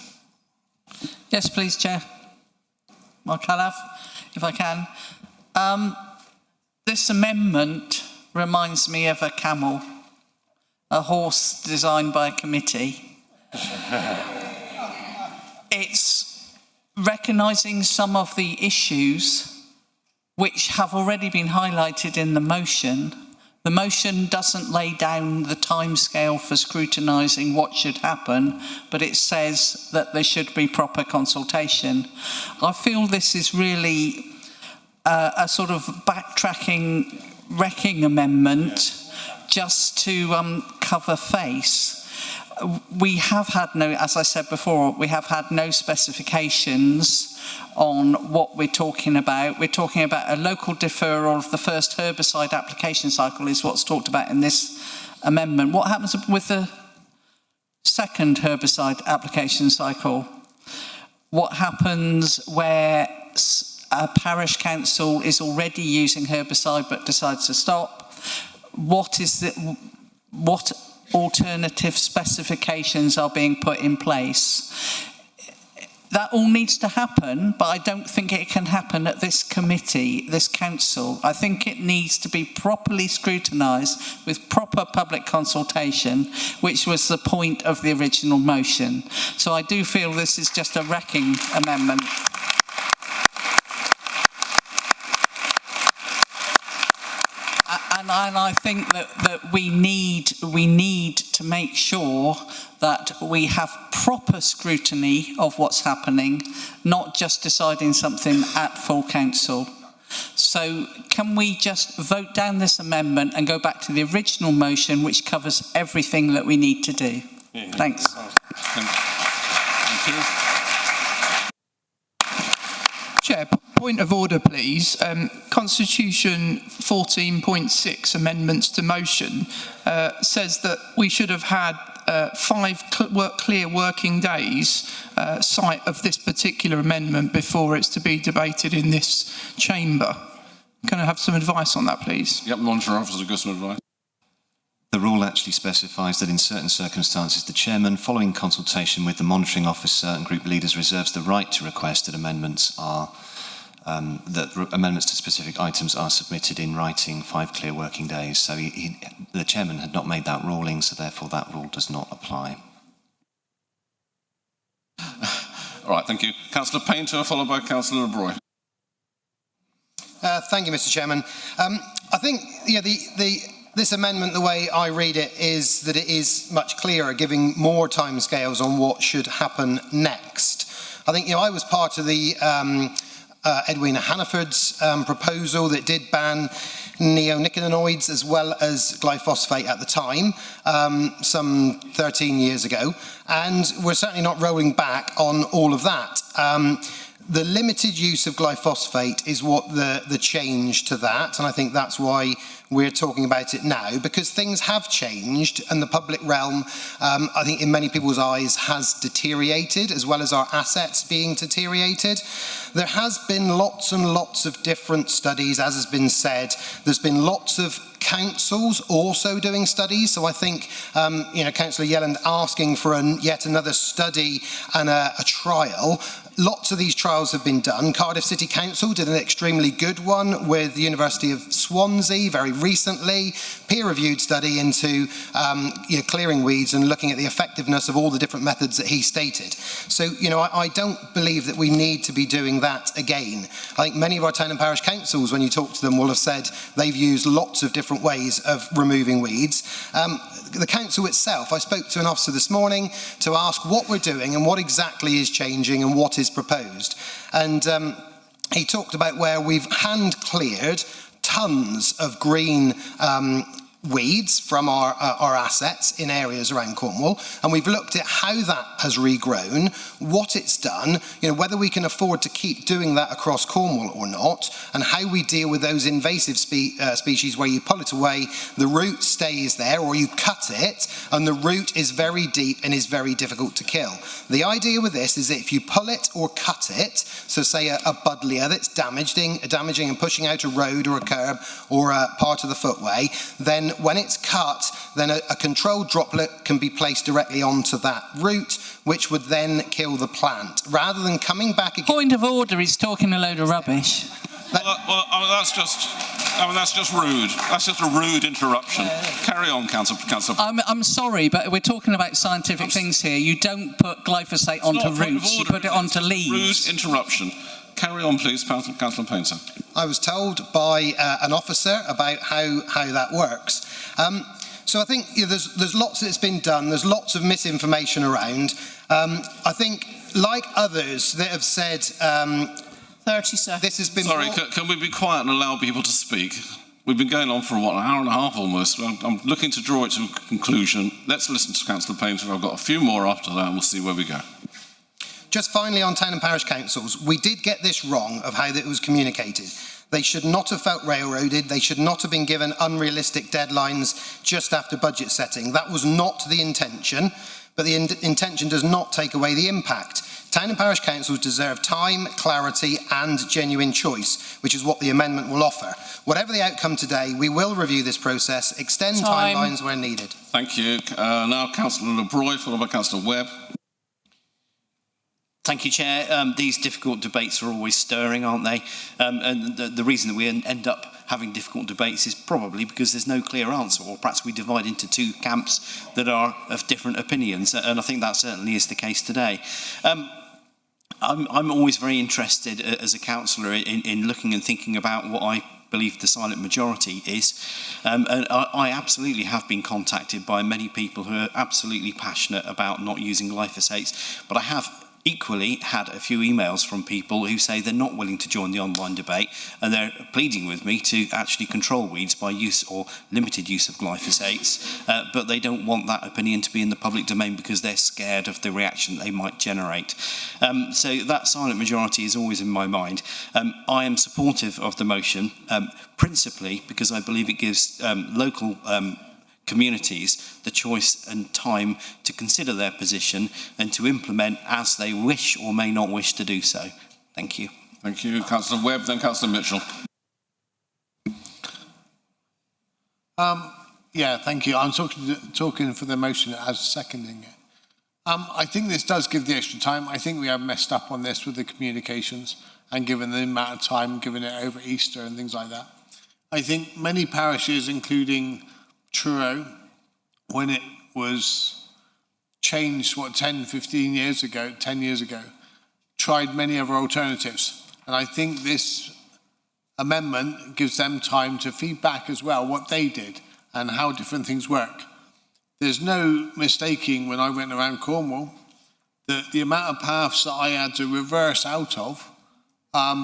Yes, please, Chair. I shall have, if I can. This amendment reminds me of a camel, a horse designed by a committee. It's recognising some of the issues which have already been highlighted in the motion. The motion doesn't lay down the timescale for scrutinising what should happen, but it says that there should be proper consultation. I feel this is really a sort of backtracking, wrecking amendment just to cover face. We have had no, as I said before, we have had no specifications on what we're talking about. We're talking about a local deferral of the first herbicide application cycle is what's talked about in this amendment. What happens with the second herbicide application cycle? What happens where a parish council is already using herbicide but decides to stop? What alternative specifications are being put in place? That all needs to happen, but I don't think it can happen at this committee, this council. I think it needs to be properly scrutinised with proper public consultation, which was the point of the original motion. So I do feel this is just a wrecking amendment. And I think that we need to make sure that we have proper scrutiny of what's happening, not just deciding something at full council. So can we just vote down this amendment and go back to the original motion, which covers everything that we need to do? Yeah. Thanks. Chair, Point of order, please. Constitution 14.6 amendments to motion says that we should have had 5 clear working days sight of this particular amendment before it's to be debated in this chamber. Can I have some advice on that, please? Yep, Monitor Officer, give some advice. The rule actually specifies that in certain circumstances, the chairman, following consultation with the monitoring officer and group leaders, reserves the right to request that amendments to specific items are submitted in writing 5 clear working days. So the chairman had not made that ruling, so therefore that rule does not apply. All right, thank you. Councillor Painter, followed by Councillor LeBroy. Thank you, Mr. Chairman. I think this amendment, the way I read it, is that it is much clearer, giving more timescales on what should happen next. I think I was part of the Edwina Hannaford's proposal that did ban neonicotinoids as well as glyphosate at the time, some 13 years ago, and we're certainly not rolling back on all of that. The limited use of glyphosate is what the change to that, and I think that's why we're talking about it now, because things have changed and the public realm, I think in many people's eyes, has deteriorated, as well as our assets being deteriorated. There has been lots and lots of different studies, as has been said. There's been lots of councils also doing studies, so I think Councillor Yelland asking for yet another study and a trial. Lots of these trials have been done. Cardiff City Council did an extremely good one with the University of Swansea very recently, peer-reviewed study into clearing weeds and looking at the effectiveness of all the different methods that he stated. So, I don't believe that we need to be doing that again. I think many of our town and parish councils, when you talk to them, will have said they've used lots of different ways of removing weeds. The council itself, I spoke to an officer this morning to ask what we're doing and what exactly is changing and what is proposed. And he talked about where we've hand cleared tons of green weeds from our assets in areas around Cornwall, and we've looked at how that has regrown, what it's done, whether we can afford to keep doing that across Cornwall or not, and how we deal with those invasive species where you pull it away, the root stays there, or you cut it, and the root is very deep and is very difficult to kill. The idea with this is that if you pull it or cut it, so say a buddleia that's damaging and pushing out a road or a curb or a part of the footway, then when it's cut, then a controlled droplet can be placed directly onto that root, which would then kill the plant. Rather than coming back again... Point of order, he's talking a load of rubbish. That's just rude. That's just a rude interruption. Carry on, Councillor. I'm sorry, but we're talking about scientific things here. You don't put glyphosate onto roots, you put it onto leaves. Rude interruption. Carry on, please, Councillor Painter. I was told by an officer about how that works. So I think there's lots that's been done. There's lots of misinformation around. I think, like others that have said... 30 seconds. This has been... Sorry, can we be quiet and allow people to speak? We've been going on for, an hour and a half almost. I'm looking to draw it to a conclusion. Let's listen to Councillor Painter. I've got a few more after that, and we'll see where we go. Just finally on town and parish councils, we did get this wrong of how it was communicated. They should not have felt railroaded. They should not have been given unrealistic deadlines just after budget setting. That was not the intention, but the intention does not take away the impact. Town and parish councils deserve time, clarity and genuine choice, which is what the amendment will offer. Whatever the outcome today, we will review this process, extend timelines where needed. Thank you. Now Councillor LeBroy, followed by Councillor Webb. Thank you, Chair. These difficult debates are always stirring, aren't they? And the reason that we end up having difficult debates is probably because there's no clear answer, or perhaps we divide into two camps that are of different opinions, and I think that certainly is the case today. I'm always very interested as a councillor in looking and thinking about what I believe the silent majority is. And I absolutely have been contacted by many people who are absolutely passionate about not using glyphosates, but I have equally had a few emails from people who say they're not willing to join the online debate, and they're pleading with me to actually control weeds by use or limited use of glyphosates, but they don't want that opinion to be in the public domain because they're scared of the reaction they might generate. So that silent majority is always in my mind. I am supportive of the motion, principally because I believe it gives local communities the choice and time to consider their position and to implement as they wish or may not wish to do so. Thank you. Thank you, Councillor Webb, then Councillor Mitchell. Yeah, thank you. I'm talking for the motion as seconding it. I think this does give the extra time. I think we have messed up on this with the communications and given the amount of time, given it over Easter and things like that. I think many parishes, including Truro, when it was changed, 10 years ago, tried many other alternatives. And I think this amendment gives them time to feedback as well what they did and how different things work. There's no mistaking when I went around Cornwall that the amount of paths that I had to reverse out of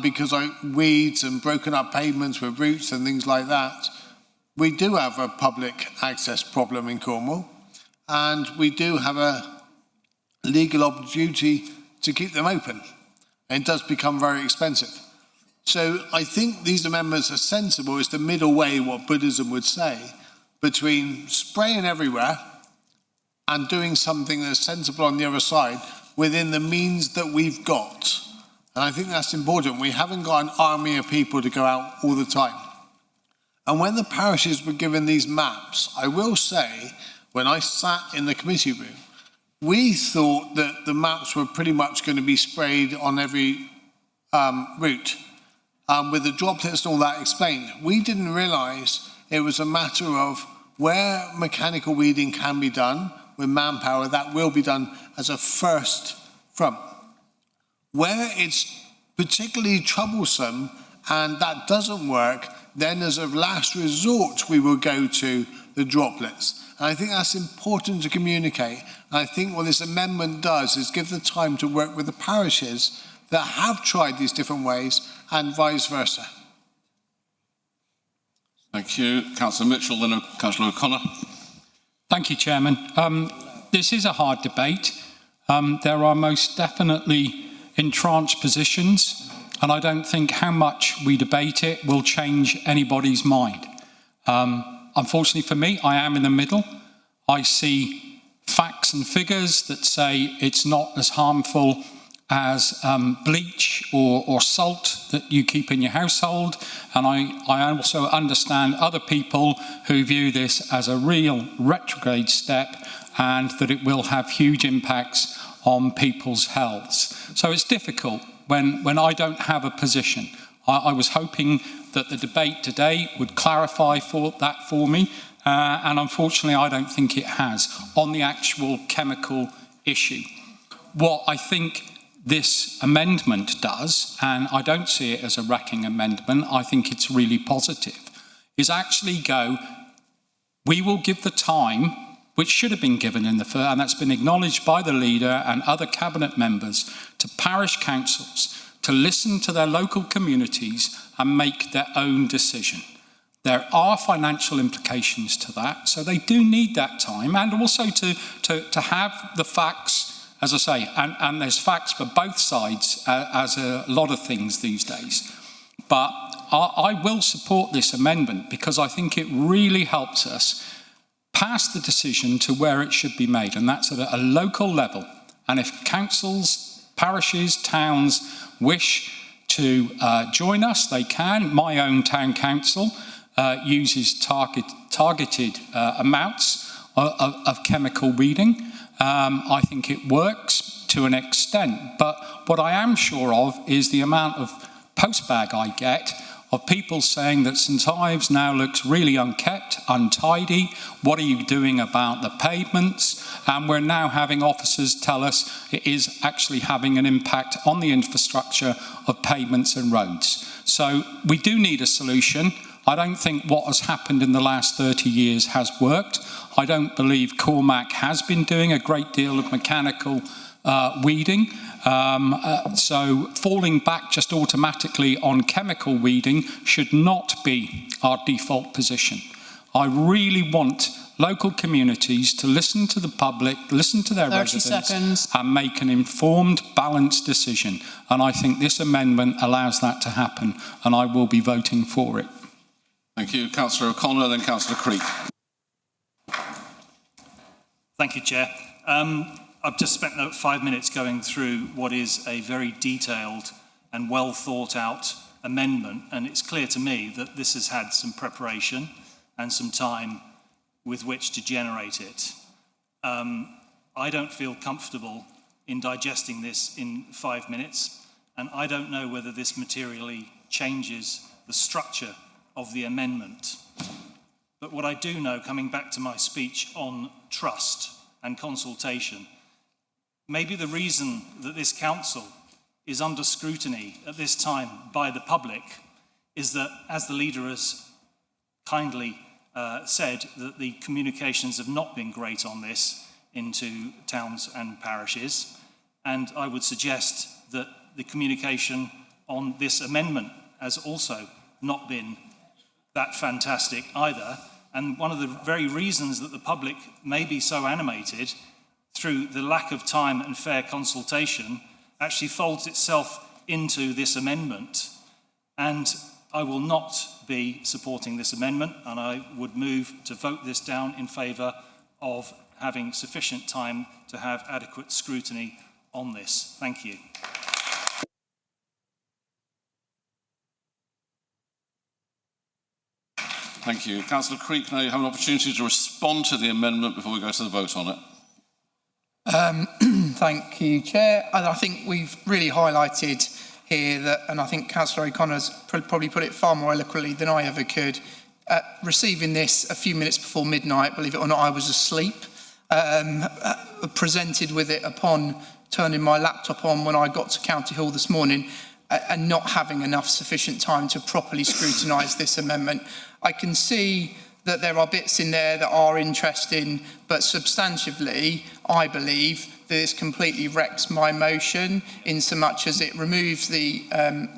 because weeds and broken up pavements with roots and things like that. We do have a public access problem in Cornwall, and we do have a legal duty to keep them open. And it does become very expensive. So I think these amendments are sensible. It's the middle way, what Buddhism would say, between spraying everywhere and doing something that's sensible on the other side within the means that we've got. And I think that's important. We haven't got an army of people to go out all the time. And when the parishes were given these maps, I will say, when I sat in the committee room, we thought that the maps were pretty much going to be sprayed on every route, with the droplets and all that explained. We didn't realise it was a matter of where mechanical weeding can be done with manpower, that will be done as a first front. Where it's particularly troublesome and that doesn't work, then as a last resort, we will go to the droplets. And I think that's important to communicate. And I think what this amendment does is give the time to work with the parishes that have tried these different ways and vice versa. Thank you. Councillor Mitchell, then Councillor O'Connor. Thank you, Chairman. This is a hard debate. There are most definitely entrenched positions, and I don't think how much we debate it will change anybody's mind. Unfortunately for me, I am in the middle. I see facts and figures that say it's not as harmful as bleach or salt that you keep in your household. And I also understand other people who view this as a real retrograde step and that it will have huge impacts on people's healths. So it's difficult when I don't have a position. I was hoping that the debate today would clarify that for me, and unfortunately I don't think it has on the actual chemical issue. What I think this amendment does, and I don't see it as a wrecking amendment, I think it's really positive, is actually we will give the time which should have been given in the first, and that's been acknowledged by the leader and other cabinet members, to parish councils to listen to their local communities and make their own decision. There are financial implications to that, so they do need that time, and also to have the facts, as I say, and there's facts for both sides, as a lot of things these days. But I will support this amendment because I think it really helps us pass the decision to where it should be made, and that's at a local level. And if councils, parishes, towns wish to join us, they can. My own town council uses targeted amounts of chemical weeding. I think it works to an extent, but what I am sure of is the amount of postbag I get of people saying that St Ives now looks really unkept, untidy. What are you doing about the pavements? And we're now having officers tell us it is actually having an impact on the infrastructure of pavements and roads. So we do need a solution. I don't think what has happened in the last 30 years has worked. I don't believe Cormac has been doing a great deal of mechanical weeding. So falling back just automatically on chemical weeding should not be our default position. I really want local communities to listen to the public, listen to their 30 residents, seconds. and make an informed, balanced decision. And I think this amendment allows that to happen, and I will be voting for it. Thank you. Councillor O'Connor, then Councillor Creek. Thank you, Chair. I've just spent 5 minutes going through what is a very detailed and well thought out amendment, and it's clear to me that this has had some preparation and some time with which to generate it. I don't feel comfortable in digesting this in 5 minutes, and I don't know whether this materially changes the structure of the amendment. But what I do know, coming back to my speech on trust and consultation, maybe the reason that this council is under scrutiny at this time by the public is that, as the leader has kindly said, that the communications have not been great on this into towns and parishes. And I would suggest that the communication on this amendment has also not been that fantastic either. And one of the very reasons that the public may be so animated through the lack of time and fair consultation actually folds itself into this amendment. And I will not be supporting this amendment, and I would move to vote this down in favour of having sufficient time to have adequate scrutiny on this. Thank you. Thank you. Councillor Creek, now you have an opportunity to respond to the amendment before we go to the vote on it. Thank you, Chair. And I think we've really highlighted here that, and I think Councillor O'Connor's probably put it far more eloquently than I ever could. Receiving this a few minutes before midnight, believe it or not, I was asleep. Presented with it upon turning my laptop on when I got to County Hall this morning, and not having enough sufficient time to properly scrutinise this amendment. I can see that there are bits in there that are interesting, but substantively, I believe that this completely wrecks my motion in so much as it removes the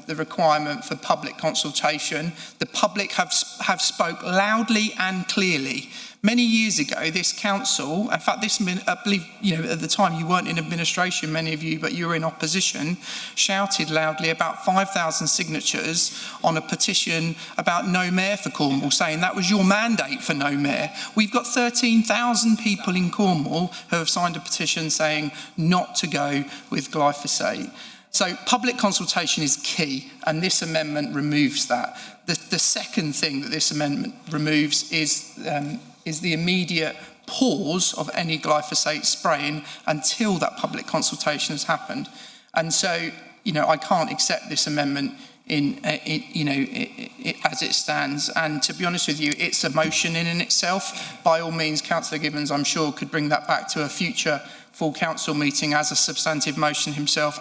requirement for public consultation. The public have spoke loudly and clearly. Many years ago, this council, in fact, I believe, at the time you weren't in administration, many of you, but you were in opposition, shouted loudly about 5,000 signatures on a petition about no mayor for Cornwall, saying that was your mandate for no mayor. We've got 13,000 people in Cornwall who have signed a petition saying not to go with glyphosate. So public consultation is key, and this amendment removes that. The second thing that this amendment removes is the immediate pause of any glyphosate spraying until that public consultation has happened. And so, I can't accept this amendment as it stands. And to be honest with you, it's a motion in itself. By all means, Councillor Gibbons, I'm sure, could bring that back to a future full council meeting as a substantive motion himself.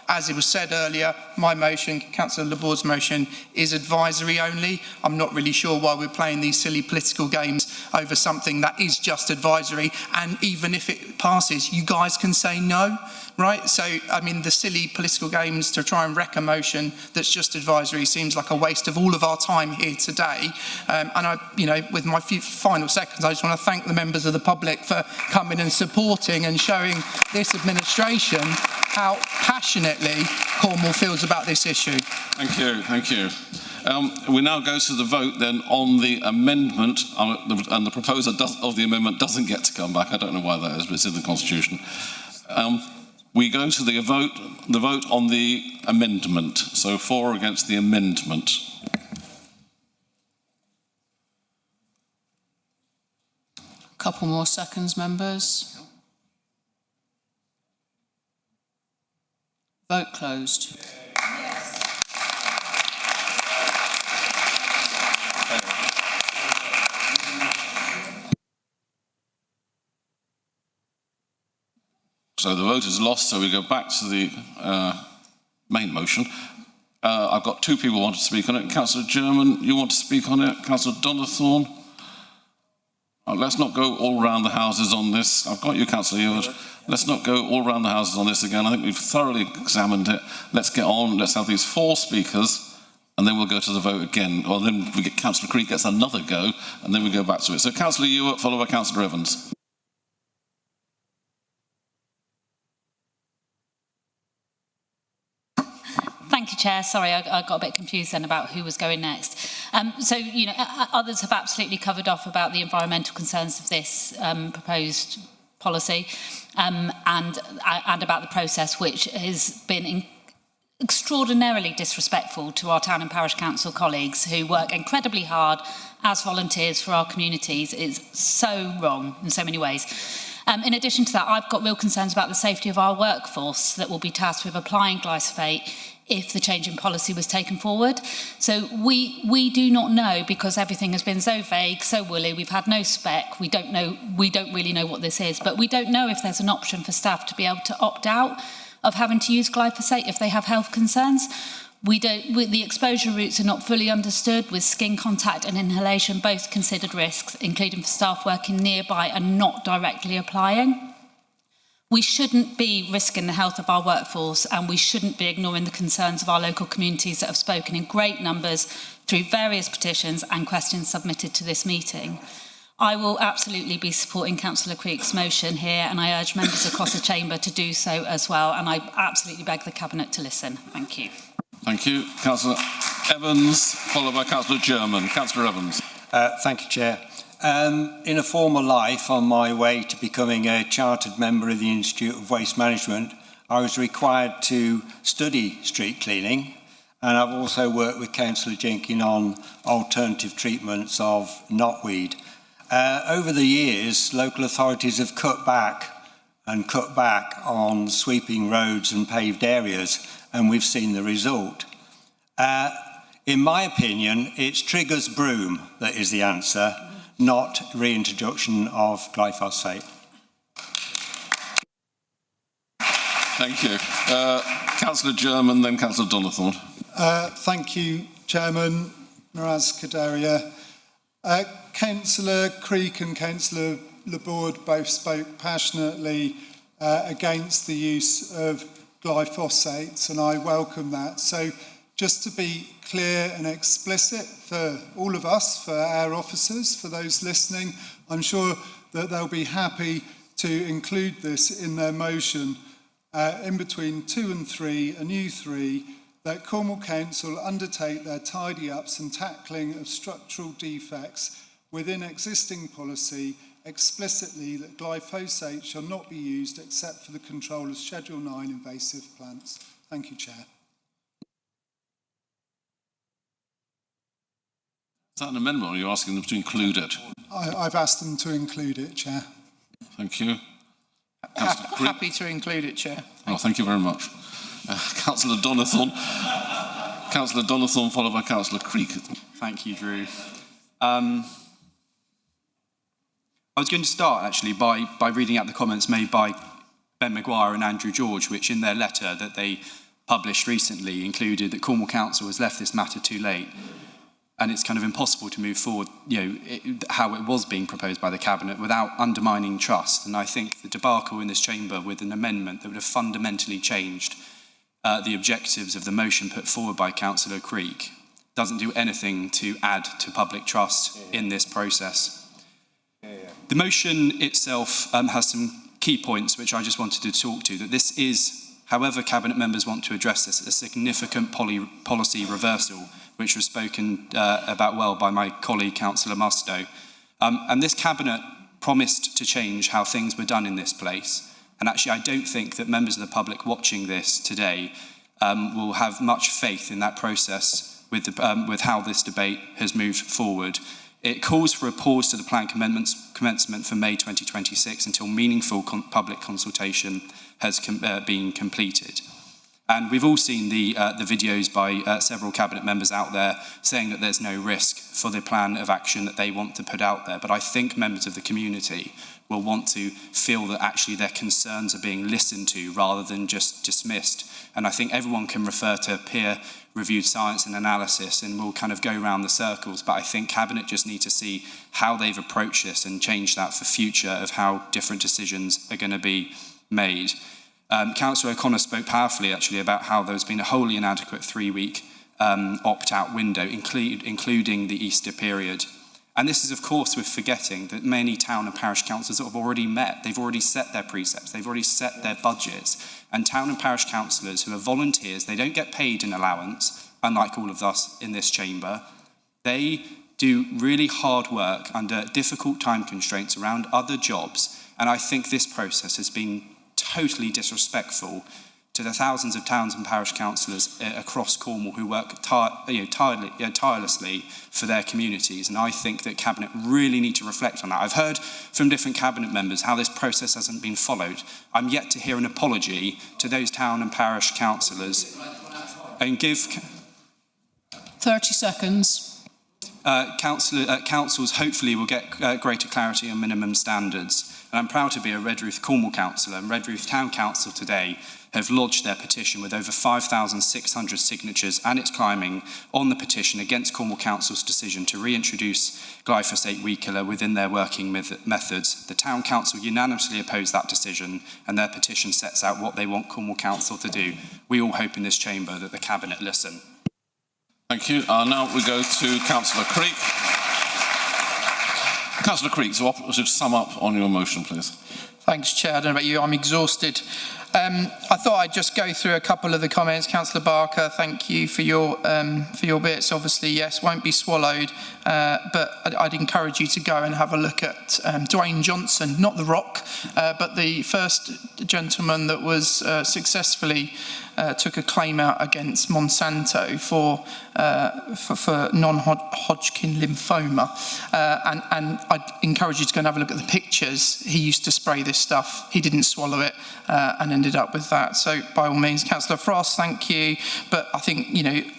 As it was said earlier, my motion, Councillor Laborde's motion, is advisory only. I'm not really sure why we're playing these silly political games over something that is just advisory. And even if it passes, you guys can say no, right? So, the silly political games to try and wreck a motion that's just advisory seems like a waste of all of our time here today. With my few final seconds, I just want to thank the members of the public for coming and supporting and showing this administration how passionately Cornwall feels about this issue. Thank you, thank you. We now go to the vote then on the amendment, and the proposer of the amendment doesn't get to come back. I don't know why that is, but it's in the Constitution. We go to the vote on the amendment. So for or against the amendment. Couple more seconds, members. Vote closed. So the vote is lost, so we go back to the main motion. I've got two people who want to speak on it. Councillor German, you want to speak on it? Councillor Donathorne? Let's not go all round the houses on this. I've got you, Councillor Ewart. Let's not go all round the houses on this again. I think we've thoroughly examined it. Let's get on. Let's have these 4 speakers, and then we'll go to the vote again. Or then we get Councillor Creek gets another go, and then we go back to it. So Councillor Ewart, followed by Councillor Evans. Thank you, Chair. Sorry, I got a bit confused then about who was going next. So, you know, others have absolutely covered off about the environmental concerns of this proposed policy and about the process, which has been extraordinarily disrespectful to our town and parish council colleagues who work incredibly hard as volunteers for our communities. It's so wrong in so many ways. In addition to that, I've got real concerns about the safety of our workforce that will be tasked with applying glyphosate if the change in policy was taken forward. So we do not know, because everything has been so vague, so woolly, we've had no spec, we don't really know what this is, but we don't know if there's an option for staff to be able to opt out of having to use glyphosate if they have health concerns. The exposure routes are not fully understood, with skin contact and inhalation both considered risks, including for staff working nearby and not directly applying. We shouldn't be risking the health of our workforce, and we shouldn't be ignoring the concerns of our local communities that have spoken in great numbers through various petitions and questions submitted to this meeting. I will absolutely be supporting Councillor Creek's motion here, and I urge members across the chamber to do so as well, and I absolutely beg the Cabinet to listen. Thank you. Thank you. Councillor Evans, followed by Councillor German. Councillor Evans. Thank you, Chair. In a former life, on my way to becoming a chartered member of the Institute of Waste Management, I was required to study street cleaning, and I've also worked with Councillor Jenkin on alternative treatments of knotweed. Over the years, local authorities have cut back on sweeping roads and paved areas, and we've seen the result. In my opinion, it's Trigger's broom that is the answer, not reintroduction of glyphosate. Thank you. Councillor German, then Councillor Donathorn. Thank you, Chairman. Miraz Kadaria. Councillor Creek and Councillor Laborde both spoke passionately against the use of glyphosates, and I welcome that. So just to be clear and explicit for all of us, for our officers, for those listening, I'm sure that they'll be happy to include this in their motion in between 2 and 3, a new 3, that Cornwall Council undertake their tidy-ups and tackling of structural defects within existing policy, explicitly that glyphosate shall not be used except for the control of Schedule 9 invasive plants. Thank you, Chair. Is that an amendment, or are you asking them to include it? I've asked them to include it, Chair. Thank you. Happy to include it, Chair. Thank you very much. Councillor Donathorn. Councillor Donathorn, followed by Councillor Creek. Thank you, Drew. I was going to start, actually, by reading out the comments made by Ben Maguire and Andrew George, which in their letter that they published recently included that Cornwall Council has left this matter too late, and it's kind of impossible to move forward, how it was being proposed by the Cabinet without undermining trust. And I think the debacle in this chamber with an amendment that would have fundamentally changed the objectives of the motion put forward by Councillor Creek doesn't do anything to add to public trust in this process. The motion itself has some key points which I just wanted to talk to, that this is, however Cabinet members want to address this, a significant policy reversal, which was spoken about well by my colleague, Councillor Mustoe. And this Cabinet promised to change how things were done in this place. And actually, I don't think that members of the public watching this today will have much faith in that process with how this debate has moved forward. It calls for a pause to the plan commencement for May 2026 until meaningful public consultation has been completed. And we've all seen the videos by several Cabinet members out there saying that there's no risk for the plan of action that they want to put out there. But I think members of the community will want to feel that actually their concerns are being listened to rather than just dismissed. And I think everyone can refer to peer-reviewed science and analysis, and we'll kind of go round the circles, but I think Cabinet just need to see how they've approached this and change that for future of how different decisions are going to be made. Councillor O'Connor spoke powerfully actually about how there's been a wholly inadequate 3-week opt-out window, including the Easter period. And this is, of course, with forgetting that many town and parish councils have already met. They've already set their precepts. They've already set their budgets. And town and parish councillors who are volunteers, they don't get paid an allowance, unlike all of us in this chamber. They do really hard work under difficult time constraints around other jobs. And I think this process has been totally disrespectful to the thousands of towns and parish councillors across Cornwall who work tirelessly for their communities. And I think that Cabinet really need to reflect on that. I've heard from different Cabinet members how this process hasn't been followed. I'm yet to hear an apology to those town and parish councillors. And give 30 seconds. Councils hopefully will get greater clarity on minimum standards. And I'm proud to be a Redruth Cornwall councillor, and Redruth Town Council today have lodged their petition with over 5,600 signatures, and it's climbing, on the petition against Cornwall Council's decision to reintroduce glyphosate weed killer within their working methods. The Town Council unanimously opposed that decision, and their petition sets out what they want Cornwall Council to do. We all hope in this chamber that the Cabinet listen. Thank you. Now we go to Councillor Creek. Councillor Creek, so sum up on your motion, please. Thanks, Chair. I don't know about you, I'm exhausted. I thought I'd just go through a couple of the comments. Councillor Barker, thank you for your bits. Obviously, yes, won't be swallowed, but I'd encourage you to go and have a look at Dwayne Johnson, not The Rock, but the first gentleman that was successfully took a claim out against Monsanto for non-Hodgkin lymphoma. And I'd encourage you to go and have a look at the pictures. He used to spray this stuff. He didn't swallow it and ended up with that. So by all means, Councillor Frost, thank you. But I think,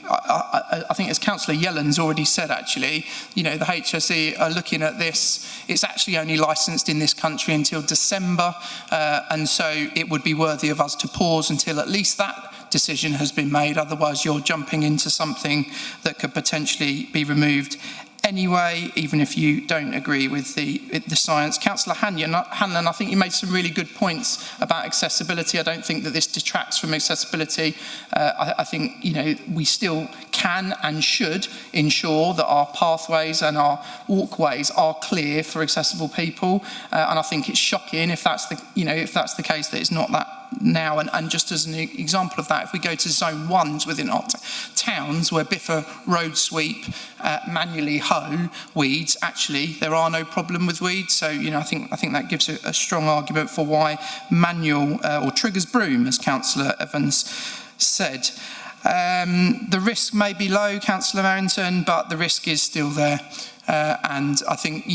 I think as Councillor Yellen's already said, actually, the HSE are looking at this. It's actually only licensed in this country until December. And so it would be worthy of us to pause until at least that decision has been made. Otherwise, you're jumping into something that could potentially be removed anyway, even if you don't agree with the science. Councillor Hanlon, I think you made some really good points about accessibility. I don't think that this detracts from accessibility. I think, we still can and should ensure that our pathways and our walkways are clear for accessible people. And I think it's shocking if that's the case, that it's not that now. And just as an example of that, if we go to zone 1s within our towns where Biffa road sweep manually hoe weeds, actually there are no problem with weeds. So I think that gives a strong argument for why manual or triggers broom, as Councillor Evans said. The risk may be low, Councillor Merrington, but the risk is still there. And I think,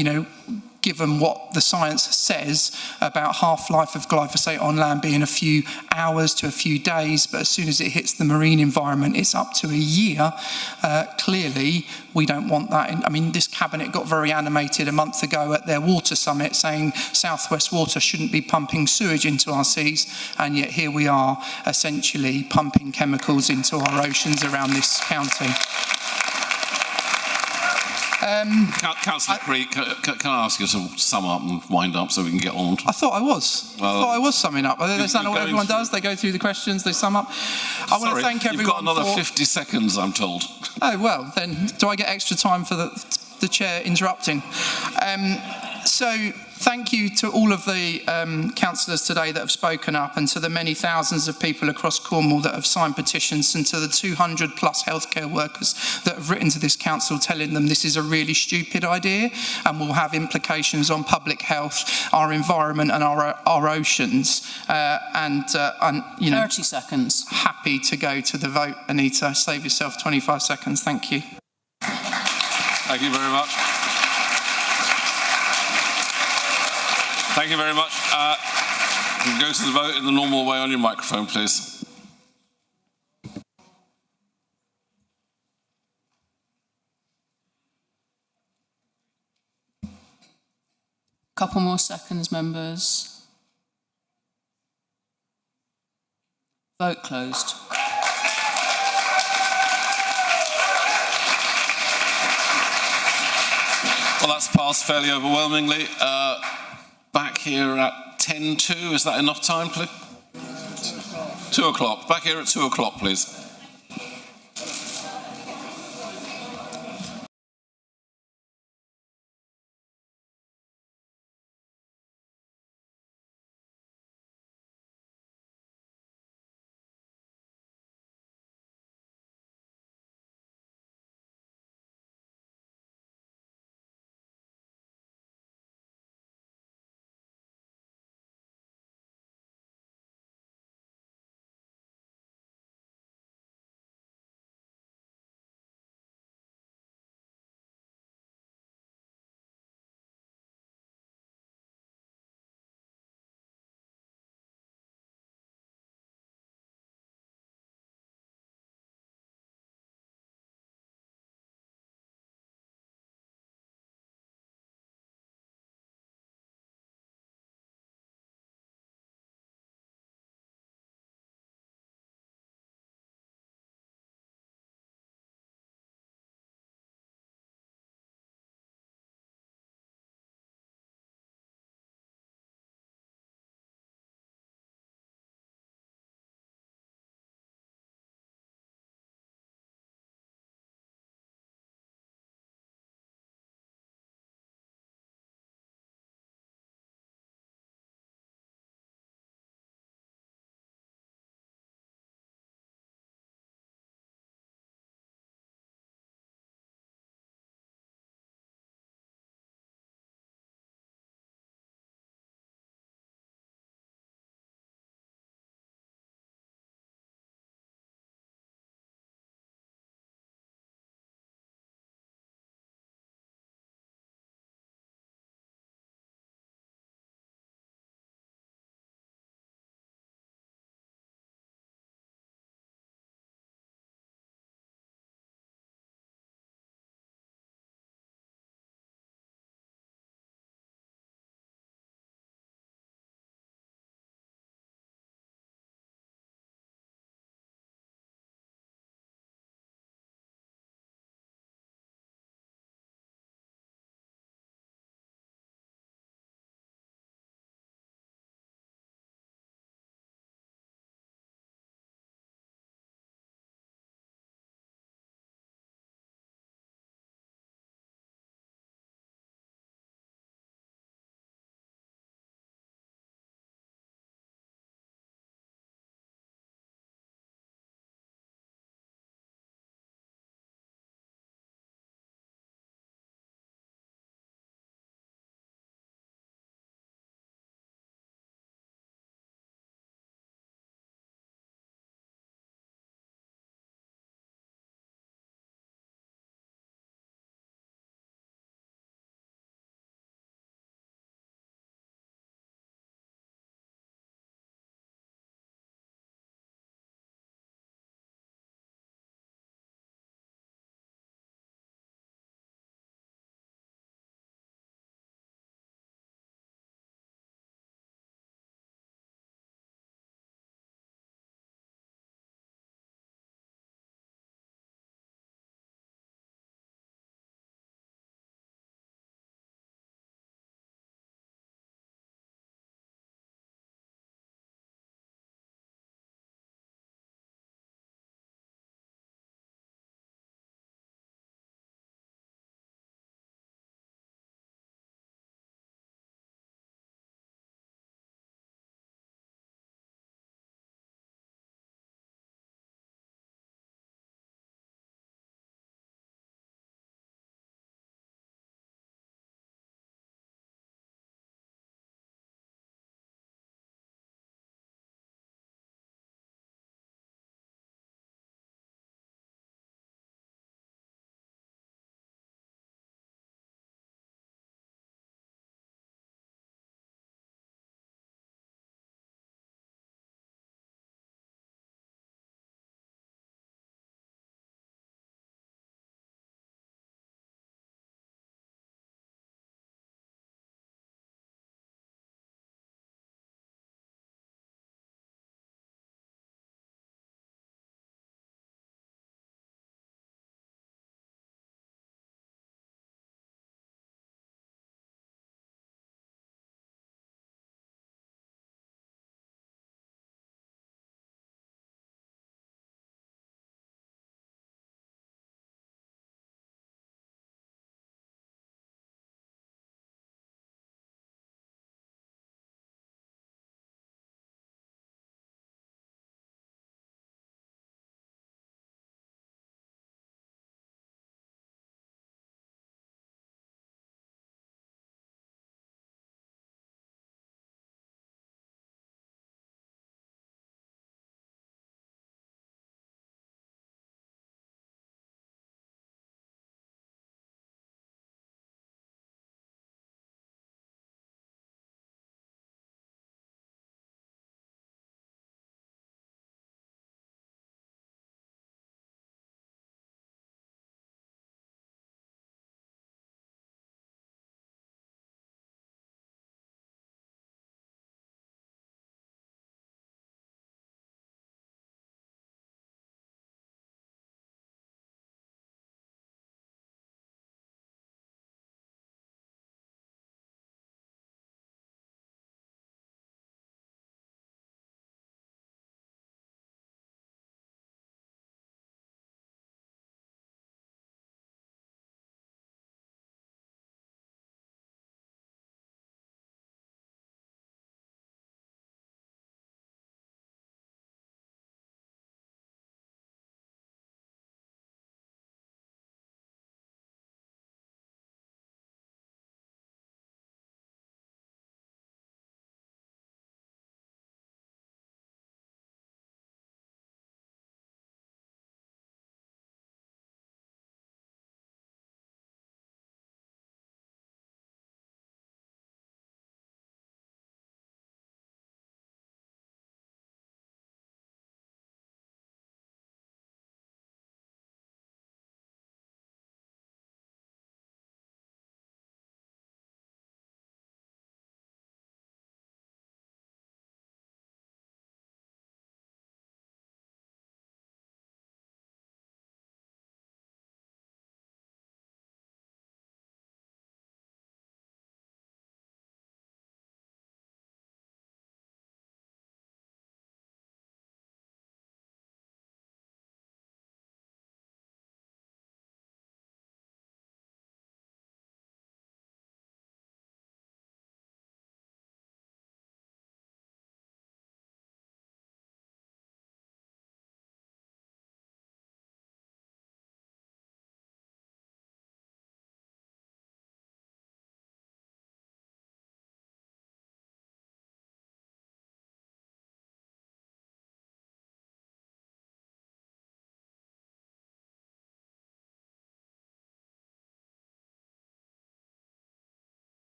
given what the science says about half-life of glyphosate on land being a few hours to a few days, but as soon as it hits the marine environment, it's up to a year. Clearly, we don't want that. This Cabinet got very animated a month ago at their water summit saying South West Water shouldn't be pumping sewage into our seas, and yet here we are essentially pumping chemicals into our oceans around this county. Councillor Creek, can I ask you to sum up and wind up so we can get on? I thought I was summing up. Is that not what everyone does? They go through the questions, they sum up. I want to thank everyone. You've got another 50 seconds, I'm told. Oh, well, then do I get extra time for the chair interrupting? So thank you to all of the councillors today that have spoken up, and to the many thousands of people across Cornwall that have signed petitions, and to the 200 plus healthcare workers that have written to this council telling them this is a really stupid idea and will have implications on public health, our environment and our oceans. 30 seconds. Happy to go to the vote. Anita, save yourself 25 seconds. Thank you. Thank you very much. Thank you very much. You can go to the vote in the normal way on your microphone, please. Couple more seconds, members. Vote closed. Well, that's passed fairly overwhelmingly. Back here at 10:02, is that enough time, please? 2 o'clock. Back here at 2 o'clock, please.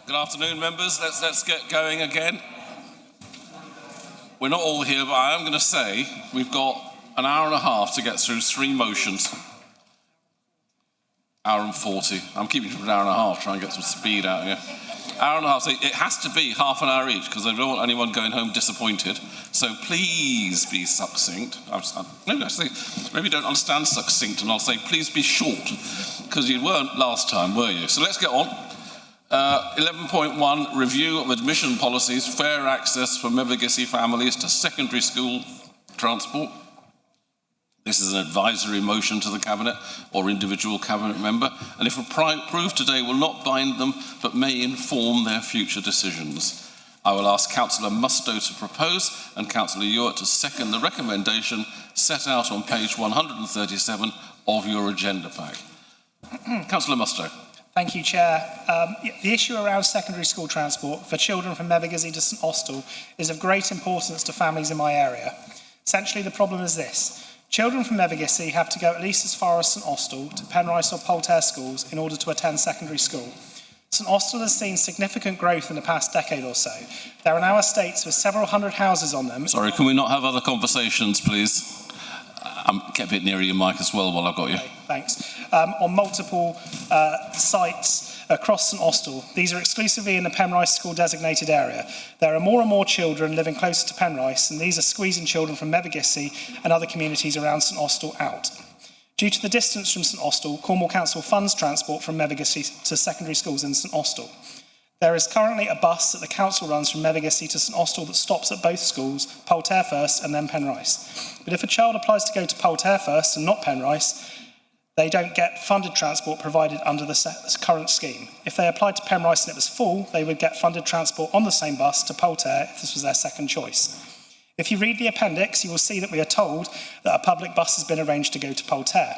Good afternoon, members. Let's get going again. We're not all here, but I am going to say we've got an hour and a half to get through 3 motions. Hour and 40. I'm keeping it for an hour and a half, trying to get some speed out here. Hour and a half. So it has to be half an hour each because I don't want anyone going home disappointed. So please be succinct. Maybe you don't understand succinct, and I'll say please be short because you weren't last time, were you? So let's get on. 11.1, review of admission policies, fair access for Mevigacy families to secondary school transport. This is an advisory motion to the Cabinet or individual Cabinet member, and if approved today will not bind them but may inform their future decisions. I will ask Councillor Mustoe to propose and Councillor Ewart to second the recommendation set out on page 137 of your agenda pack. Councillor Mustoe. Thank you, Chair. The issue around secondary school transport for children from Mevigacy to St Austell is of great importance to families in my area. Essentially, the problem is this. Children from Mevigacy have to go at least as far as St Austell to Penrice or Poltaire schools in order to attend secondary school. St Austell has seen significant growth in the past decade or so. There are now estates with several hundred houses on them. Sorry, can we not have other conversations, please? Get a bit nearer your mic as well while I've got you. Okay, thanks. On multiple sites across St Austell. These are exclusively in the Penrice school designated area. There are more and more children living closer to Penrice, and these are squeezing children from Mevigacy and other communities around St Austell out. Due to the distance from St Austell, Cornwall Council funds transport from Mevigacy to secondary schools in St Austell. There is currently a bus that the council runs from Mevigacy to St Austell that stops at both schools, Poltaire first and then Penrice. But if a child applies to go to Poltaire first and not Penrice, they don't get funded transport provided under the current scheme. If they applied to Penrice and it was full, they would get funded transport on the same bus to Poltaire if this was their second choice. If you read the appendix, you will see that we are told that a public bus has been arranged to go to Poltaire.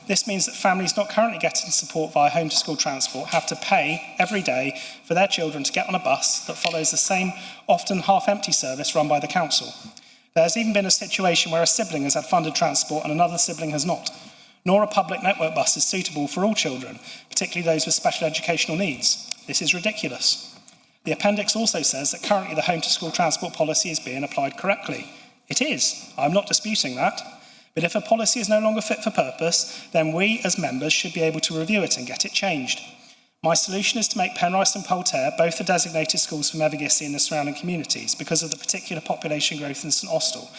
This means that families not currently getting support via home-to-school transport have to pay every day for their children to get on a bus that follows the same, often half-empty service run by the council. There has even been a situation where a sibling has had funded transport and another sibling has not. Nor a public network bus is suitable for all children, particularly those with special educational needs. This is ridiculous. The appendix also says that currently the home-to-school transport policy is being applied correctly. It is. I'm not disputing that. But if a policy is no longer fit for purpose, then we as members should be able to review it and get it changed. My solution is to make Penrice and Poltaire both the designated schools for Mevigacy and the surrounding communities because of the particular population growth in St Austell.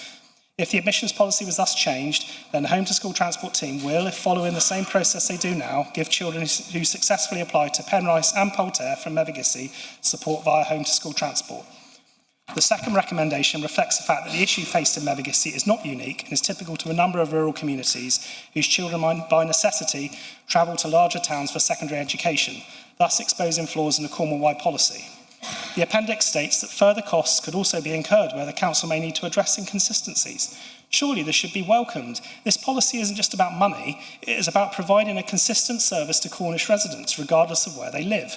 If the admissions policy was thus changed, then the Home to School Transport team will, if following the same process they do now, give children who successfully apply to Penrice and Poltaire from Mevigacy support via Home to School Transport. The second recommendation reflects the fact that the issue faced in Mevigacy is not unique and is typical to a number of rural communities whose children by necessity travel to larger towns for secondary education, thus exposing flaws in the Cornwall-wide policy. The appendix states that further costs could also be incurred where the council may need to address inconsistencies. Surely this should be welcomed. This policy isn't just about money, it is about providing a consistent service to Cornish residents, regardless of where they live.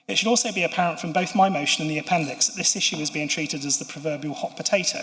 It should also be apparent from both my motion and the appendix that this issue is being treated as the proverbial hot potato.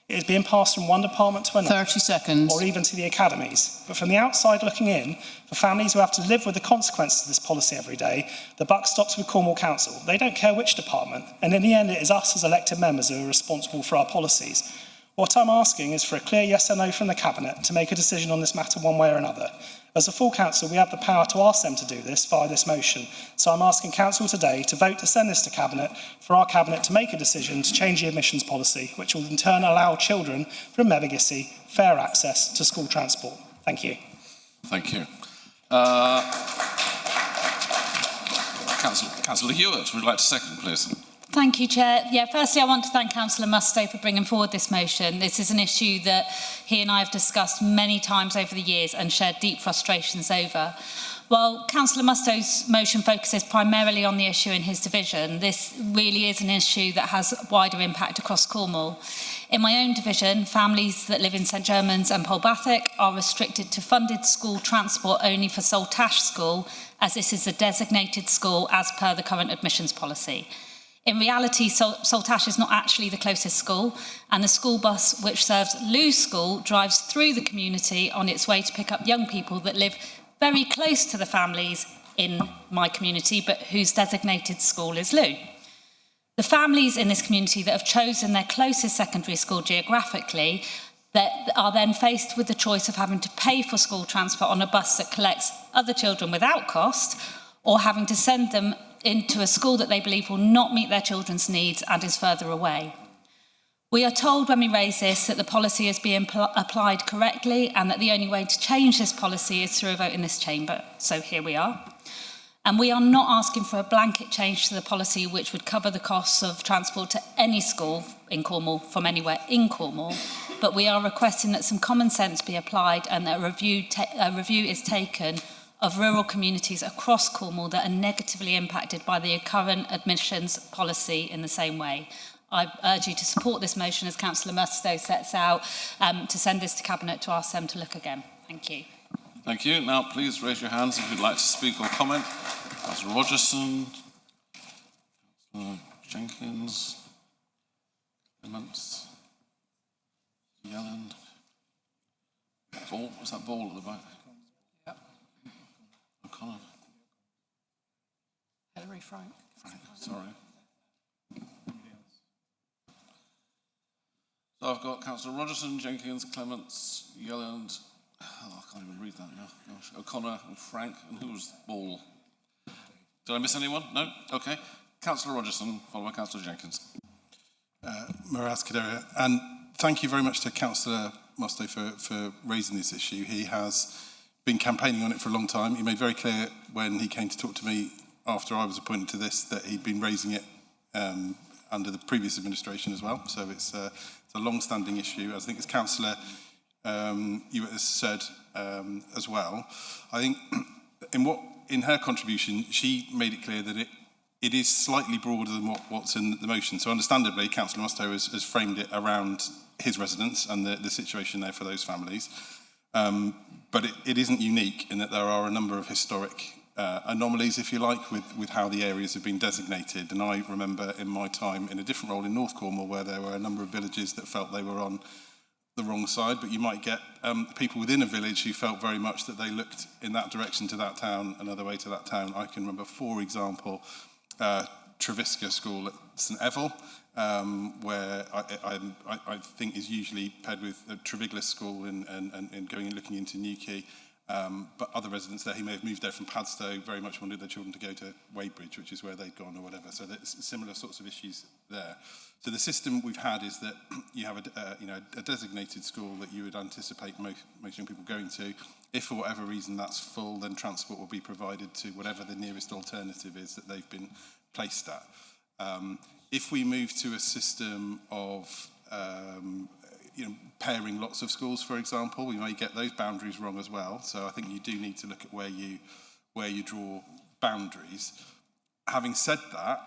It is being passed from one department to another, 30 seconds, or even to the academies. But from the outside looking in, for families who have to live with the consequences of this policy every day, the buck stops with Cornwall Council. They don't care which department, and in the end it is us as elected members who are responsible for our policies. What I'm asking is for a clear yes or no from the Cabinet to make a decision on this matter one way or another. As a full council, we have the power to ask them to do this via this motion. So I'm asking council today to vote to send this to Cabinet, for our Cabinet to make a decision to change the admissions policy, which will in turn allow children from Mevigacy fair access to school transport. Thank you. Thank you. Councillor Ewart, would you like to second, please? Thank you, Chair. Firstly, I want to thank Councillor Mustoe for bringing forward this motion. This is an issue that he and I have discussed many times over the years and shared deep frustrations over. While Councillor Mustoe's motion focuses primarily on the issue in his division, this really is an issue that has wider impact across Cornwall. In my own division, families that live in St Germans and Polbathic are restricted to funded school transport only for Saltash School, as this is a designated school as per the current admissions policy. In reality, Saltash is not actually the closest school, and the school bus which serves Lewes School drives through the community on its way to pick up young people that live very close to the families in my community, but whose designated school is Lou. The families in this community that have chosen their closest secondary school geographically that are then faced with the choice of having to pay for school transport on a bus that collects other children without cost, or having to send them into a school that they believe will not meet their children's needs and is further away. We are told when we raise this that the policy is being applied correctly and that the only way to change this policy is through a vote in this chamber. So here we are. And we are not asking for a blanket change to the policy which would cover the costs of transport to any school in Cornwall from anywhere in Cornwall, but we are requesting that some common sense be applied and that a review is taken of rural communities across Cornwall that are negatively impacted by the current admissions policy in the same way. I urge you to support this motion as Councillor Mustoe sets out, to send this to Cabinet to ask them to look again. Thank you. Thank you. Now, please raise your hands if you'd like to speak or comment. Councillor Rogerson, Councillor Jenkins, Clements, Yelland. Ball, was that Ball at the back? Yep. O'Connor. Hilary Frank. Sorry. So I've got Councillor Rogerson, Jenkins, Clements, Yelland. Oh, I can't even read that now. Gosh. O'Connor and Frank. And who was Ball? Did I miss anyone? No? Okay. Councillor Rogerson, followed by Councillor Jenkins. Maraz Kaderia. And thank you very much to Councillor Mustoe for raising this issue. He has been campaigning on it for a long time. He made very clear when he came to talk to me after I was appointed to this that he'd been raising it under the previous administration as well. So it's a long-standing issue. I think as Councillor Ewart has said as well, I think in her contribution, she made it clear that it is slightly broader than what's in the motion. So understandably, Councillor Mustoe has framed it around his residents and the situation there for those families. But it isn't unique in that there are a number of historic anomalies, if you like, with how the areas have been designated. And I remember in my time in a different role in North Cornwall where there were a number of villages that felt they were on the wrong side, but you might get people within a village who felt very much that they looked in that direction to that town, another way to that town. I can remember, for example, Treviska School at St Evell, where I think is usually paired with Treviglis School and going and looking into Quay. But other residents there who may have moved there from Padstow very much wanted their children to go to Weybridge, which is where they'd gone or whatever. So there's similar sorts of issues there. So the system we've had is that you have a designated school that you would anticipate most young people going to. If for whatever reason that's full, then transport will be provided to whatever the nearest alternative is that they've been placed at. If we move to a system of pairing lots of schools, for example, we may get those boundaries wrong as well. So I think you do need to look at where you draw boundaries. Having said that,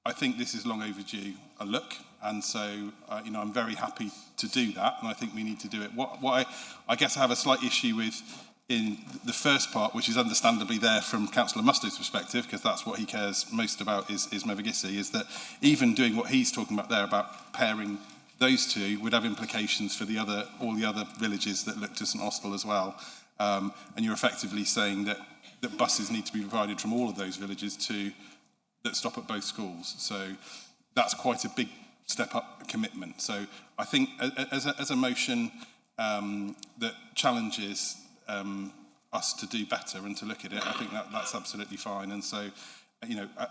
I think this is long overdue a look, and so I'm very happy to do that, and I think we need to do it. What I guess I have a slight issue with in the first part, which is understandably there from Councillor Mustoe's perspective, because that's what he cares most about is Mevagissi, is that even doing what he's talking about there about pairing those two would have implications for all the other villages that look to St Austell as well. And you're effectively saying that buses need to be provided from all of those villages that stop at both schools. So that's quite a big step up commitment. So I think as a motion that challenges us to do better and to look at it, I think that's absolutely fine. And so,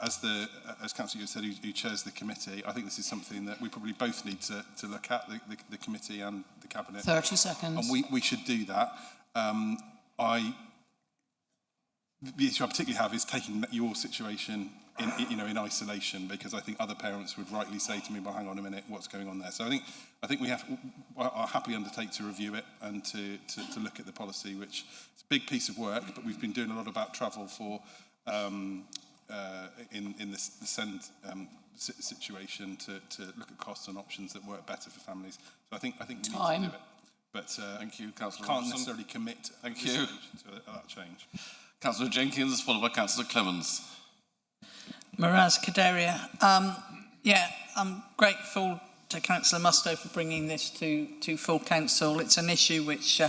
as Councillor said, who chairs the committee, I think this is something that we probably both need to look at, the committee and the Cabinet. 30 seconds. And we should do that. The issue I particularly have is taking your situation in isolation, because I think other parents would rightly say to me, well, hang on a minute, what's going on there? So I think I'll happily undertake to review it and to look at the policy, which is a big piece of work, but we've been doing a lot about travel for in the SEND situation to look at costs and options that work better for families. So I think we need to do it. But thank you, Councillor can't Robinson. necessarily commit Thank to you. that change. Councillor Jenkins, followed by Councillor Clemens. Maraz Kaderia. I'm grateful to Councillor Mustoe for bringing this to full council. It's an issue which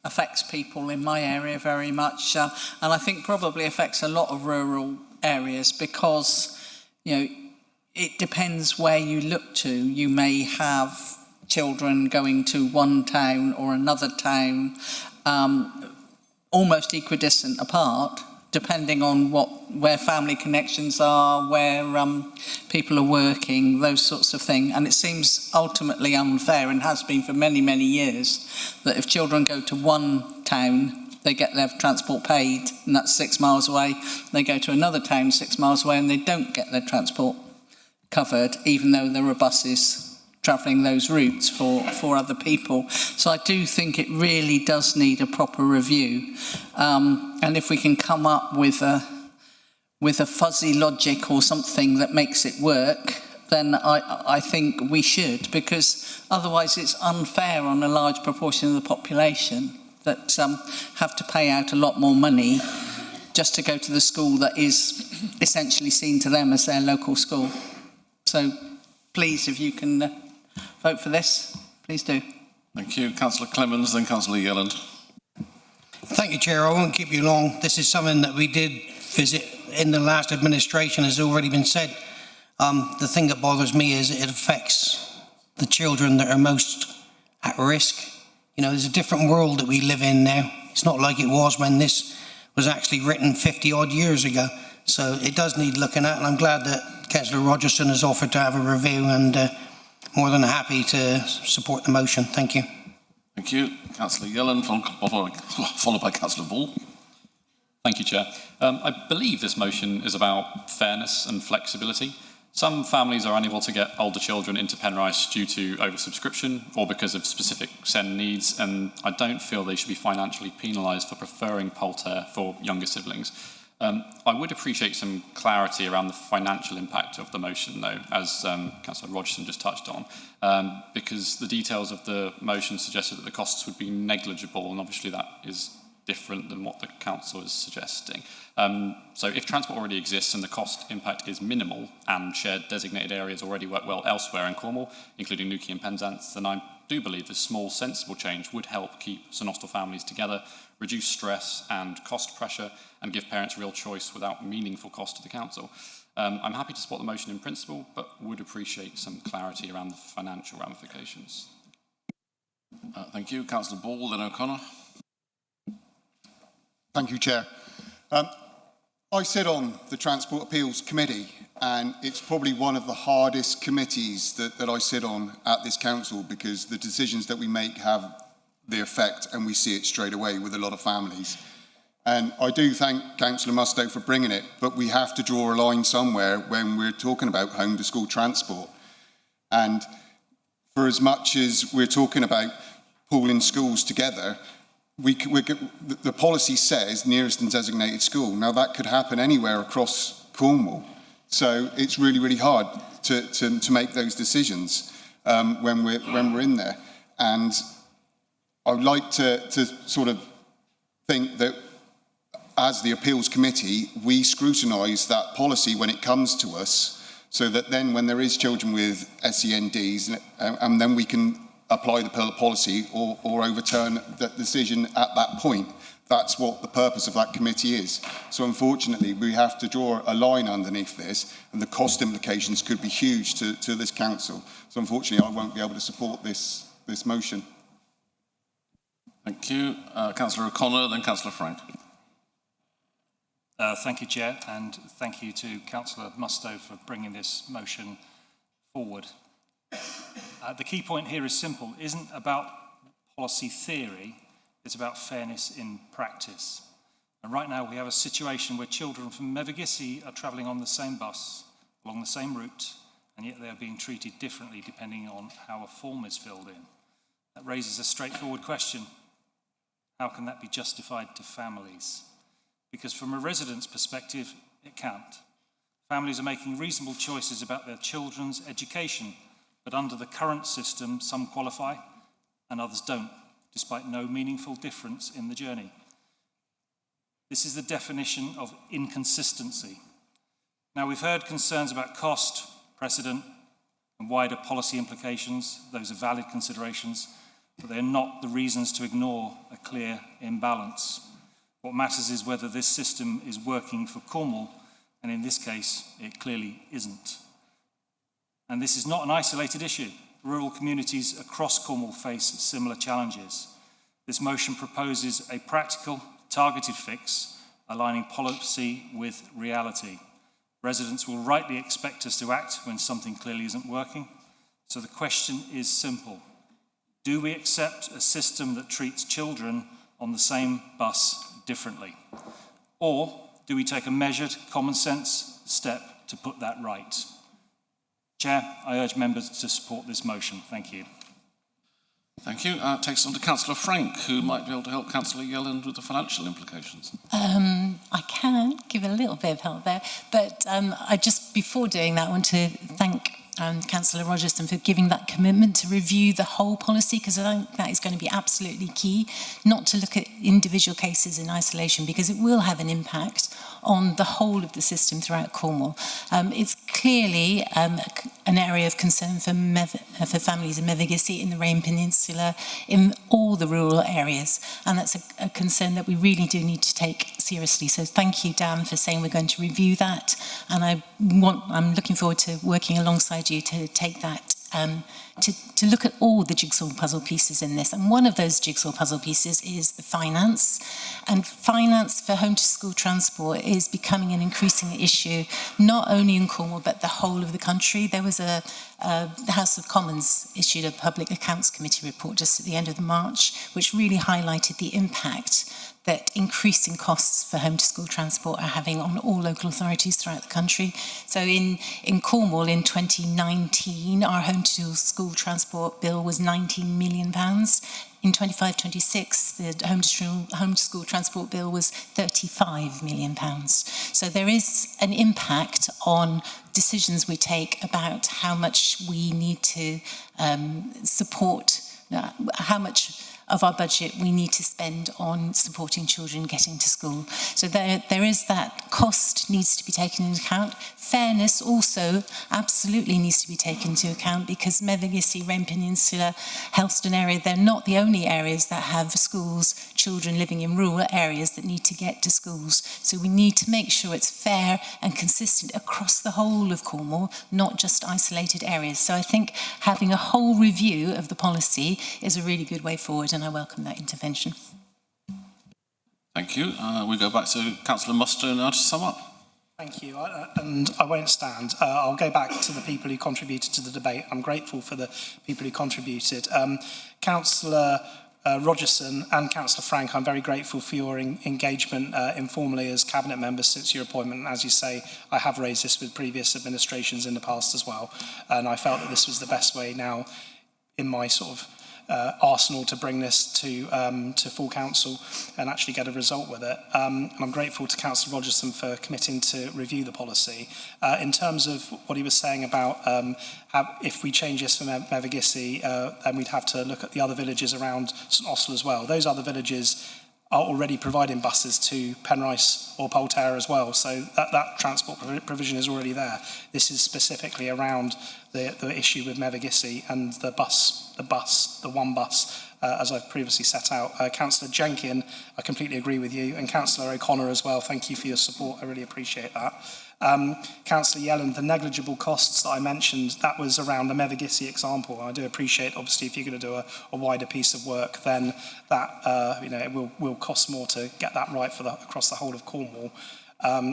affects people in my area very much, and I think probably affects a lot of rural areas because, you know, it depends where you look to. You may have children going to one town or another town, almost equidistant apart, depending on where family connections are, where people are working, those sorts of things. And it seems ultimately unfair, and has been for many, many years, that if children go to one town, they get their transport paid, and that's 6 miles away. They go to another town 6 miles away, and they don't get their transport covered, even though there are buses travelling those routes for other people. So I do think it really does need a proper review. And if we can come up with a fuzzy logic or something that makes it work, then I think we should, because otherwise it's unfair on a large proportion of the population that have to pay out a lot more money just to go to the school that is essentially seen to them as their local school. So please, if you can vote for this, please do. Thank you. Councillor Clemens, then Councillor Yelland. Thank you, Chair. I won't keep you long. This is something that we did visit in the last administration, has already been said. The thing that bothers me is it affects the children that are most at risk. You know, there's a different world that we live in now. It's not like it was when this was actually written 50 odd years ago. So it does need looking at, and I'm glad that Councillor Rogerson has offered to have a review, and more than happy to support the motion. Thank you. Thank you. Councillor Yelland, followed by Councillor Ball. Thank you, Chair. I believe this motion is about fairness and flexibility. Some families are unable to get older children into Penrice due to oversubscription or because of specific SEND needs, and I don't feel they should be financially penalised for preferring Polter for younger siblings. I would appreciate some clarity around the financial impact of the motion, though, as Councillor Rogerson just touched on, because the details of the motion suggested that the costs would be negligible, and obviously that is different than what the council is suggesting. So if transport already exists and the cost impact is minimal and shared designated areas already work well elsewhere in Cornwall, including Newquay and Penzance, then I do believe this small sensible change would help keep St Austell families together, reduce stress and cost pressure, and give parents real choice without meaningful cost to the council. I'm happy to support the motion in principle, but would appreciate some clarity around the financial ramifications. Thank you. Councillor Ball, then O'Connor. Thank you, Chair. I sit on the Transport Appeals Committee, and it's probably one of the hardest committees that I sit on at this council, because the decisions that we make have the effect, and we see it straight away with a lot of families. And I do thank Councillor Mustoe for bringing it, but we have to draw a line somewhere when we're talking about home to school transport. And for as much as we're talking about pooling schools together, the policy says nearest and designated school. Now that could happen anywhere across Cornwall. So it's really, really hard to make those decisions when we're in there. And I'd like to sort of think that as the appeals committee, we scrutinise that policy when it comes to us, so that then when there is children with SENDs, and then we can apply the policy or overturn that decision at that point. That's what the purpose of that committee is. So unfortunately, we have to draw a line underneath this, and the cost implications could be huge to this council. So unfortunately, I won't be able to support this motion. Thank you. Councillor O'Connor, then Councillor Frank. Thank you, Chair, and thank you to Councillor Mustoe for bringing this motion forward. The key point here is simple. It isn't about policy theory, it's about fairness in practice. And right now we have a situation where children from Mevagissey are travelling on the same bus, along the same route, and yet they are being treated differently depending on how a form is filled in. That raises a straightforward question. How can that be justified to families? Because from a resident's perspective, it can't. Families are making reasonable choices about their children's education, but under the current system, some qualify and others don't, despite no meaningful difference in the journey. This is the definition of inconsistency. Now, we've heard concerns about cost, precedent, and wider policy implications. Those are valid considerations. but they are not the reasons to ignore a clear imbalance. What matters is whether this system is working for Cornwall, and in this case, it clearly isn't. And this is not an isolated issue. Rural communities across Cornwall face similar challenges. This motion proposes a practical, targeted fix, aligning policy with reality. Residents will rightly expect us to act when something clearly isn't working. So the question is simple. Do we accept a system that treats children on the same bus differently? Or do we take a measured, common sense step to put that right? Chair, I urge members to support this motion. Thank you. Thank you. Takes on to Councillor Frank, who might be able to help Councillor Yelland with the financial implications. I can give a little bit of help there, but I just, before doing that, want to thank Councillor Rogerson for giving that commitment to review the whole policy, because I think that is going to be absolutely key, not to look at individual cases in isolation, because it will have an impact on the whole of the system throughout Cornwall. It's clearly an area of concern for families in Mevagissey, in the Rhine Peninsula, in all the rural areas, and that's a concern that we really do need to take seriously. So thank you, Dan, for saying we're going to review that, and I'm looking forward to working alongside you to take that to look at all the jigsaw puzzle pieces in this. And one of those jigsaw puzzle pieces is the finance. And finance for home to school transport is becoming an increasing issue, not only in Cornwall, but the whole of the country. There was the House of Commons issued a Public Accounts Committee report just at the end of March, which really highlighted the impact that increasing costs for home to school transport are having on all local authorities throughout the country. So in Cornwall in 2019, our home to school transport bill was £19 million. In 25-26, the home to school transport bill was £35 million. So there is an impact on decisions we take about how much we need to support, how much of our budget we need to spend on supporting children getting to school. So there is that cost needs to be taken into account. Fairness also absolutely needs to be taken into account, because Mevagissey, Rhine Peninsula, Helston area, they're not the only areas that have schools, children living in rural areas that need to get to schools. So we need to make sure it's fair and consistent across the whole of Cornwall, not just isolated areas. So I think having a whole review of the policy is a really good way forward, and I welcome that intervention. Thank you. We go back to Councillor Musto now to sum up. Thank you, and I won't stand. I'll go back to the people who contributed to the debate. I'm grateful for the people who contributed. Councillor Rogerson and Councillor Frank, I'm very grateful for your engagement informally as Cabinet members since your appointment. And as you say, I have raised this with previous administrations in the past as well, and I felt that this was the best way now in my sort of arsenal to bring this to full council and actually get a result with it. And I'm grateful to Councillor Rogerson for committing to review the policy. In terms of what he was saying about how if we change this for Mevagissey, then we'd have to look at the other villages around St Austell as well. Those other villages are already providing buses to Penrice or Polterra as well, so that transport provision is already there. This is specifically around the issue with Mevagissey and the one bus, as I've previously set out. Councillor Jenkin, I completely agree with you, and Councillor O'Connor as well, thank you for your support, I really appreciate that. Councillor Yelland, the negligible costs that I mentioned, that was around the Mevagissey example. I do appreciate, obviously, if you're going to do a wider piece of work, then that it will cost more to get that right for across the whole of Cornwall.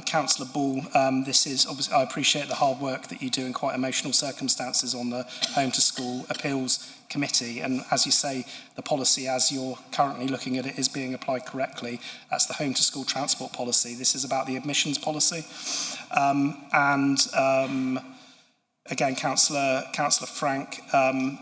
Councillor Ball, this is obviously, I appreciate the hard work that you do in quite emotional circumstances on the Home to School Appeals Committee, and as you say, the policy as you're currently looking at it is being applied correctly. That's the Home to School Transport Policy. This is about the admissions policy. Again, Councillor Frank,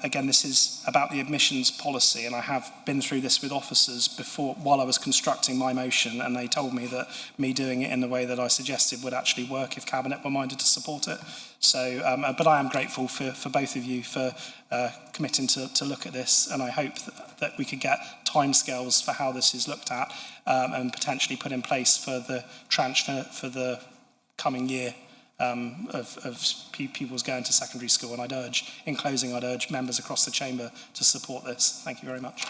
again, this is about the admissions policy, and I have been through this with officers before while I was constructing my motion, and they told me that me doing it in the way that I suggested would actually work if Cabinet were minded to support it. So, but I am grateful for both of you for committing to look at this, and I hope that we could get timescales for how this is looked at and potentially put in place for the tranche for the coming year. pupils going to secondary school. And in closing, I'd urge members across the chamber to support this. Thank you very much.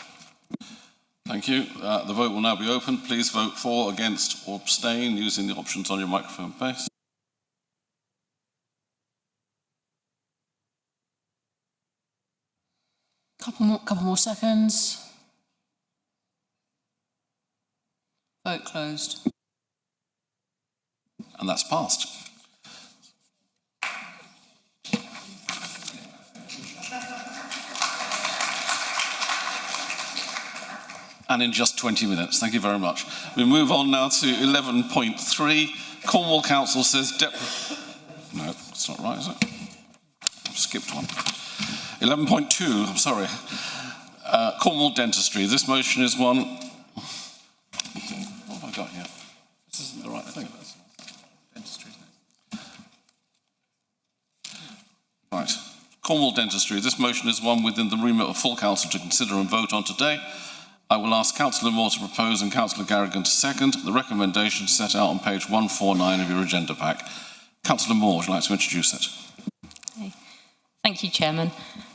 Thank you. The vote will now be open. Please vote for, against or abstain using the options on your microphone base. Couple more seconds. Vote closed. And that's passed. And in just 20 minutes. Thank you very much. We move on now to 11.3. Cornwall Council says... No, that's not right, is it? I've skipped one. 11.2, I'm sorry. Cornwall Dentistry. This motion is one... What have I got here? This isn't the right thing. Dentistry, isn't it? Right. Cornwall Dentistry. This motion is one within the remit of full council to consider and vote on today. I will ask Councillor Moore to propose and Councillor Garrigan to second the recommendation set out on page 149 of your agenda pack. Councillor Moore, would you like to introduce it? Okay. Thank you, Chairman.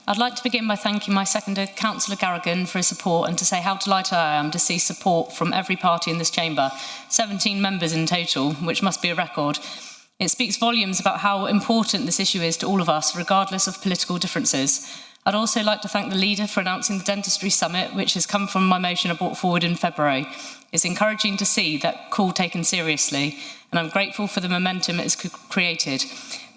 I'd like to begin by thanking my seconder, Councillor Garrigan, for his support and to say how delighted I am to see support from every party in this chamber, 17 members in total, which must be a record. It speaks volumes about how important this issue is to all of us, regardless of political differences. I'd also like to thank the leader for announcing the Dentistry Summit, which has come from my motion I brought forward in February. It's encouraging to see that call taken seriously, and I'm grateful for the momentum it has created.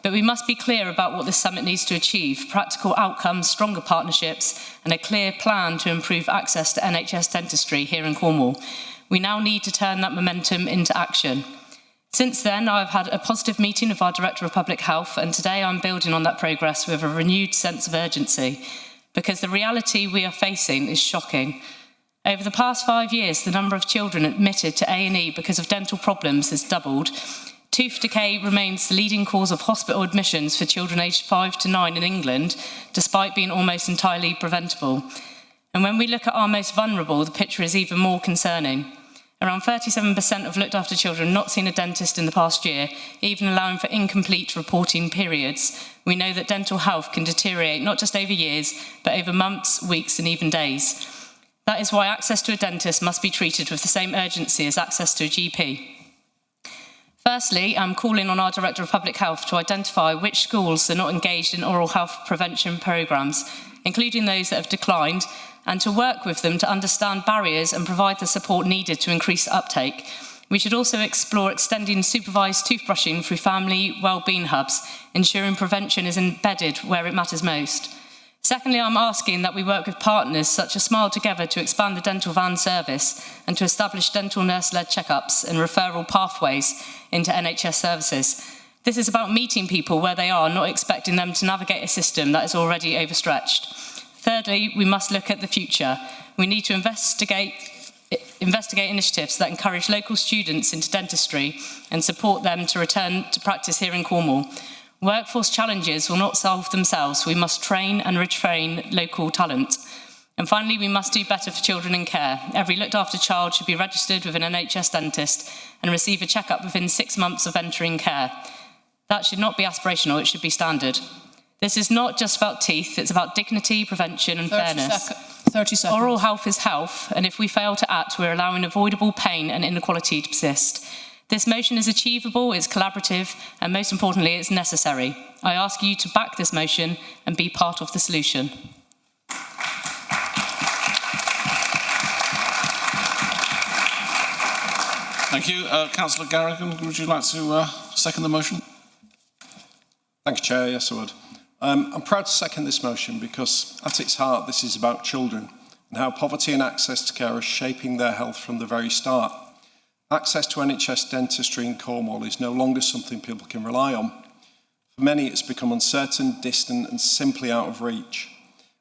But we must be clear about what this summit needs to achieve: practical outcomes, stronger partnerships, and a clear plan to improve access to NHS dentistry here in Cornwall. We now need to turn that momentum into action. Since then, I've had a positive meeting with our Director of Public Health, and today I'm building on that progress with a renewed sense of urgency, because the reality we are facing is shocking. Over the past 5 years, the number of children admitted to A&E because of dental problems has doubled. Tooth decay remains the leading cause of hospital admissions for children aged 5 to 9 in England, despite being almost entirely preventable. And when we look at our most vulnerable, the picture is even more concerning. Around 37% of looked after children not seen a dentist in the past year, even allowing for incomplete reporting periods. We know that dental health can deteriorate not just over years, but over months, weeks, and even days. That is why access to a dentist must be treated with the same urgency as access to a GP. Firstly, I'm calling on our Director of Public Health to identify which schools are not engaged in oral health prevention programmes, including those that have declined, and to work with them to understand barriers and provide the support needed to increase uptake. We should also explore extending supervised toothbrushing through family wellbeing hubs, ensuring prevention is embedded where it matters most. Secondly, I'm asking that we work with partners such as Smile Together to expand the dental van service and to establish dental nurse-led checkups and referral pathways into NHS services. This is about meeting people where they are, not expecting them to navigate a system that is already overstretched. Thirdly, we must look at the future. We need to investigate initiatives that encourage local students into dentistry and support them to return to practice here in Cornwall. Workforce challenges will not solve themselves. We must train and retrain local talent. And finally, we must do better for children in care. Every looked after child should be registered with an NHS dentist and receive a checkup within 6 months of entering care. That should not be aspirational, it should be standard. This is not just about teeth, it's about dignity, prevention and fairness. 30 seconds. Oral health is health, and if we fail to act, we're allowing avoidable pain and inequality to persist. This motion is achievable, it's collaborative, and most importantly, it's necessary. I ask you to back this motion and be part of the solution. Thank you. Councillor Garrigan, would you like to second the motion? Thank you, Chair. Yes, I would. I'm proud to second this motion because at its heart this is about children and how poverty and access to care are shaping their health from the very start. Access to NHS dentistry in Cornwall is no longer something people can rely on. For many it's become uncertain, distant and simply out of reach.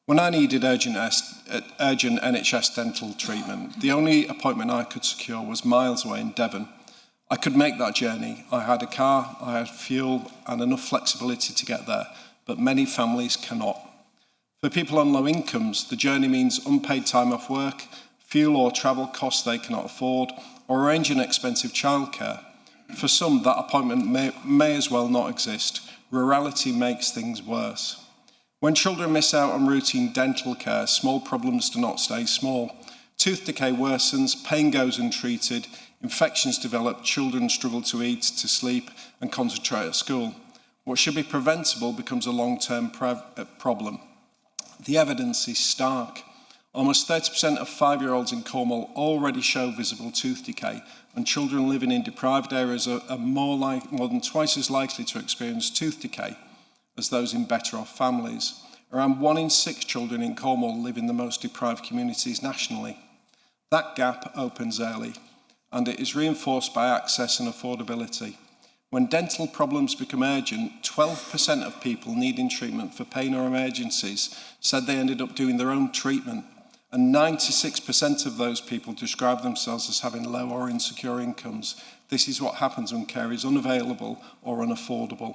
When I needed urgent NHS dental treatment, the only appointment I could secure was miles away in Devon. I could make that journey. I had a car, I had fuel and enough flexibility to get there, but many families cannot. For people on low incomes, the journey means unpaid time off work, fuel or travel costs they cannot afford, or arranging expensive childcare. For some, that appointment may as well not exist. Rurality makes things worse. When children miss out on routine dental care, small problems do not stay small. Tooth decay worsens, pain goes untreated, infections develop, children struggle to eat, to sleep, and concentrate at school. What should be preventable becomes a long-term problem. The evidence is stark. Almost 30% of 5-year-olds in Cornwall already show visible tooth decay, and children living in deprived areas are more than twice as likely to experience tooth decay as those in better-off families. Around 1 in 6 children in Cornwall live in the most deprived communities nationally. That gap opens early, and it is reinforced by access and affordability. When dental problems become urgent, 12% of people needing treatment for pain or emergencies said they ended up doing their own treatment, and 96% of those people describe themselves as having low or insecure incomes. This is what happens when care is unavailable or unaffordable.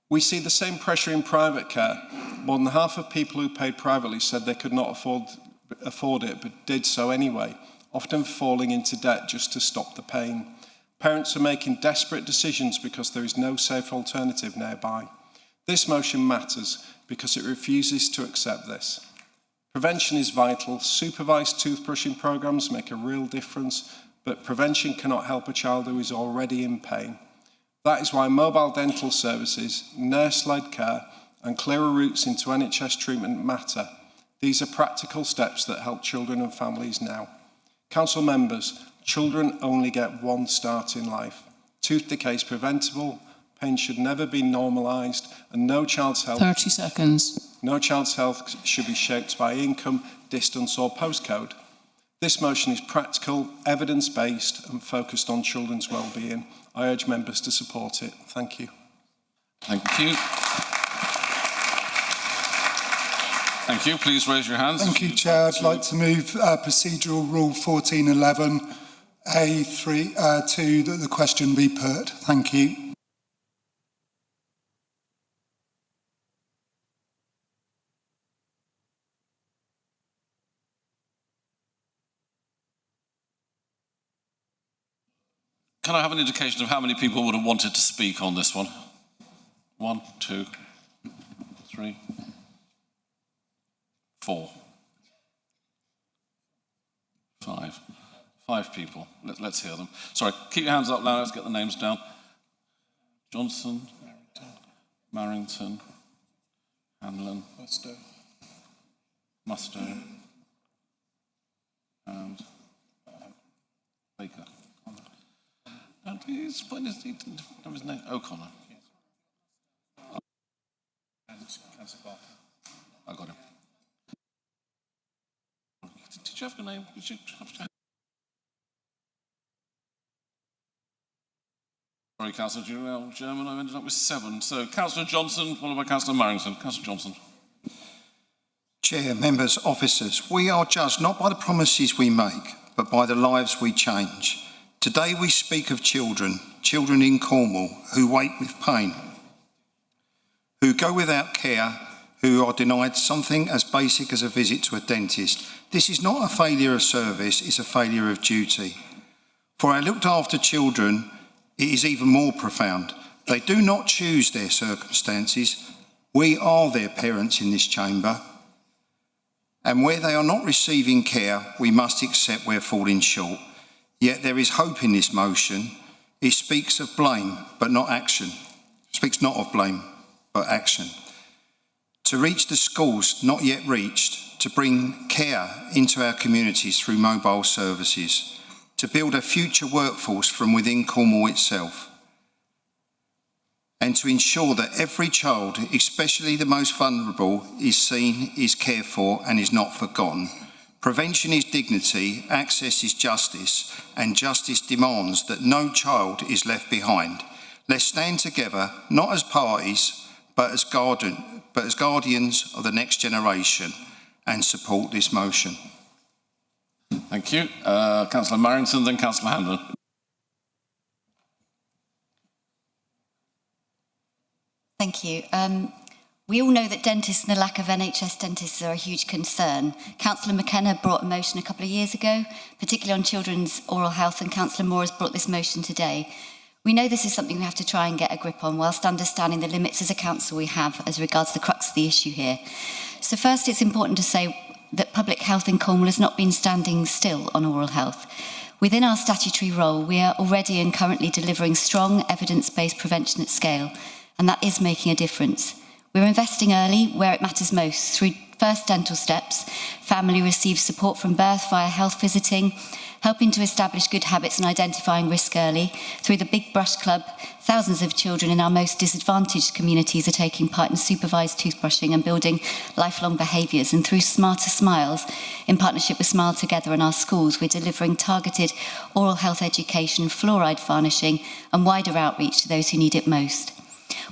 We see the same pressure in private care. More than half of people who paid privately said they could not afford it, but did so anyway, often falling into debt just to stop the pain. Parents are making desperate decisions because there is no safe alternative nearby. This motion matters because it refuses to accept this. Prevention is vital. Supervised toothbrushing programs make a real difference, but prevention cannot help a child who is already in pain. That is why mobile dental services, nurse-led care, and clearer routes into NHS treatment matter. These are practical steps that help children and families now. Council members, children only get one start in life. Tooth decay is preventable, pain should never be normalised, and no child's health... 30 seconds. No child's health should be shaped by income, distance or postcode. This motion is practical, evidence-based and focused on children's well-being. I urge members to support it. Thank you. Thank you. Thank you. Please raise your hands. Thank you, Chair. I'd like to move procedural rule 1411 A2 that the question be put. Thank you. Can I have an indication of how many people would have wanted to speak on this one? 1, 2, 3, 4, 5. 5 people. Let's hear them. Sorry, keep your hands up now. Let's get the names down. Johnson, Marrington, Hanlon, Musto, and Baker. And he's putting his name. O'Connor. I got him. Did you have your name? Did you have to... Sorry, Councillor German, I ended up with 7. So, Councillor Johnson, followed by Councillor Marrington. Councillor Johnson. Chair, members, officers, we are judged not by the promises we make, but by the lives we change. Today we speak of children in Cornwall who wait with pain, who go without care, who are denied something as basic as a visit to a dentist. This is not a failure of service, it's a failure of duty. For our looked after children, it is even more profound. They do not choose their circumstances. We are their parents in this chamber. And where they are not receiving care, we must accept we're falling short. Yet there is hope in this motion. It speaks of blame, but not action. It speaks not of blame, but action. To reach the schools not yet reached, to bring care into our communities through mobile services, to build a future workforce from within Cornwall itself, and to ensure that every child, especially the most vulnerable, is seen, is cared for and is not forgotten. Prevention is dignity, access is justice, and justice demands that no child is left behind. Let's stand together, not as parties, but as guardians of the next generation, and support this motion. Thank you. Councillor Marrington, then Councillor Hanlon. Thank you. We all know that dentists and the lack of NHS dentists are a huge concern. Councillor McKenna brought a motion a couple of years ago, particularly on children's oral health, and Councillor Moore has brought this motion today. We know this is something we have to try and get a grip on whilst understanding the limits as a council we have as regards the crux of the issue here. So first, it's important to say that public health in Cornwall has not been standing still on oral health. Within our statutory role, we are already and currently delivering strong evidence-based prevention at scale, and that is making a difference. We're investing early where it matters most. Through first dental steps, family receives support from birth via health visiting, helping to establish good habits and identifying risk early. Through the Big Brush Club, thousands of children in our most disadvantaged communities are taking part in supervised toothbrushing and building lifelong behaviours. And through Smarter Smiles, in partnership with Smile Together in our schools, we're delivering targeted oral health education, fluoride varnishing, and wider outreach to those who need it most.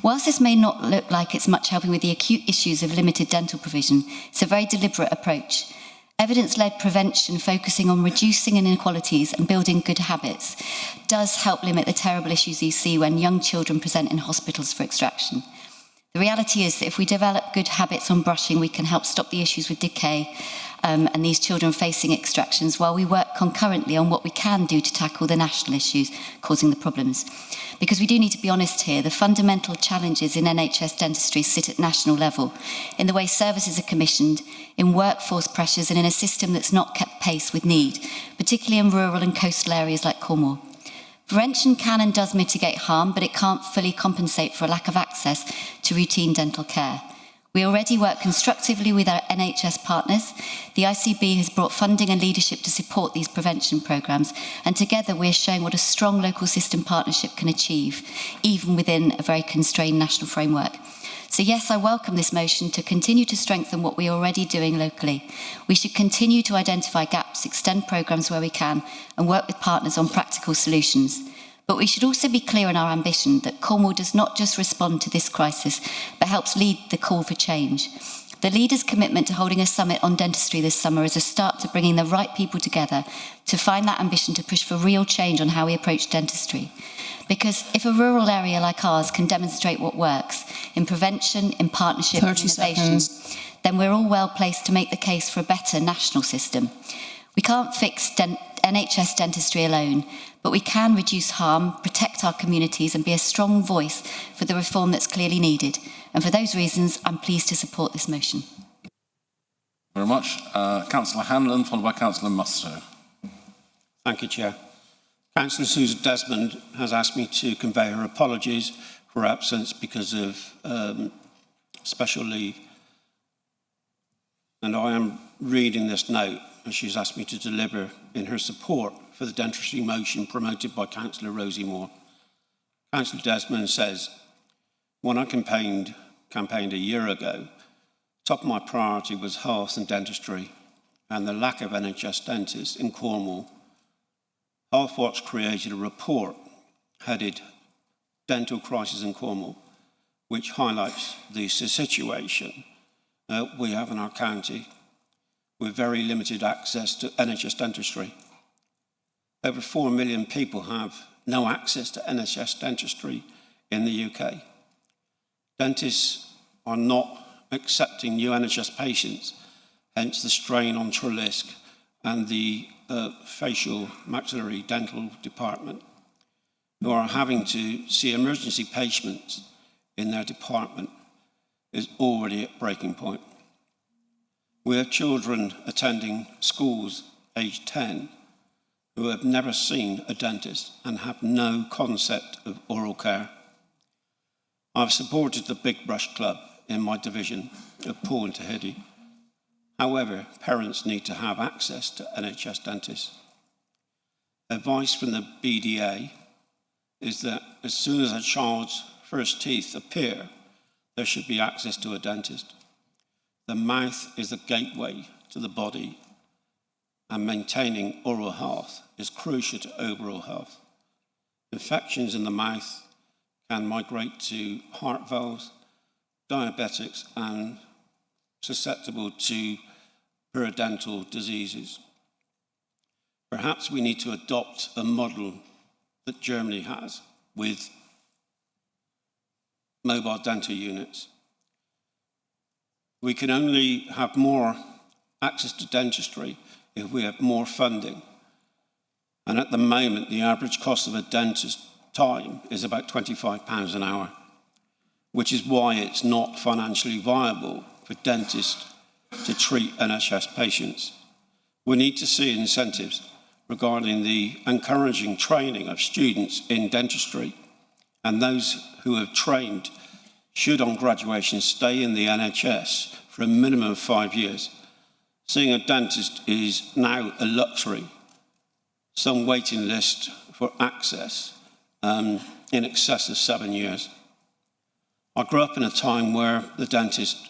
Whilst this may not look like it's much helping with the acute issues of limited dental provision, it's a very deliberate approach. Evidence-led prevention focusing on reducing inequalities and building good habits does help limit the terrible issues you see when young children present in hospitals for extraction. The reality is that if we develop good habits on brushing, we can help stop the issues with decay and these children facing extractions while we work concurrently on what we can do to tackle the national issues causing the problems. Because we do need to be honest here, the fundamental challenges in NHS dentistry sit at national level, in the way services are commissioned, in workforce pressures and in a system that's not kept pace with need, particularly in rural and coastal areas like Cornwall. Prevention can and does mitigate harm, but it can't fully compensate for a lack of access to routine dental care. We already work constructively with our NHS partners. The ICB has brought funding and leadership to support these prevention programmes, and together we're showing what a strong local system partnership can achieve, even within a very constrained national framework. So yes, I welcome this motion to continue to strengthen what we're already doing locally. We should continue to identify gaps, extend programmes where we can, and work with partners on practical solutions. But we should also be clear in our ambition that Cornwall does not just respond to this crisis, but helps lead the call for change. The leaders' commitment to holding a summit on dentistry this summer is a start to bringing the right people together to find that ambition to push for real change on how we approach dentistry. Because if a rural area like ours can demonstrate what works in prevention, in partnership, and innovation, then we're all well placed to make the case for a better national system. We can't fix NHS dentistry alone, but we can reduce harm, protect our communities and be a strong voice for the reform that's clearly needed. And for those reasons, I'm pleased to support this motion. Very much. Councillor Hanlon, followed by Councillor Musto. Thank you, Chair. Councillor Susan Desmond has asked me to convey her apologies for her absence because of special leave. And I am reading this note, and she's asked me to deliver in her support for the dentistry motion promoted by Councillor Rosie Moore. Councillor Desmond says, when I campaigned a year ago, top of my priority was health and dentistry and the lack of NHS dentists in Cornwall. Healthwatch created a report headed Dental Crisis in Cornwall, which highlights the situation we have in our county with very limited access to NHS dentistry. Over 4 million people have no access to NHS dentistry in the UK. Dentists are not accepting new NHS patients, hence the strain on Trelisk and the facial maxillary dental department, who are having to see emergency patients in their department is already at breaking point. We have children attending schools aged 10 who have never seen a dentist and have no concept of oral care. I've supported the Big Brush Club in my division of Poole and Tahiti. However, parents need to have access to NHS dentists. Advice from the BDA is that as soon as a child's first teeth appear, there should be access to a dentist. The mouth is the gateway to the body, and maintaining oral health is crucial to overall health. Infections in the mouth can migrate to heart valves, diabetics, and susceptible to periodontal diseases. Perhaps we need to adopt a model that Germany has with mobile dental units. We can only have more access to dentistry if we have more funding. And at the moment, the average cost of a dentist time is about £25 an hour, which is why it's not financially viable for dentists to treat NHS patients. We need to see incentives regarding the encouraging training of students in dentistry, and those who have trained should on graduation stay in the NHS for a minimum of 5 years. Seeing a dentist is now a luxury. Some waiting list for access in excess of 7 years. I grew up in a time where the dentist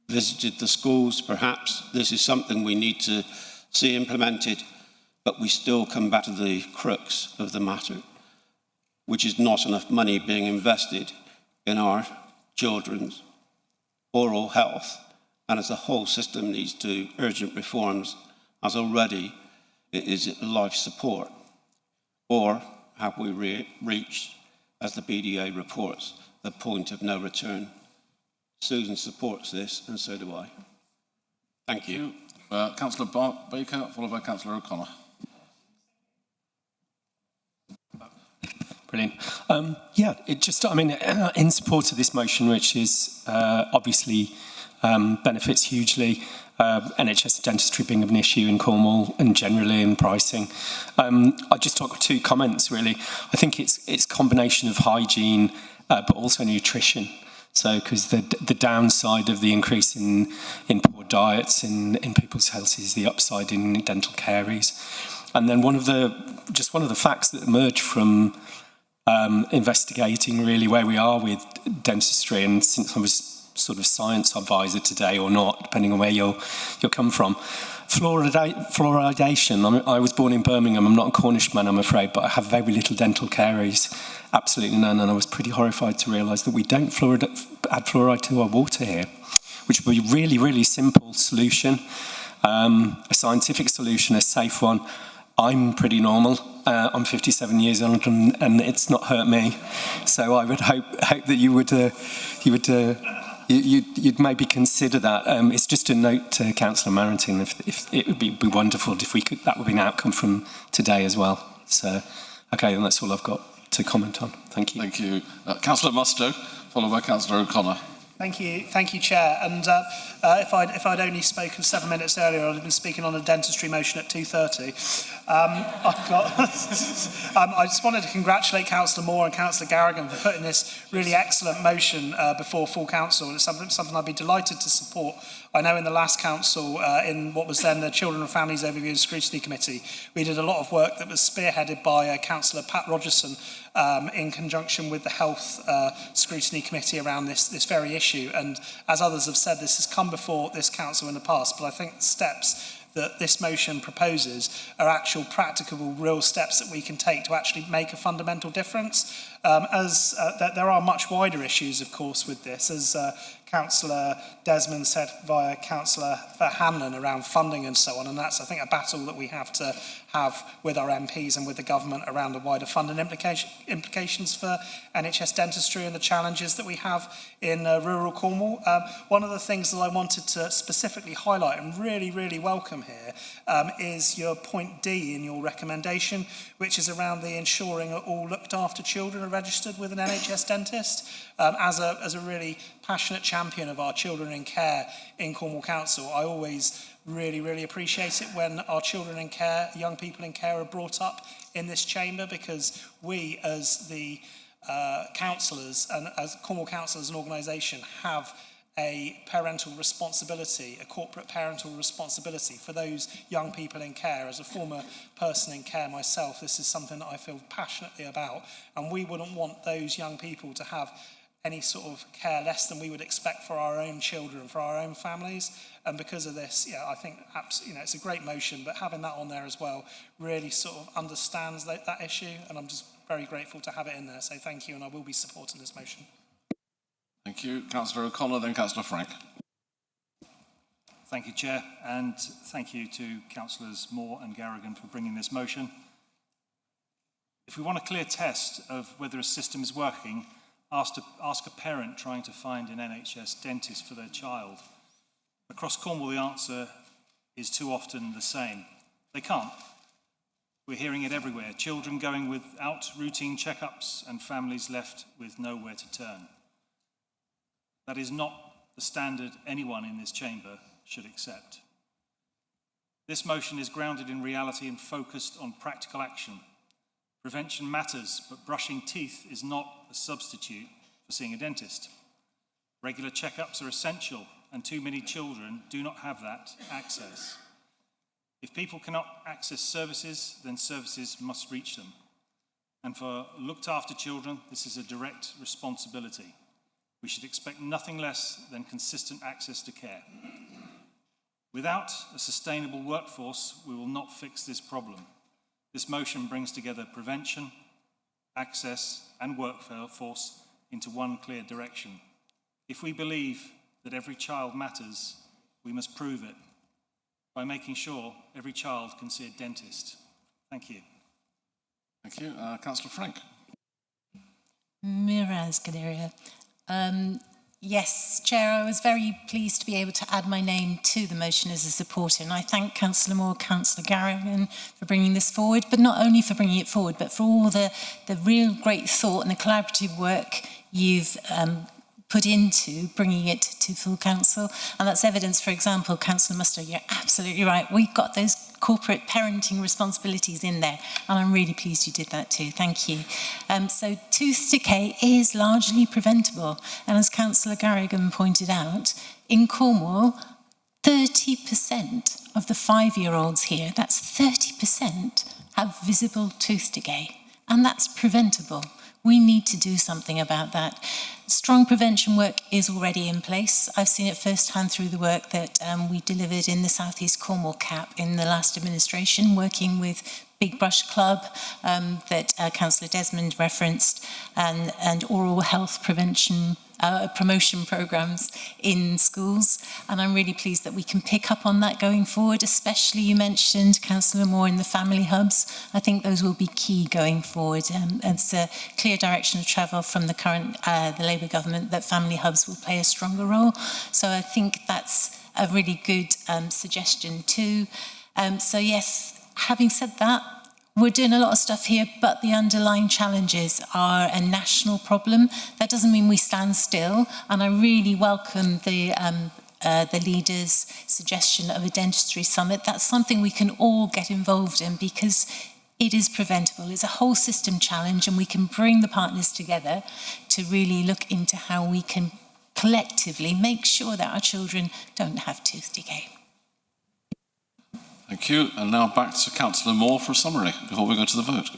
visited the schools. Perhaps this is something we need to see implemented, but we still come back to the crux of the matter, which is not enough money being invested in our children's oral health, and as the whole system needs to urgent reforms, as already it is life support. Or have we reached, as the BDA reports, the point of no return? Susan supports this, and so do I. Thank you. Councillor Baker, followed by Councillor O'Connor. Brilliant. In support of this motion, which is obviously benefits hugely, NHS dentistry being an issue in Cornwall and generally in pricing. I just talk 2 comments really. I think it's combination of hygiene, but also nutrition. So, because the downside of the increase in poor diets in people's health is the upside in dental caries. And then one of the facts that emerged from investigating really where we are with dentistry, and since I was sort of science advisor today or not, depending on where you'll come from, fluoridation. I was born in Birmingham. I'm not a Cornish man, I'm afraid, but I have very little dental caries, absolutely none, and I was pretty horrified to realise that we don't add fluoride to our water here, which would be a really, really simple solution, a scientific solution, a safe one. I'm pretty normal. I'm 57 years old, and it's not hurt me. So I would hope that you'd maybe consider that. It's just a note to Councillor Marrington. If it would be wonderful if we could. That would be an outcome from today as well. So, okay, and that's all I've got to comment on. Thank you. Thank you, Councillor Mustoe, followed by Councillor O'Connor. Thank you, Chair. And if I'd only spoken 7 minutes earlier, I'd have been speaking on a dentistry motion at 2:30. I just wanted to congratulate Councillor Moore and Councillor Garrigan for putting this really excellent motion before full council. It's something I'd be delighted to support. I know in the last council, in what was then the Children and Families Overview and Scrutiny Committee, we did a lot of work that was spearheaded by Councillor Pat Rogerson in conjunction with the Health Scrutiny Committee around this very issue. And as others have said, this has come before this council in the past, but I think the steps that this motion proposes are actual practicable, real steps that we can take to actually make a fundamental difference. There are much wider issues, of course, with this, as Councillor Desmond said via Councillor Hanlon around funding and so on, and that's, I think, a battle that we have to have with our MPs and with the government around the wider funding implications for NHS dentistry and the challenges that we have in rural Cornwall. One of the things that I wanted to specifically highlight and really, really welcome here is your point D in your recommendation, which is around the ensuring that all looked after children are registered with an NHS dentist. As a really passionate champion of our children in care in Cornwall Council, I always really, really appreciate it when our children in care, young people in care are brought up in this chamber, because we as the councillors and as Cornwall Council as an organisation have a parental responsibility, a corporate parental responsibility for those young people in care. As a former person in care myself, this is something that I feel passionately about, and we wouldn't want those young people to have any sort of care less than we would expect for our own children, for our own families. And because of this, I think it's a great motion, but having that on there as well really sort of understands that issue, and I'm just very grateful to have it in there. So thank you, and I will be supporting this motion. Thank you. Councillor O'Connor, then Councillor Frank. Thank you, Chair, and thank you to Councillors Moore and Garrigan for bringing this motion. If we want a clear test of whether a system is working, ask a parent trying to find an NHS dentist for their child. Across Cornwall, the answer is too often the same. They can't. We're hearing it everywhere. Children going without routine checkups and families left with nowhere to turn. That is not the standard anyone in this chamber should accept. This motion is grounded in reality and focused on practical action. Prevention matters, but brushing teeth is not a substitute for seeing a dentist. Regular checkups are essential, and too many children do not have that access. If people cannot access services, then services must reach them. And for looked after children, this is a direct responsibility. We should expect nothing less than consistent access to care. Without a sustainable workforce, we will not fix this problem. This motion brings together prevention, access, and workforce into one clear direction. If we believe that every child matters, we must prove it by making sure every child can see a dentist. Thank you. Thank you. Councillor Frank. Miraz Galeria. Yes, Chair, I was very pleased to be able to add my name to the motion as a supporter, and I thank Councillor Moore, Councillor Garrigan for bringing this forward, but not only for bringing it forward, but for all the real great thought and the collaborative work you've put into bringing it to full council. And that's evidence, for example, Councillor Muster, you're absolutely right. We've got those corporate parenting responsibilities in there, and I'm really pleased you did that too. Thank you. So tooth decay is largely preventable. And as Councillor Garrigan pointed out, in Cornwall, 30% of the 5-year-olds here, that's 30%, have visible tooth decay. And that's preventable. We need to do something about that. Strong prevention work is already in place. I've seen it firsthand through the work that we delivered in the South East Cornwall CAP in the last administration, working with Big Brush Club that Councillor Desmond referenced, and oral health prevention promotion programmes in schools. And I'm really pleased that we can pick up on that going forward, especially you mentioned, Councillor Moore, in the family hubs. I think those will be key going forward. It's a clear direction of travel from the current, the Labour government, that family hubs will play a stronger role. So I think that's a really good suggestion too. So yes, having said that, we're doing a lot of stuff here, but the underlying challenges are a national problem. That doesn't mean we stand still, and I really welcome the leader's suggestion of a dentistry summit. That's something we can all get involved in because it is preventable. It's a whole system challenge, and we can bring the partners together to really look into how we can collectively make sure that our children don't have tooth decay. Thank you. And now back to Councillor Moore for a summary before we go to the vote.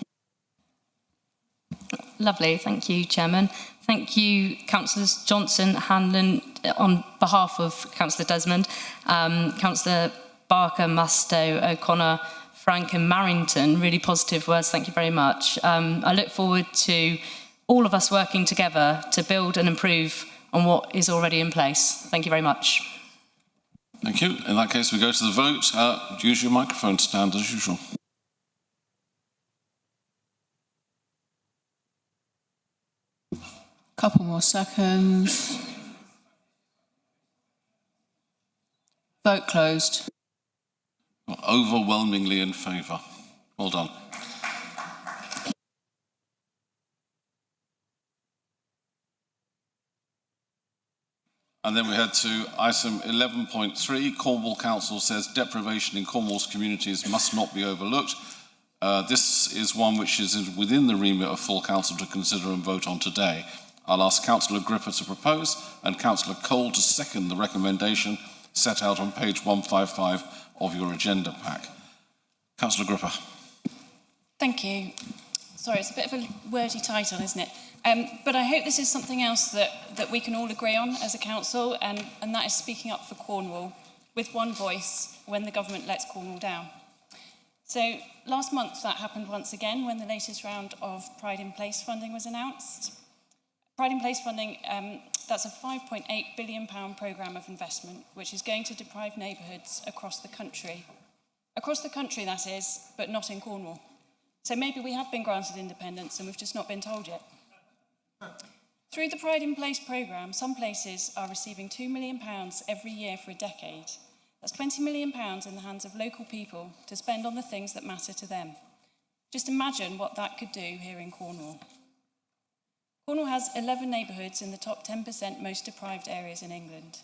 Lovely. Thank you, Chairman. Thank you, Councillors Johnson, Hanlon, on behalf of Councillor Desmond, Councillor Barker, Musto, O'Connor, Frank and Marrington. Really positive words. Thank you very much. I look forward to all of us working together to build and improve on what is already in place. Thank you very much. Thank you. In that case, we go to the vote. Use your microphone stand as usual. Couple more seconds. Vote closed. Overwhelmingly in favour. Well done. And then we head to item 11.3. Cornwall Council says deprivation in Cornwall's communities must not be overlooked. This is one which is within the remit of full council to consider and vote on today. I'll ask Councillor Gripper to propose and Councillor Cole to second the recommendation set out on page 155 of your agenda pack. Councillor Gripper. Thank you. Sorry, it's a bit of a wordy title, isn't it? But I hope this is something else that we can all agree on as a council, and that is speaking up for Cornwall with one voice when the government lets Cornwall down. So last month that happened once again when the latest round of Pride in Place funding was announced. Pride in Place funding, that's a £5.8 billion programme of investment which is going to deprive neighbourhoods across the country. Across the country, that is, but not in Cornwall. So maybe we have been granted independence and we've just not been told yet. Through the Pride in Place programme, some places are receiving £2 million every year for a decade. That's £20 million in the hands of local people to spend on the things that matter to them. Just imagine what that could do here in Cornwall. Cornwall has 11 neighbourhoods in the top 10% most deprived areas in England.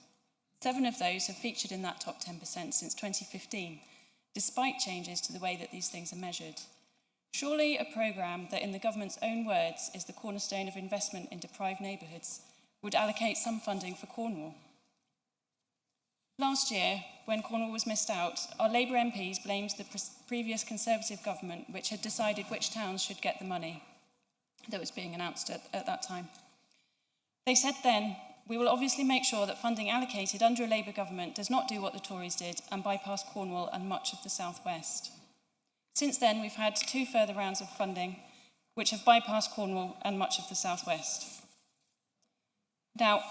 7 of those have featured in that top 10% since 2015, despite changes to the way that these things are measured. Surely a programme that, in the government's own words, is the cornerstone of investment in deprived neighbourhoods would allocate some funding for Cornwall. Last year, when Cornwall was missed out, our Labour MPs blamed the previous Conservative government, which had decided which towns should get the money that was being announced at that time. They said then, "We will obviously make sure that funding allocated under a Labour government does not do what the Tories did and bypass Cornwall and much of the South West." Since then, we've had 2 further rounds of funding, which have bypassed Cornwall and much of the South West. Now,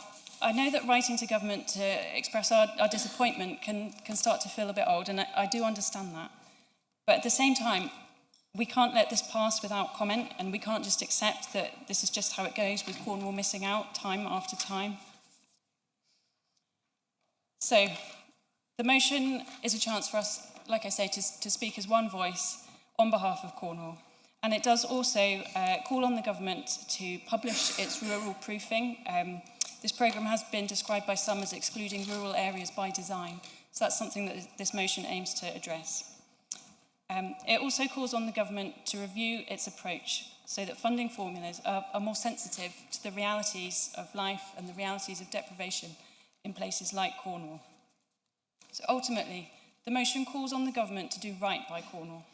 I know that writing to government to express our disappointment can start to feel a bit old, and I do understand that. But at the same time, we can't let this pass without comment, and we can't just accept that this is just how it goes with Cornwall missing out time after time. So, the motion is a chance for us, like I say, to speak as one voice on behalf of Cornwall. And it does also call on the government to publish its rural proofing. This programme has been described by some as excluding rural areas by design, so that's something that this motion aims to address. It also calls on the government to review its approach so that funding formulas are more sensitive to the realities of life and the realities of deprivation in places like Cornwall. So ultimately, the motion calls on the government to do right by Cornwall,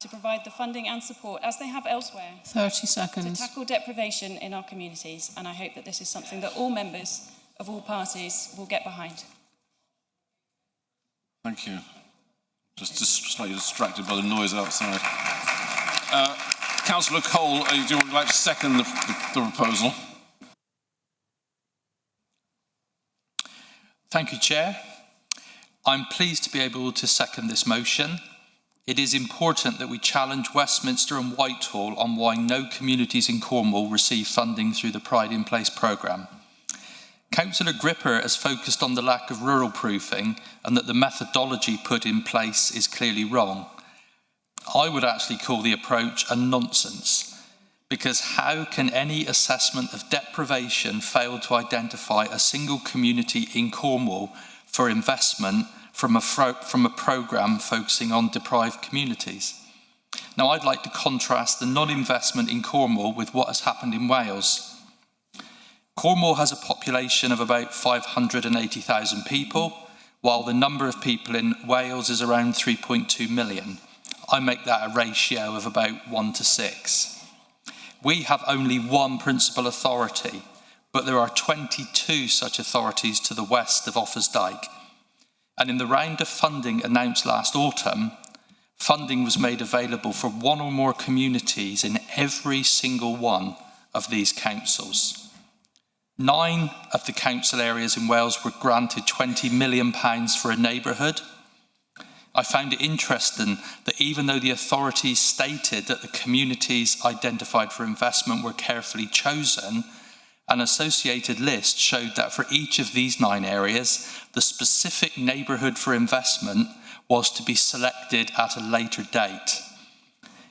to provide the funding and support, as they have elsewhere, 30 seconds. to tackle deprivation in our communities, and I hope that this is something that all members of all parties will get behind. Thank you. Just slightly distracted by the noise outside. Councillor Cole, do you like to second the proposal? Thank you, Chair. I'm pleased to be able to second this motion. It is important that we challenge Westminster and Whitehall on why no communities in Cornwall receive funding through the Pride in Place programme. Councillor Gripper has focused on the lack of rural proofing and that the methodology put in place is clearly wrong. I would actually call the approach a nonsense, because how can any assessment of deprivation fail to identify a single community in Cornwall for investment from a programme focusing on deprived communities? Now, I'd like to contrast the non-investment in Cornwall with what has happened in Wales. Cornwall has a population of about 580,000 people, while the number of people in Wales is around 3.2 million. I make that a ratio of about 1 to 6. We have only one principal authority, but there are 22 such authorities to the west of Offa's-Dyke. And in the round of funding announced last autumn, funding was made available for one or more communities in every single one of these councils. 9 of the council areas in Wales were granted £20 million for a neighbourhood. I found it interesting that even though the authorities stated that the communities identified for investment were carefully chosen, an associated list showed that for each of these 9 areas, the specific neighbourhood for investment was to be selected at a later date.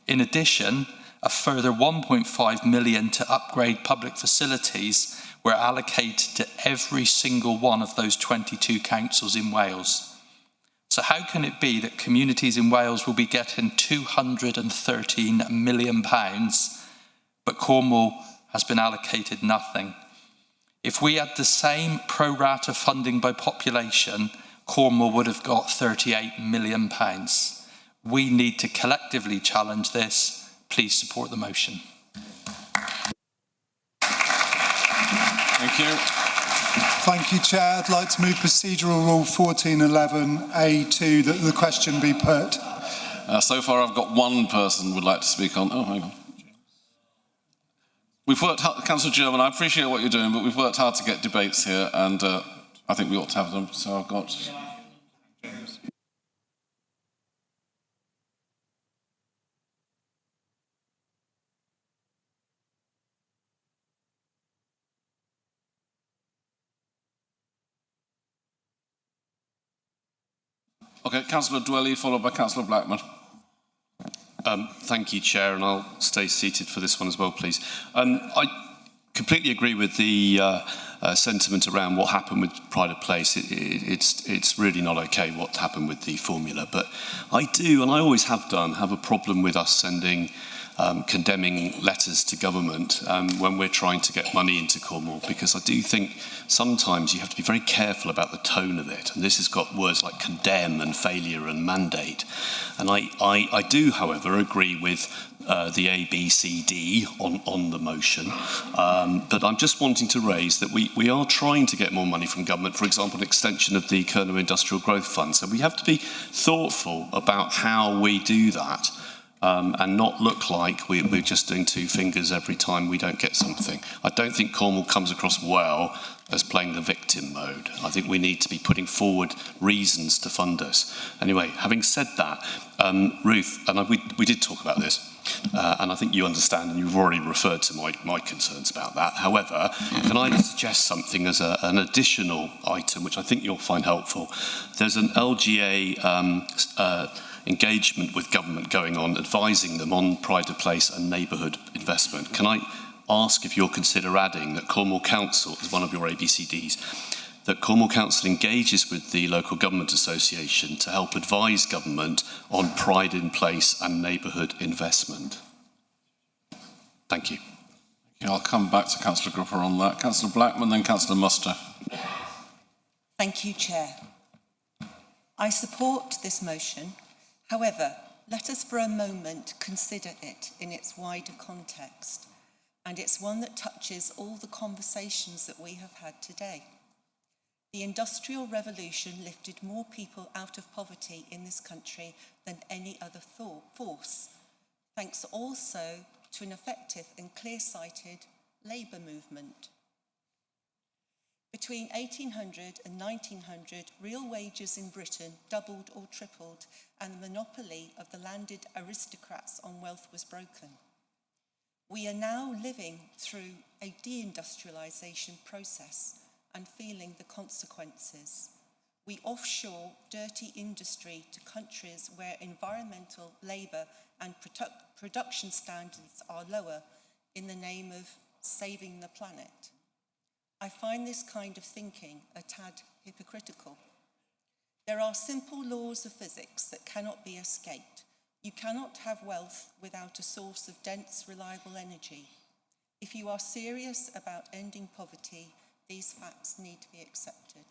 In addition, a further £1.5 million to upgrade public facilities were allocated to every single one of those 22 councils in Wales. So how can it be that communities in Wales will be getting £213 million, but Cornwall has been allocated nothing? If we had the same pro rata funding by population, Cornwall would have got £38 million. We need to collectively challenge this. Please support the motion. Thank you. Thank you, Chair. I'd like to move procedural rule 1411A2 that the question be put. So far I've got one person would like to speak on. Oh, hang on. We've worked hard, Councillor German, I appreciate what you're doing, but we've worked hard to get debates here, and I think we ought to have them. So I've got... Okay, Councillor Dwelly, followed by Councillor Blackman. Thank you, Chair, and I'll stay seated for this one as well, please. I completely agree with the sentiment around what happened with Pride of Place. It's really not okay what happened with the formula, but I do, and I always have done, have a problem with us sending condemning letters to government when we're trying to get money into Cornwall, because I do think sometimes you have to be very careful about the tone of it, and this has got words like condemn and failure and mandate. And I do, however, agree with the A, B, C, D on the motion, but I'm just wanting to raise that we are trying to get more money from government, for example, an extension of the Cornwall Industrial Growth Fund, so we have to be thoughtful about how we do that. And not look like we're just doing two fingers every time we don't get something. I don't think Cornwall comes across well as playing the victim mode. I think we need to be putting forward reasons to fund us. Anyway, having said that, Ruth, and we did talk about this, and I think you understand, and you've already referred to my concerns about that. However, can I suggest something as an additional item, which I think you'll find helpful? There's an LGA engagement with government going on, advising them on pride of place and neighbourhood investment. Can I ask if you'll consider adding that Cornwall Council, as one of your ABCDs, that Cornwall Council engages with the local government association to help advise government on pride in place and neighbourhood investment? Thank you. Okay, I'll come back to Councillor Gripper on that. Councillor Blackman, then Councillor Muster. Thank you, Chair. I support this motion. However, let us for a moment consider it in its wider context, and it's one that touches all the conversations that we have had today. The Industrial Revolution lifted more people out of poverty in this country than any other force, thanks also to an effective and clear-sighted labour movement. Between 1800 and 1900, real wages in Britain doubled or tripled, and the monopoly of the landed aristocrats on wealth was broken. We are now living through a deindustrialisation process and feeling the consequences. We offshore dirty industry to countries where environmental, labour and production standards are lower in the name of saving the planet. I find this kind of thinking a tad hypocritical. There are simple laws of physics that cannot be escaped. You cannot have wealth without a source of dense, reliable energy. If you are serious about ending poverty, these facts need to be accepted.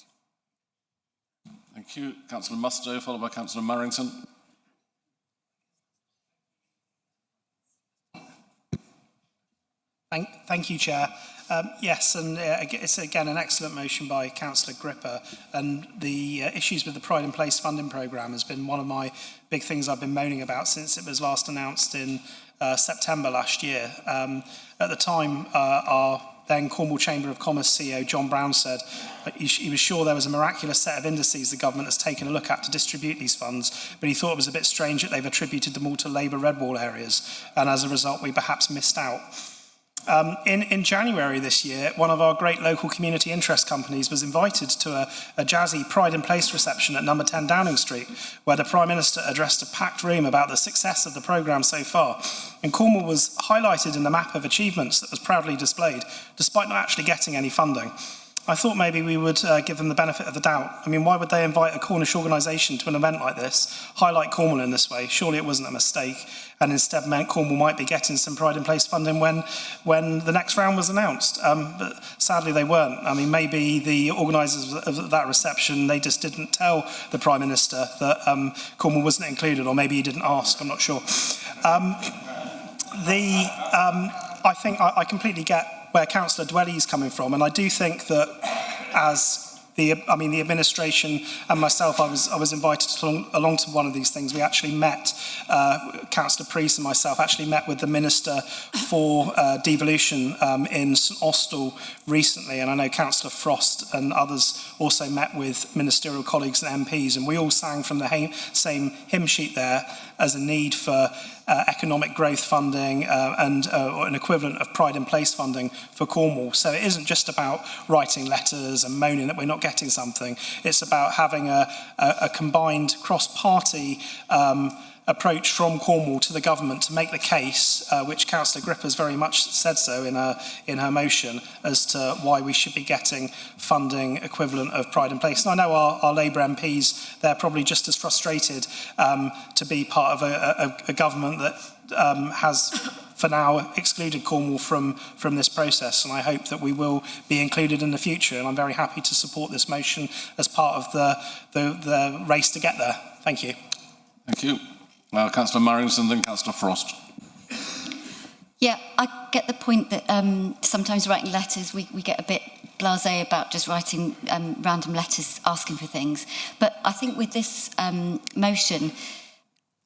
Thank you. Councillor Musto, followed by Councillor Marrington. Thank you, Chair. Yes, and it's again an excellent motion by Councillor Gripper, and the issues with the Pride in Place funding programme has been one of my big things I've been moaning about since it was last announced in September last year. At the time, our then Cornwall Chamber of Commerce CEO John Brown said he was sure there was a miraculous set of indices the government has taken a look at to distribute these funds, but he thought it was a bit strange that they've attributed them all to Labour red wall areas, and as a result we perhaps missed out. In January this year, one of our great local community interest companies was invited to a jazzy Pride in Place reception at number 10 Downing Street, where the Prime Minister addressed a packed room about the success of the programme so far. And Cornwall was highlighted in the map of achievements that was proudly displayed, despite not actually getting any funding. I thought maybe we would give them the benefit of the doubt. I mean, why would they invite a Cornish organisation to an event like this, highlight Cornwall in this way? Surely it wasn't a mistake, and instead meant Cornwall might be getting some Pride in Place funding when the next round was announced. But sadly they weren't. I mean, maybe the organisers of that reception, they just didn't tell the Prime Minister that Cornwall wasn't included, or maybe he didn't ask, I'm not sure. I think I completely get where Councillor Dwelly's coming from, and I do think that as the administration and myself, I was invited along to one of these things. We actually met, Councillor Priest and myself actually met with the Minister for Devolution in St Austell recently, and I know Councillor Frost and others also met with ministerial colleagues and MPs, and we all sang from the same hymn sheet there as a need for economic growth funding and an equivalent of Pride in Place funding for Cornwall. So it isn't just about writing letters and moaning that we're not getting something. It's about having a combined cross-party approach from Cornwall to the government to make the case, which Councillor Gripper's very much said so in her motion, as to why we should be getting funding equivalent of Pride and Place. And I know our Labour MPs, they're probably just as frustrated to be part of a government that has, for now, excluded Cornwall from this process, and I hope that we will be included in the future, and I'm very happy to support this motion as part of the race to get there. Thank you. Thank you. Councillor Marrington, then Councillor Frost. Yeah, I get the point that sometimes writing letters, we get a bit blasé about just writing random letters asking for things. But I think with this motion,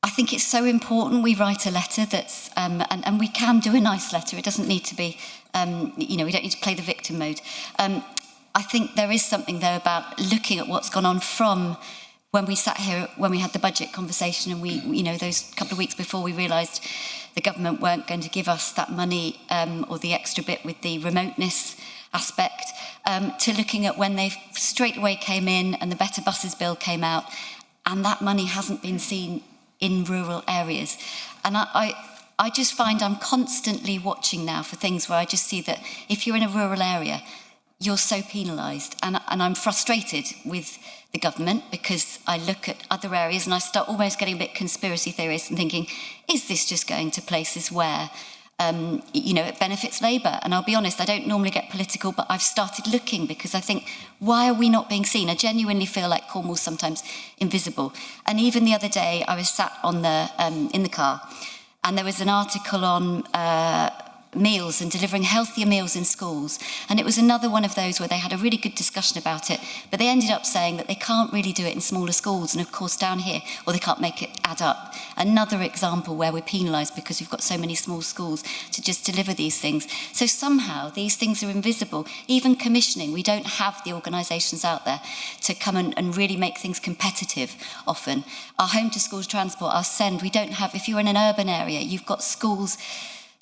I think it's so important we write a letter that's, and we can do a nice letter. It doesn't need to be, we don't need to play the victim mode. I think there is something there about looking at what's gone on from when we sat here, when we had the budget conversation, and we, those couple of weeks before, we realised the government weren't going to give us that money or the extra bit with the remoteness aspect, to looking at when they straight away came in and the Better Buses bill came out, and that money hasn't been seen in rural areas. And I just find I'm constantly watching now for things where I just see that if you're in a rural area, you're so penalised. And I'm frustrated with the government, because I look at other areas and I start almost getting a bit conspiracy theorist and thinking, is this just going to places where, it benefits Labour? And I'll be honest, I don't normally get political, but I've started looking, because I think, why are we not being seen? I genuinely feel like Cornwall's sometimes invisible. And even the other day, I was sat on in the car, and there was an article on meals and delivering healthier meals in schools. And it was another one of those where they had a really good discussion about it, but they ended up saying that they can't really do it in smaller schools. And of course down here, or they can't make it add up. Another example where we're penalised because we've got so many small schools to just deliver these things. So somehow these things are invisible. Even commissioning, we don't have the organisations out there to come and really make things competitive often. Our home to schools transport, our SEND, we don't have, if you're in an urban area, you've got schools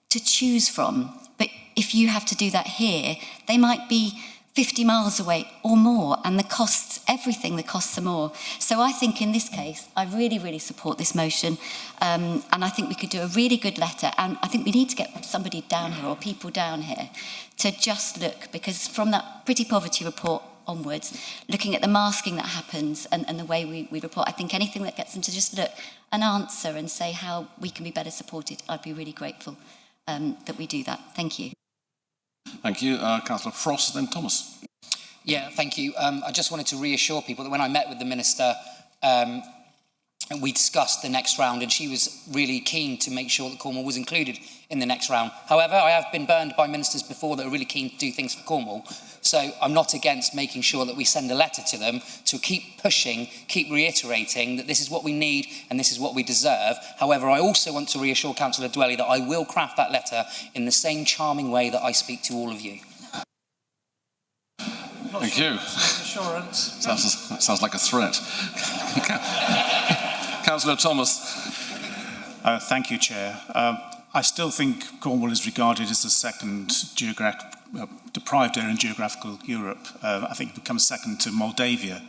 to choose from, but if you have to do that here, they might be 50 miles away or more, and the costs are more. So I think in this case, I really, really support this motion, and I think we could do a really good letter, and I think we need to get somebody down here, or people down here, to just look, because from that Pretty Poverty report onwards, looking at the masking that happens and the way we report, I think anything that gets them to just look and answer and say how we can be better supported, I'd be really grateful that we do that. Thank you. Thank you. Councillor Frost, then Thomas. Yeah, thank you. I just wanted to reassure people that when I met with the Minister, we discussed the next round, and she was really keen to make sure that Cornwall was included in the next round. However, I have been burned by ministers before that are really keen to do things for Cornwall, so I'm not against making sure that we send a letter to them to keep pushing, keep reiterating that this is what we need and this is what we deserve. However, I also want to reassure Councillor Dwelly that I will craft that letter in the same charming way that I speak to all of you. Thank you. Assurance. Sounds like a threat. Councillor Thomas. Thank you, Chair. I still think Cornwall is regarded as the second deprived area in geographical Europe. I think it becomes second to Moldavia.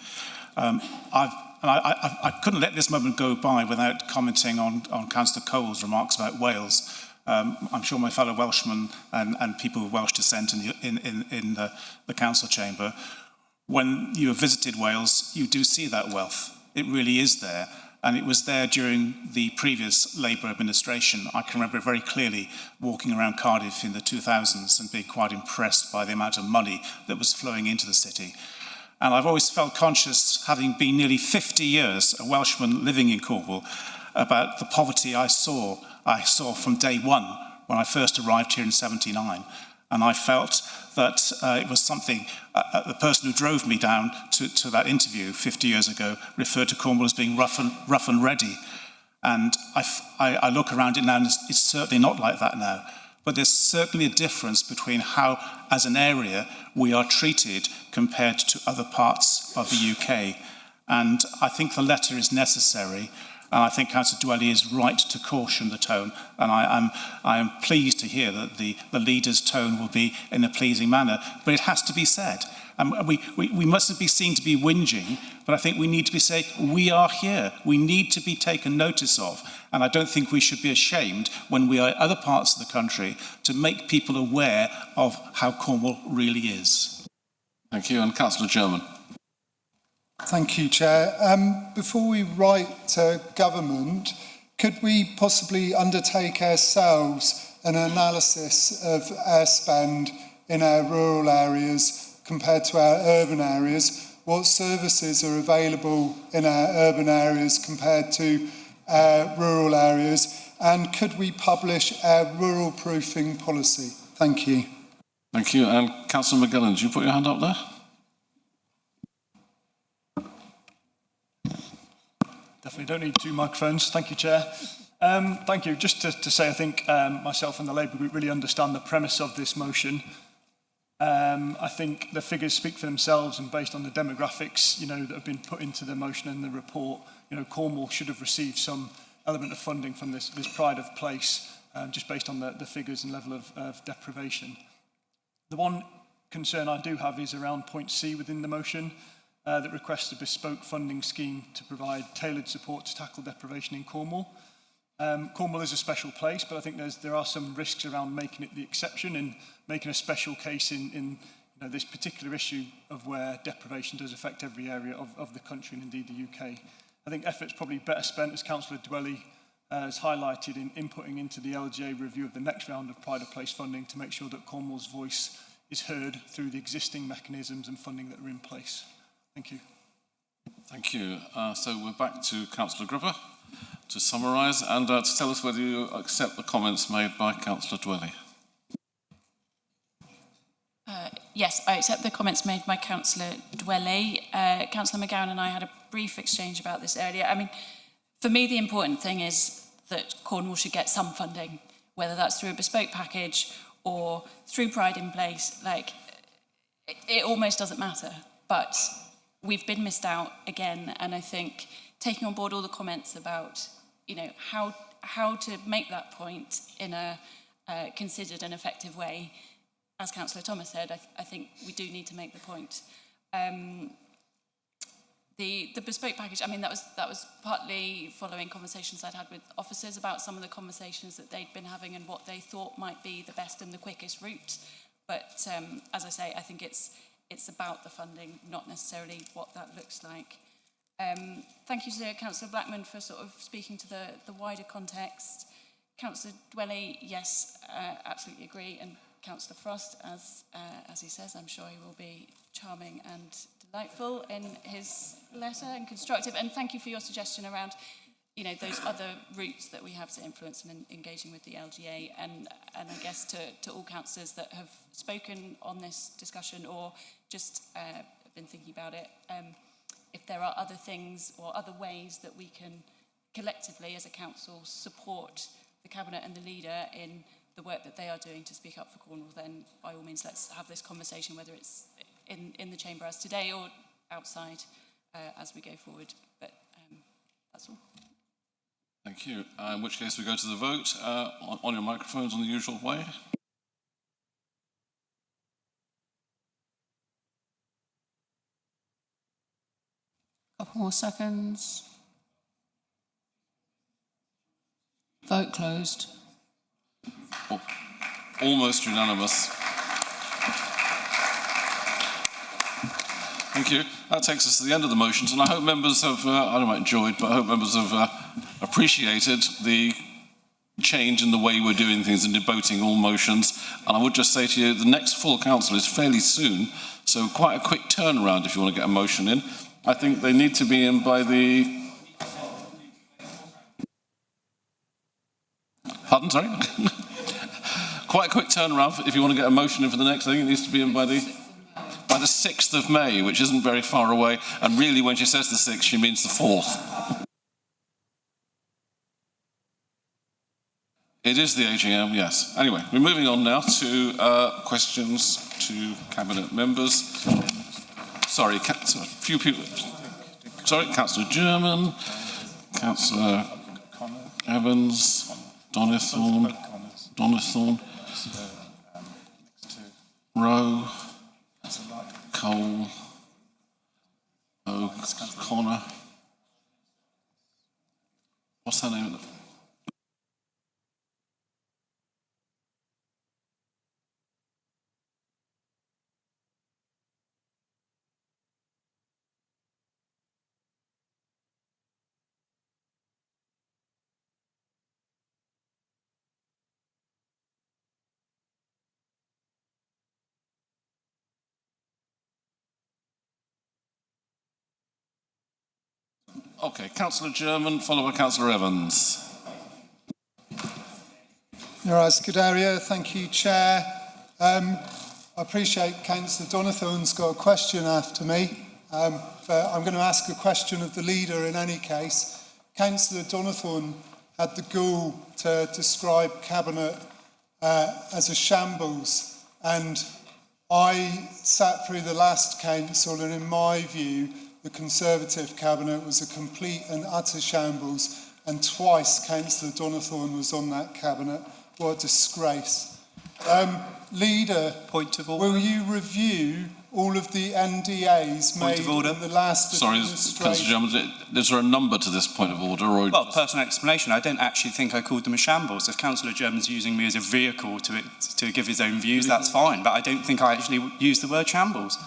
I couldn't let this moment go by without commenting on Councillor Cole's remarks about Wales. I'm sure my fellow Welshmen and people of Welsh descent in the council chamber, when you have visited Wales, you do see that wealth. It really is there. And it was there during the previous Labour administration. I can remember very clearly walking around Cardiff in the 2000s and being quite impressed by the amount of money that was flowing into the city. And I've always felt conscious, having been nearly 50 years a Welshman living in Cornwall, about the poverty I saw from day one when I first arrived here in '79. And I felt that it was something, the person who drove me down to that interview 50 years ago referred to Cornwall as being rough and ready. And I look around it now, and it's certainly not like that now. But there's certainly a difference between how, as an area, we are treated compared to other parts of the UK. And I think the letter is necessary. And I think Councillor Dwelly is right to caution the tone. And I am pleased to hear that the leader's tone will be in a pleasing manner. But it has to be said, And we mustn't be seen to be whinging, but I think we need to be saying, we are here. We need to be taken notice of. And I don't think we should be ashamed when we are in other parts of the country to make people aware of how Cornwall really is. Thank you. And Councillor German. Thank you, Chair. Before we write to government, could we possibly undertake ourselves an analysis of our spend in our rural areas compared to our urban areas? What services are available in our urban areas compared to our rural areas? And could we publish our rural proofing policy? Thank you. Thank you. And Councillor McGillen, did you put your hand up there? Definitely don't need 2 microphones. Thank you, Chair. Thank you. Just to say, I think myself and the Labour Group really understand the premise of this motion. I think the figures speak for themselves, and based on the demographics, that have been put into the motion and the report, Cornwall should have received some element of funding from this pride of place, just based on the figures and level of deprivation. The one concern I do have is around point C within the motion, that requests a bespoke funding scheme to provide tailored support to tackle deprivation in Cornwall. Cornwall is a special place, but I think there are some risks around making it the exception and making a special case in this particular issue of where deprivation does affect every area of the country and indeed the UK. I think effort's probably better spent, as Councillor Dwelly has highlighted, in inputting into the LGA review of the next round of pride of place funding to make sure that Cornwall's voice is heard through the existing mechanisms and funding that are in place. Thank you. Thank you. So we're back to Councillor Gripper to summarise and to tell us whether you accept the comments made by Councillor Dwelly. Yes, I accept the comments made by Councillor Dwelly. Councillor McGowan and I had a brief exchange about this earlier. I mean, for me, the important thing is that Cornwall should get some funding, whether that's through a bespoke package or through Pride in Place. It almost doesn't matter, but we've been missed out again, and I think taking on board all the comments about, how to make that point in a considered and effective way, as Councillor Thomas said, I think we do need to make the point. The bespoke package, I mean, that was partly following conversations I'd had with officers about some of the conversations that they'd been having and what they thought might be the best and the quickest route. But as I say, I think it's about the funding, not necessarily what that looks like. Thank you to Councillor Blackman for sort of speaking to the wider context. Councillor Dwelly, yes, absolutely agree. And Councillor Frost, as he says, I'm sure he will be charming and delightful in his letter and constructive. And thank you for your suggestion around, those other routes that we have to influence and engaging with the LGA. And I guess to all councillors that have spoken on this discussion or just been thinking about it, if there are other things or other ways that we can collectively as a council support the Cabinet and the leader in the work that they are doing to speak up for Cornwall, then by all means let's have this conversation, whether it's in the chamber as today or outside as we go forward. But that's all. Thank you. In which case we go to the vote. On your microphones in the usual way. Couple more seconds. Vote closed. Almost unanimous. Thank you. That takes us to the end of the motions, and I hope members have, I don't know about enjoyed, but I hope members have appreciated the change in the way we're doing things and debating all motions. And I would just say to you, the next full council is fairly soon, so quite a quick turnaround if you want to get a motion in. I think they need to be in by the... Pardon, sorry? Quite a quick turnaround if you want to get a motion in for the next thing. It needs to be in by the 6th of May, which isn't very far away. And really, when she says the 6th, she means the 4th. It is the AGM, yes. Anyway, we're moving on now to questions to Cabinet members. Sorry, a few people. Sorry, Councillor German, Councillor Evans, Donathorne, Rowe, Cole, O'Connor. What's her name? Okay, Councillor German, followed by Councillor Evans. Scudaria, thank you, Chair. I appreciate Councillor Donathorne's got a question after me, but I'm going to ask a question of the leader in any case. Councillor Donathorne had the gall to describe Cabinet as a shambles, and I sat through the last council, and in my view, the Conservative Cabinet was a complete and utter shambles, and twice Councillor Donathorne was on that Cabinet. What a disgrace. Leader, point of order. Will you review all of the NDAs made in the last administration? Councillor German, is there a number to this point of order? Or well, personal explanation. I don't actually think I called them a shambles. If Councillor German's using me as a vehicle to give his own views, that's fine. But I don't think I actually used the word shambles.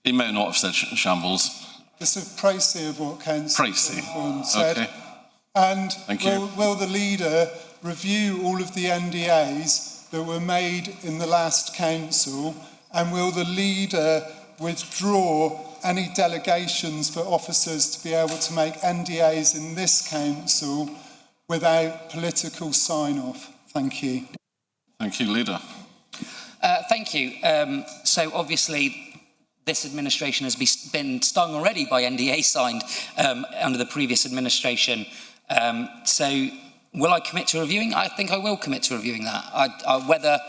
He may not have said shambles. Just a précis of what Councillor Donathorne said. Okay. And Thank you. will the leader review all of the NDAs that were made in the last council, and will the leader withdraw any delegations for officers to be able to make NDAs in this council without political sign-off? Thank you. Thank you, Leader. Thank you. So obviously, this administration has been stung already by NDA signed under the previous administration. So will I commit to reviewing? I think I will commit to reviewing that. Whether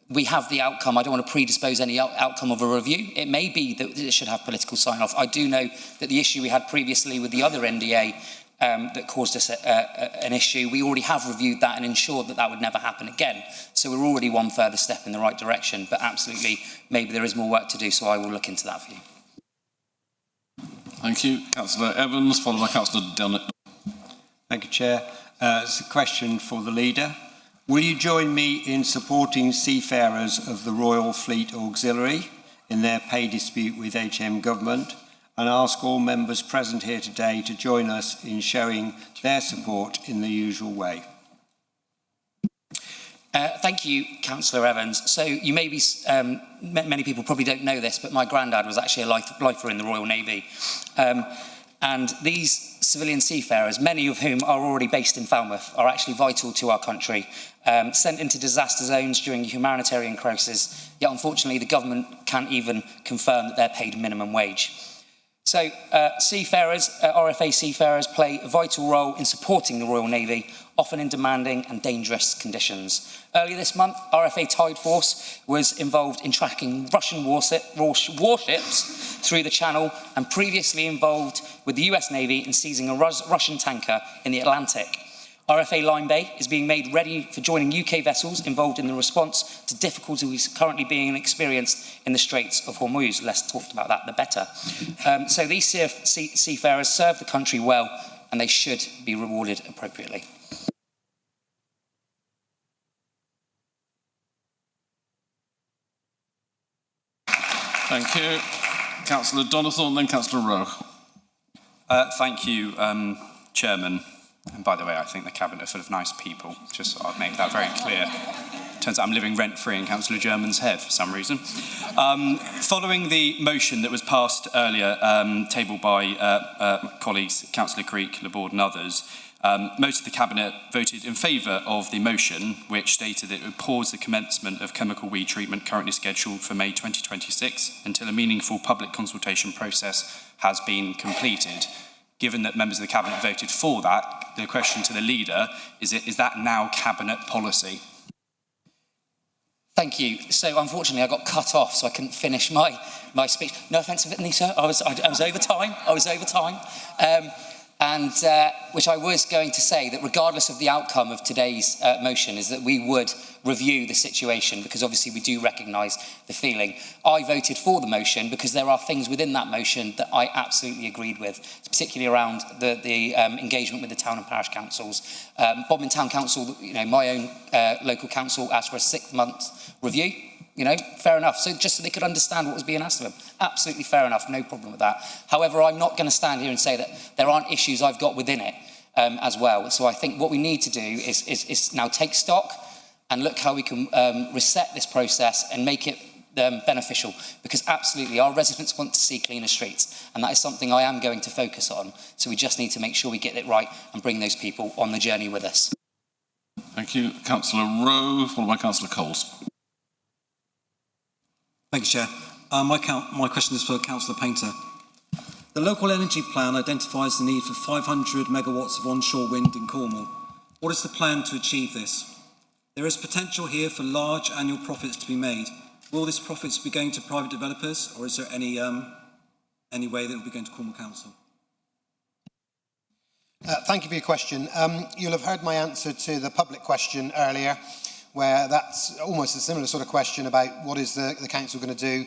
we have the outcome, I don't want to predispose any outcome of a review. It may be that it should have political sign-off. I do know that the issue we had previously with the other NDA that caused us an issue, we already have reviewed that and ensured that that would never happen again. So we're already one further step in the right direction, but absolutely, maybe there is more work to do, so I will look into that for you. Thank you. Councillor Evans, followed by Councillor Dunnett. Thank you, Chair. It's a question for the leader. Will you join me in supporting seafarers of the Royal Fleet Auxiliary in their pay dispute with HM Government, and ask all members present here today to join us in showing their support in the usual way? Thank you, Councillor Evans. So you may be, many people probably don't know this, but my granddad was actually a lifer in the Royal Navy. And these civilian seafarers, many of whom are already based in Falmouth, are actually vital to our country, sent into disaster zones during a humanitarian crisis, yet unfortunately the government can't even confirm that they're paid minimum wage. So seafarers, RFA seafarers play a vital role in supporting the Royal Navy, often in demanding and dangerous conditions. Earlier this month, RFA Tide Force was involved in tracking Russian warships through the Channel, and previously involved with the US Navy in seizing a Russian tanker in the Atlantic. RFA Line Bay is being made ready for joining UK vessels involved in the response to difficulties currently being experienced in the Straits of Hormuz. Less talked about that, the better. So these seafarers serve the country well, and they should be rewarded appropriately. Thank you. Councillor Donathorne, then Councillor Rowe. Thank you, Chairman. And by the way, I think the Cabinet are full of nice people. Just I'll make that very clear. Turns out I'm living rent-free in Councillor German's head for some reason. Following the motion that was passed earlier, tabled by colleagues Councillor Creek, Laborde and others, most of the Cabinet voted in favour of the motion, which stated that it would pause the commencement of chemical weed treatment currently scheduled for May 2026 until a meaningful public consultation process has been completed. Given that members of the Cabinet voted for that, the question to the leader is that now Cabinet policy? Thank you. So unfortunately I got cut off, so I couldn't finish my speech. No offence, Anita, I was over time. And which I was going to say that regardless of the outcome of today's motion is that we would review the situation, because obviously we do recognise the feeling. I voted for the motion because there are things within that motion that I absolutely agreed with, particularly around the engagement with the town and parish councils. Bodmin Town Council, you know, my own local council, asked for a 6-month review. You know, fair enough. So just so they could understand what was being asked of them. Absolutely fair enough, no problem with that. However, I'm not going to stand here and say that there aren't issues I've got within it as well. So I think what we need to do is now take stock and look how we can reset this process and make it beneficial. Because absolutely, our residents want to see cleaner streets. And that is something I am going to focus on. So we just need to make sure we get it right and bring those people on the journey with us. Thank you. Councillor Rowe, followed by Councillor Coles. Thank you, Chair. My question is for Councillor Painter. The local energy plan identifies the need for 500 megawatts of onshore wind in Cornwall. What is the plan to achieve this? There is potential here for large annual profits to be made. Will this profits be going to private developers, or is there any way that it will be going to Cornwall Council? Thank you for your question. You'll have heard my answer to the public question earlier, where that's almost a similar sort of question about what is the council going to do.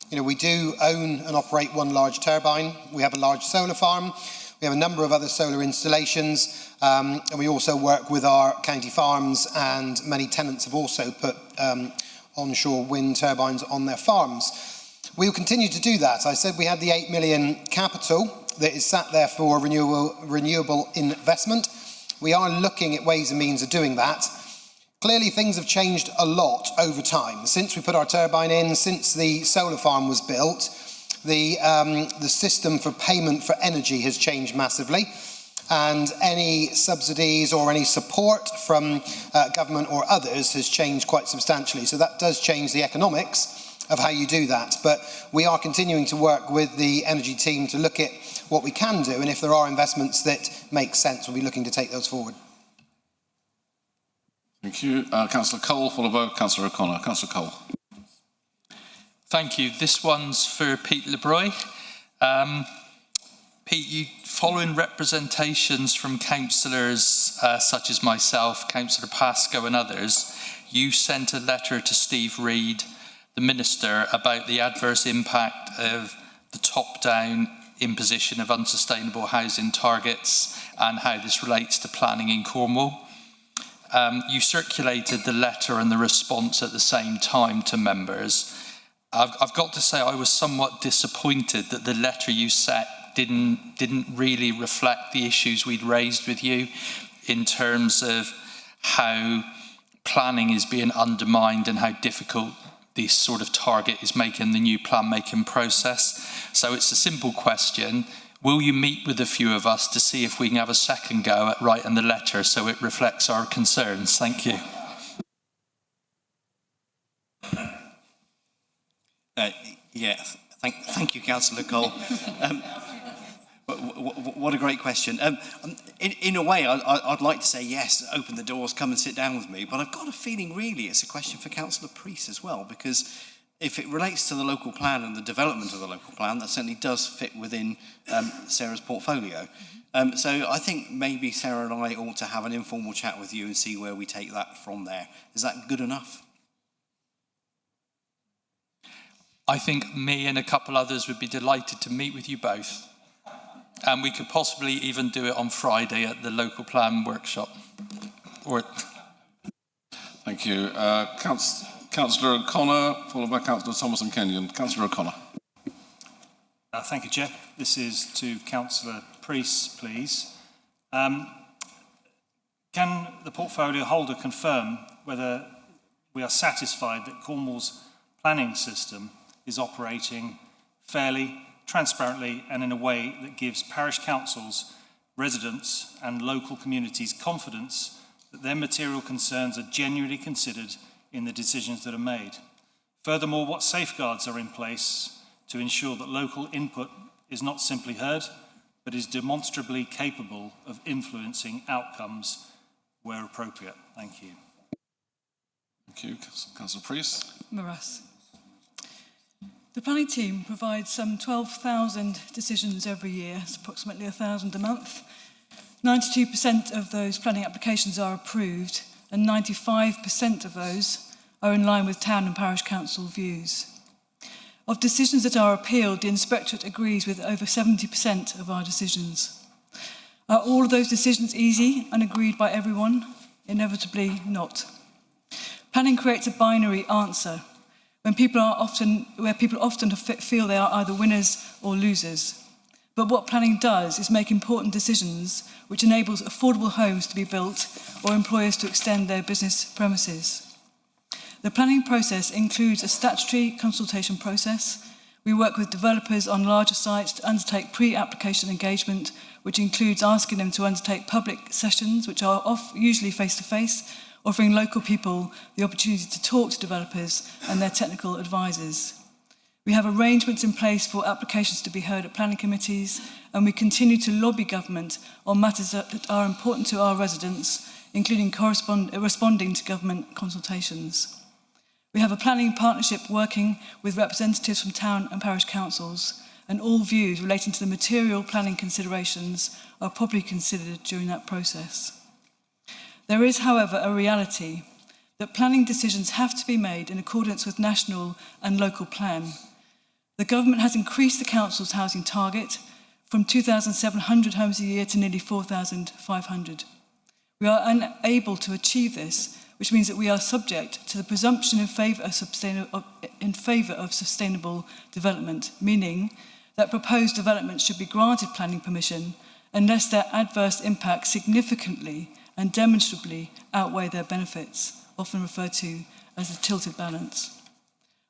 You know, we do own and operate one large turbine. We have a large solar farm. We have a number of other solar installations. And we also work with our county farms, and many tenants have also put onshore wind turbines on their farms. We will continue to do that. I said we had the 8 million capital that is sat there for renewable investment. We are looking at ways and means of doing that. Clearly, things have changed a lot over time. Since we put our turbine in, since the solar farm was built, the system for payment for energy has changed massively, and any subsidies or any support from government or others has changed quite substantially. So that does change the economics of how you do that. But we are continuing to work with the energy team to look at what we can do, and if there are investments that make sense, we'll be looking to take those forward. Thank you. Councillor Cole, followed by Councillor O'Connor. Councillor Cole. Thank you. This one's for Pete Lebroy. Pete, following representations from councillors such as myself, Councillor Pascoe and others, you sent a letter to Steve Reid, the Minister, about the adverse impact of the top-down imposition of unsustainable housing targets and how this relates to planning in Cornwall. You circulated the letter and the response at the same time to members. I've got to say I was somewhat disappointed that the letter you sent didn't really reflect the issues we'd raised with you in terms of how planning is being undermined and how difficult this sort of target is making the new plan making process. So it's a simple question. Will you meet with a few of us to see if we can have a second go at writing the letter so it reflects our concerns? Thank you. Thank you, Councillor Cole. What a great question. In a way, I'd like to say yes, open the doors, come and sit down with me, but I've got a feeling really it's a question for Councillor Priest as well, because if it relates to the local plan and the development of the local plan, that certainly does fit within Sarah's portfolio. So I think maybe Sarah and I ought to have an informal chat with you and see where we take that from there. Is that good enough? I think me and a couple others would be delighted to meet with you both. And we could possibly even do it on Friday at the local plan workshop. Thank you. Councillor O'Connor, followed by Councillor Thomas and Kenyon. Councillor O'Connor. Thank you, Chair. This is to Councillor Priest, please. Can the portfolio holder confirm whether we are satisfied that Cornwall's planning system is operating fairly, transparently, and in a way that gives parish councils, residents and local communities confidence that their material concerns are genuinely considered in the decisions that are made? Furthermore, what safeguards are in place to ensure that local input is not simply heard, but is demonstrably capable of influencing outcomes where appropriate? Thank you. Thank you. Councillor Priest. Morass. The planning team provides some 12,000 decisions every year. It's approximately 1,000 a month. 92% of those planning applications are approved, and 95% of those are in line with town and parish council views. Of decisions that are appealed, the Inspectorate agrees with over 70% of our decisions. Are all of those decisions easy and agreed by everyone? Inevitably not. Planning creates a binary answer where people often feel they are either winners or losers. But what planning does is make important decisions which enables affordable homes to be built or employers to extend their business premises. The planning process includes a statutory consultation process. We work with developers on larger sites to undertake pre-application engagement, which includes asking them to undertake public sessions, which are usually face-to-face, offering local people the opportunity to talk to developers and their technical advisors. We have arrangements in place for applications to be heard at planning committees, and we continue to lobby government on matters that are important to our residents, including responding to government consultations. We have a planning partnership working with representatives from town and parish councils, and all views relating to the material planning considerations are properly considered during that process. There is, however, a reality that planning decisions have to be made in accordance with national and local plan. The government has increased the council's housing target from 2,700 homes a year to nearly 4,500. We are unable to achieve this, which means that we are subject to the presumption in favour of sustainable development, meaning that proposed developments should be granted planning permission unless their adverse impacts significantly and demonstrably outweigh their benefits, often referred to as the tilted balance.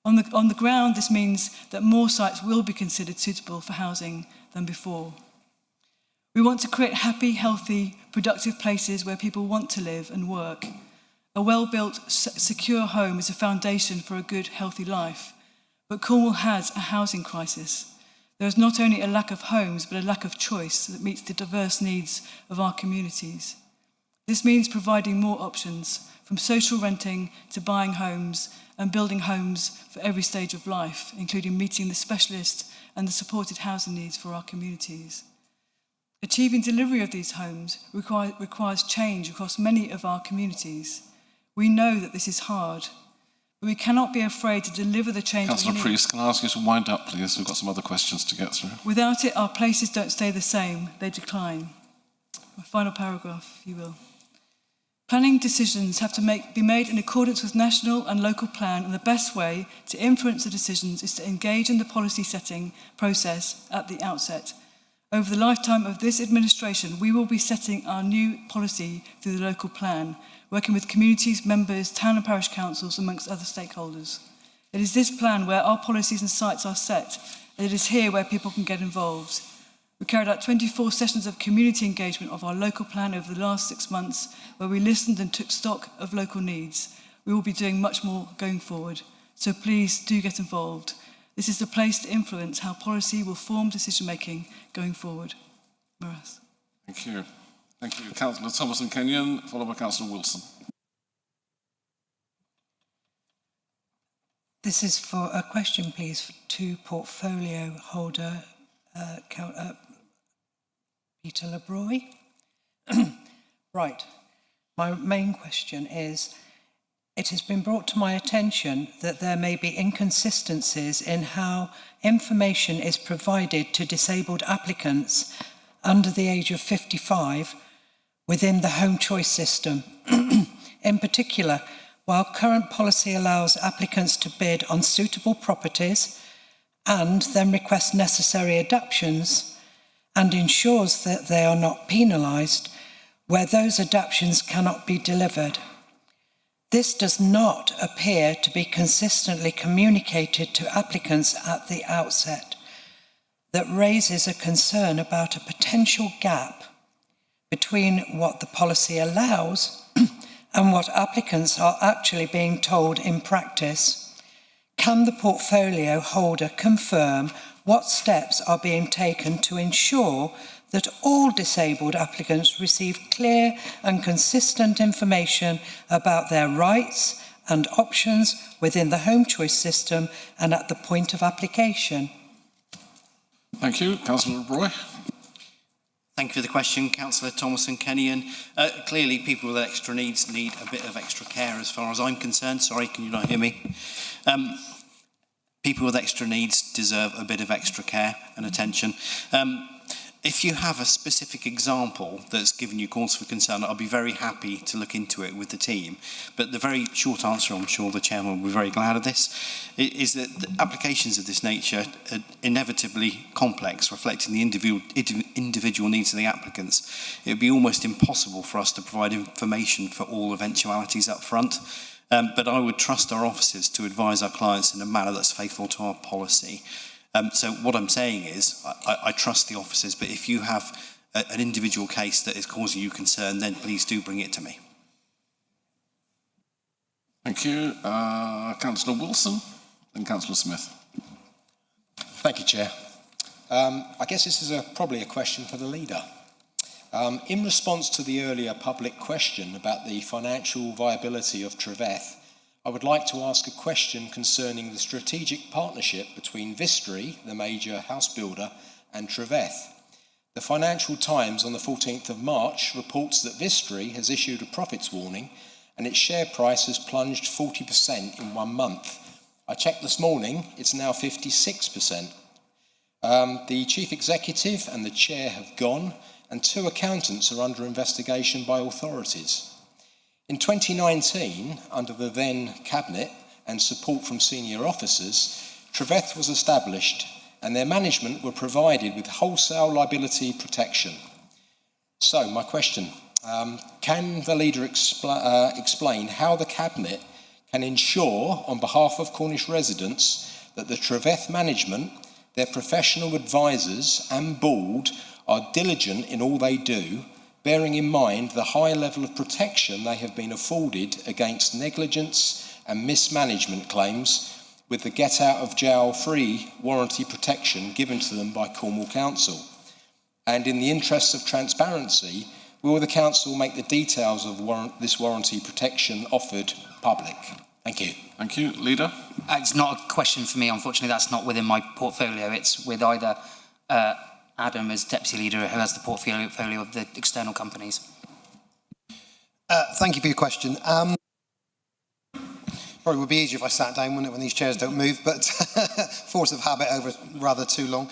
On the ground, this means that more sites will be considered suitable for housing than before. We want to create happy, healthy, productive places where people want to live and work. A well-built, secure home is a foundation for a good, healthy life. But Cornwall has a housing crisis. There is not only a lack of homes, but a lack of choice that meets the diverse needs of our communities. This means providing more options, from social renting to buying homes and building homes for every stage of life, including meeting the specialist and the supported housing needs for our communities. Achieving delivery of these homes requires change across many of our communities. We know that this is hard, but we cannot be afraid to deliver the change. Councillor Priest, can I ask you to wind up, please? We've got some other questions to get through. Without it, our places don't stay the same, they decline. My final paragraph, if you will. Planning decisions have to be made in accordance with national and local plan, and the best way to influence the decisions is to engage in the policy setting process at the outset. Over the lifetime of this administration, we will be setting our new policy through the local plan, working with communities, members, town and parish councils, amongst other stakeholders. It is this plan where our policies and sites are set, and it is here where people can get involved. We carried out 24 sessions of community engagement of our local plan over the last 6 months, where we listened and took stock of local needs. We will be doing much more going forward, so please do get involved. This is the place to influence how policy will form decision-making going forward. Maras. Thank you. Thank you. Councillor Thomas and Kenyon, followed by Councillor Wilson. This is for a question, please, to portfolio holder Peter LeBroy. Right. My main question is, it has been brought to my attention that there may be inconsistencies in how information is provided to disabled applicants under the age of 55 within the home choice system. In particular, while current policy allows applicants to bid on suitable properties and then request necessary adaptations and ensures that they are not penalised where those adaptations cannot be delivered. This does not appear to be consistently communicated to applicants at the outset. That raises a concern about a potential gap between what the policy allows and what applicants are actually being told in practice. Can the portfolio holder confirm what steps are being taken to ensure that all disabled applicants receive clear and consistent information about their rights and options within the home choice system and at the point of application? Thank you. Councillor Roy. Thank you for the question, Councillor Thomas and Kenny. And clearly, people with extra needs need a bit of extra care as far as I'm concerned. Sorry, can you not hear me? People with extra needs deserve a bit of extra care and attention. If you have a specific example that's given you cause for concern, I'll be very happy to look into it with the team. But the very short answer, I'm sure the chairman will be very glad of this, is that the applications of this nature are inevitably complex, reflecting the individual needs of the applicants. It would be almost impossible for us to provide information for all eventualities up front. But I would trust our officers to advise our clients in a manner that's faithful to our policy. So what I'm saying is, I trust the officers, but if you have an individual case that is causing you concern, then please do bring it to me. Thank you. Councillor Wilson and Councillor Smith. Thank you, Chair. I guess this is probably a question for the leader. In response to the earlier public question about the financial viability of Treveth, I would like to ask a question concerning the strategic partnership between Vistry, the major house builder, and Treveth. The Financial Times on the 14th of March reports that Vistry has issued a profits warning and its share price has plunged 40% in 1 month. I checked this morning, it's now 56%. The chief executive and the chair have gone, and 2 accountants are under investigation by authorities. In 2019, under the then Cabinet and support from senior officers, Treveth was established and their management were provided with wholesale liability protection. So, my question, can the leader explain how the Cabinet can ensure, on behalf of Cornish residents, that the Treveth management, their professional advisors and board are diligent in all they do, bearing in mind the high level of protection they have been afforded against negligence and mismanagement claims with the get out of jail free warranty protection given to them by Cornwall Council? And in the interests of transparency, will the Council make the details of this warranty protection offered public? Thank you. Thank you. Leader? It's not a question for me, unfortunately. That's not within my portfolio. It's with either Adam as Deputy Leader, who has the portfolio of the external companies. Thank you for your question. Probably would be easier if I sat down, wouldn't it, when these chairs don't move, but force of habit over rather too long.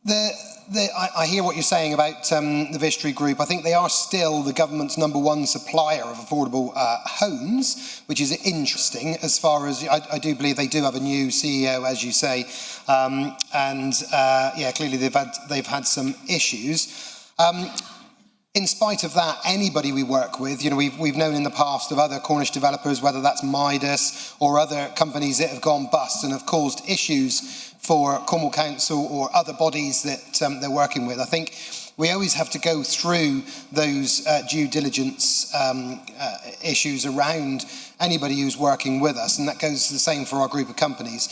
I hear what you're saying about the Vistry Group. I think they are still the government's #1 supplier of affordable homes, which is interesting as far as, I do believe they do have a new CEO, as you say, yeah, clearly they've had some issues. In spite of that, anybody we work with, you know, we've known in the past of other Cornish developers, whether that's Midas or other companies that have gone bust and have caused issues for Cornwall Council or other bodies that they're working with. I think we always have to go through those due diligence issues around anybody who's working with us, and that goes the same for our group of companies.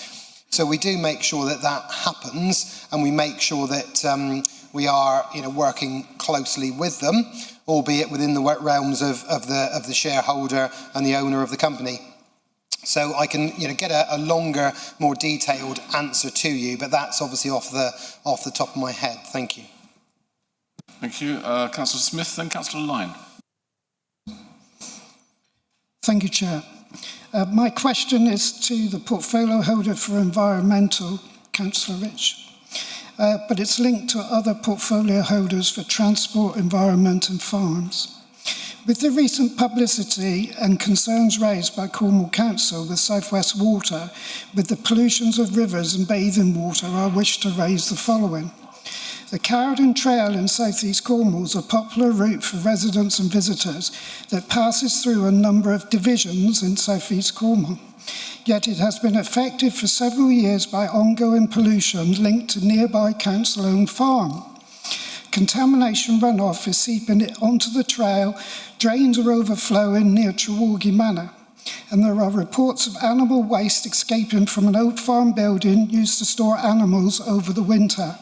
So we do make sure that that happens, and we make sure that we are, you know, working closely with them, albeit within the realms of the shareholder and the owner of the company. So I can, you know, get a longer, more detailed answer to you, but that's obviously off the top of my head. Thank you. Thank you. Councillor Smith and Councillor Lyne. Thank you, Chair. My question is to the portfolio holder for environmental, Councillor Rich. But it's linked to other portfolio holders for transport, environment and farms. With the recent publicity and concerns raised by Cornwall Council with South West Water with the pollutions of rivers and bathing water, I wish to raise the following. The Carradine Trail in South East Cornwall is a popular route for residents and visitors that passes through a number of divisions in South East Cornwall. Yet it has been affected for several years by ongoing pollution linked to nearby council-owned farm. Contamination runoff is seeping onto the trail, drains are overflowing near Trewargy Manor, and there are reports of animal waste escaping from an old farm building used to store animals over the winter.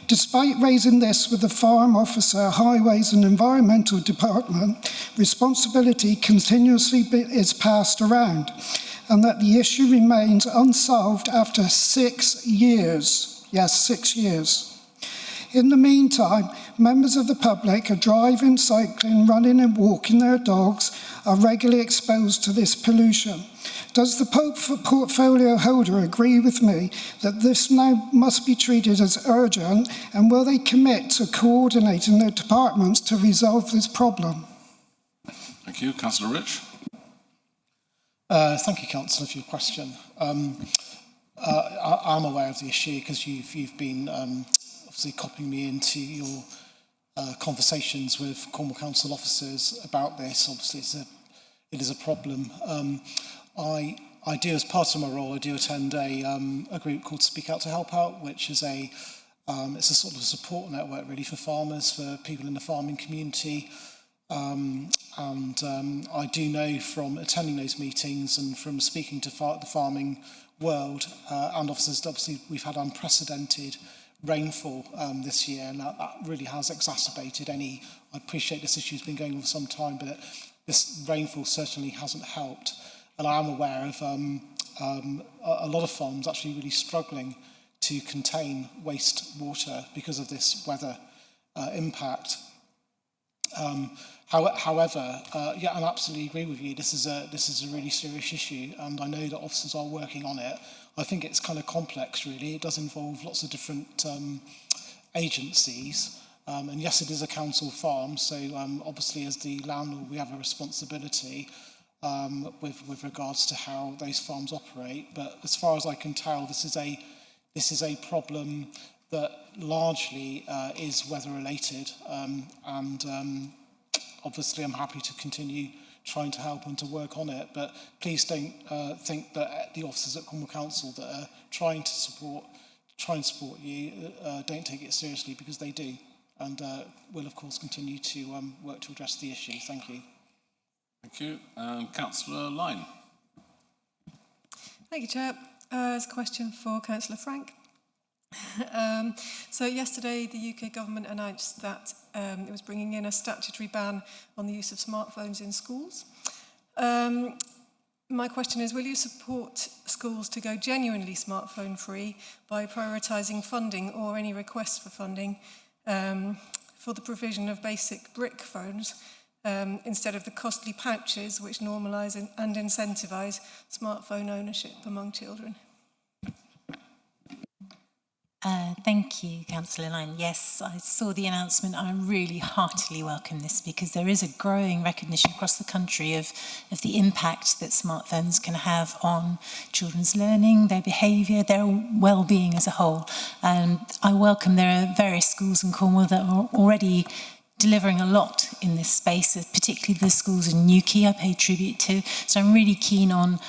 Despite raising this with the Farm Officer, Highways and Environmental Department, responsibility continuously is passed around, and that the issue remains unsolved after 6 years. Yes, 6 years. In the meantime, members of the public are driving, cycling, running and walking their dogs are regularly exposed to this pollution. Does the portfolio holder agree with me that this now must be treated as urgent, and will they commit to coordinating their departments to resolve this problem? Thank you. Councillor Rich. Thank you, Councillor, for your question. I'm aware of the issue because you've been obviously copying me into your conversations with Cornwall Council officers about this. Obviously, it is a problem. I do, as part of my role, I do attend a group called Speak Out to Help Out, which is it's a sort of support network really for farmers, for people in the farming community. I do know from attending those meetings and from speaking to the farming world and officers, obviously we've had unprecedented rainfall this year, and that really has exacerbated I appreciate this issue's been going on for some time, but this rainfall certainly hasn't helped. And I am aware of a lot of farms actually really struggling to contain wastewater because of this weather impact. However, yeah, I absolutely agree with you. This is a really serious issue, and I know that officers are working on it. I think it's kind of complex, really. It does involve lots of different agencies, and yes, it is a council farm. So obviously, as the landlord, we have a responsibility with regards to how those farms operate. But as far as I can tell, this is a problem that largely is weather related, and obviously I'm happy to continue trying to help and to work on it, but please don't think that the officers at Cornwall Council that are trying to support you don't take it seriously, because they do, and will of course continue to work to address the issue. Thank you. Thank you. Councillor Lyne. Thank you, Chair. It's a question for Councillor Frank. So yesterday the UK government announced that it was bringing in a statutory ban on the use of smartphones in schools. My question is, will you support schools to go genuinely smartphone free by prioritising funding or any requests for funding for the provision of basic brick phones instead of the costly pouches which normalise and incentivise smartphone ownership among children? Thank you, Councillor Lyne. Yes, I saw the announcement. I really heartily welcome this, because there is a growing recognition across the country of the impact that smartphones can have on children's learning, their behaviour, their well-being as a whole. And I welcome there are various schools in Cornwall that are already delivering a lot in this space, particularly the schools in Quay I pay tribute to. So I'm really keen on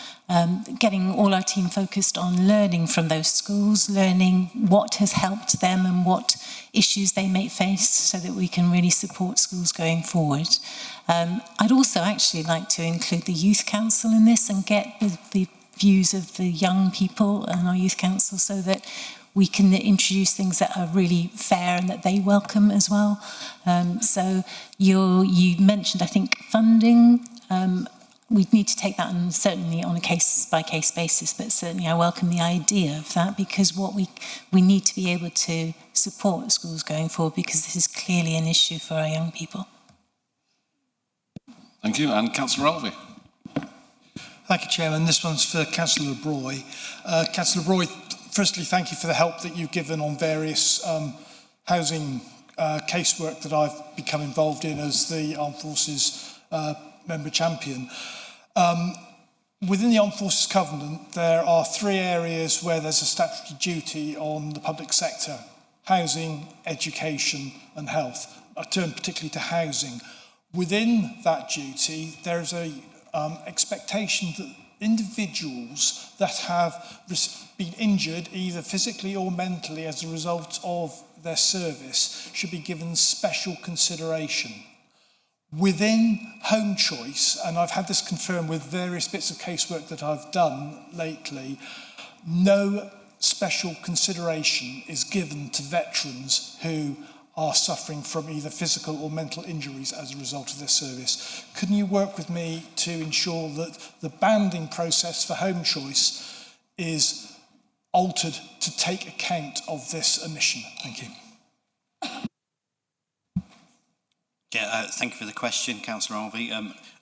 getting all our team focused on learning from those schools, learning what has helped them and what issues they may face, so that we can really support schools going forward. I'd also actually like to include the Youth Council in this and get the views of the young people and our Youth Council, so that we can introduce things that are really fair and that they welcome as well. So you mentioned, I think, funding. We need to take that on, certainly on a case-by-case basis, but certainly I welcome the idea of that, because what we need to be able to support schools going forward, because this is clearly an issue for our young people. Thank you. And Councillor Alvey. Thank you, Chairman. This one's for Councillor Broy. Councillor Broy, firstly, thank you for the help that you've given on various housing casework that I've become involved in as the Armed Forces member champion. Within the Armed Forces Covenant, there are 3 areas where there's a statutory duty on the public sector: housing, education and health. I turn particularly to housing. Within that duty, there's a expectation that individuals that have been injured either physically or mentally as a result of their service should be given special consideration. Within home choice, and I've had this confirmed with various bits of casework that I've done lately, no special consideration is given to veterans who are suffering from either physical or mental injuries as a result of their service. Can you work with me to ensure that the banding process for home choice is altered to take account of this omission? Thank you. Yeah, thank you for the question, Councillor Harvey.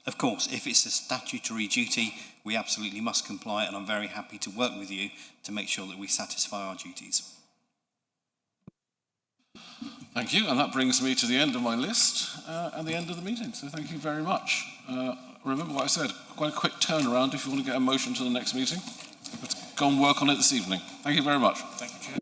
Of course, if it's a statutory duty, we absolutely must comply, and I'm very happy to work with you to make sure that we satisfy our duties. Thank you, and that brings me to the end of my list and the end of the meeting, so thank you very much. Remember what I said, quite a quick turnaround if you want to get a motion to the next meeting. Let's go and work on it this evening. Thank you very much. Thank you, Chair.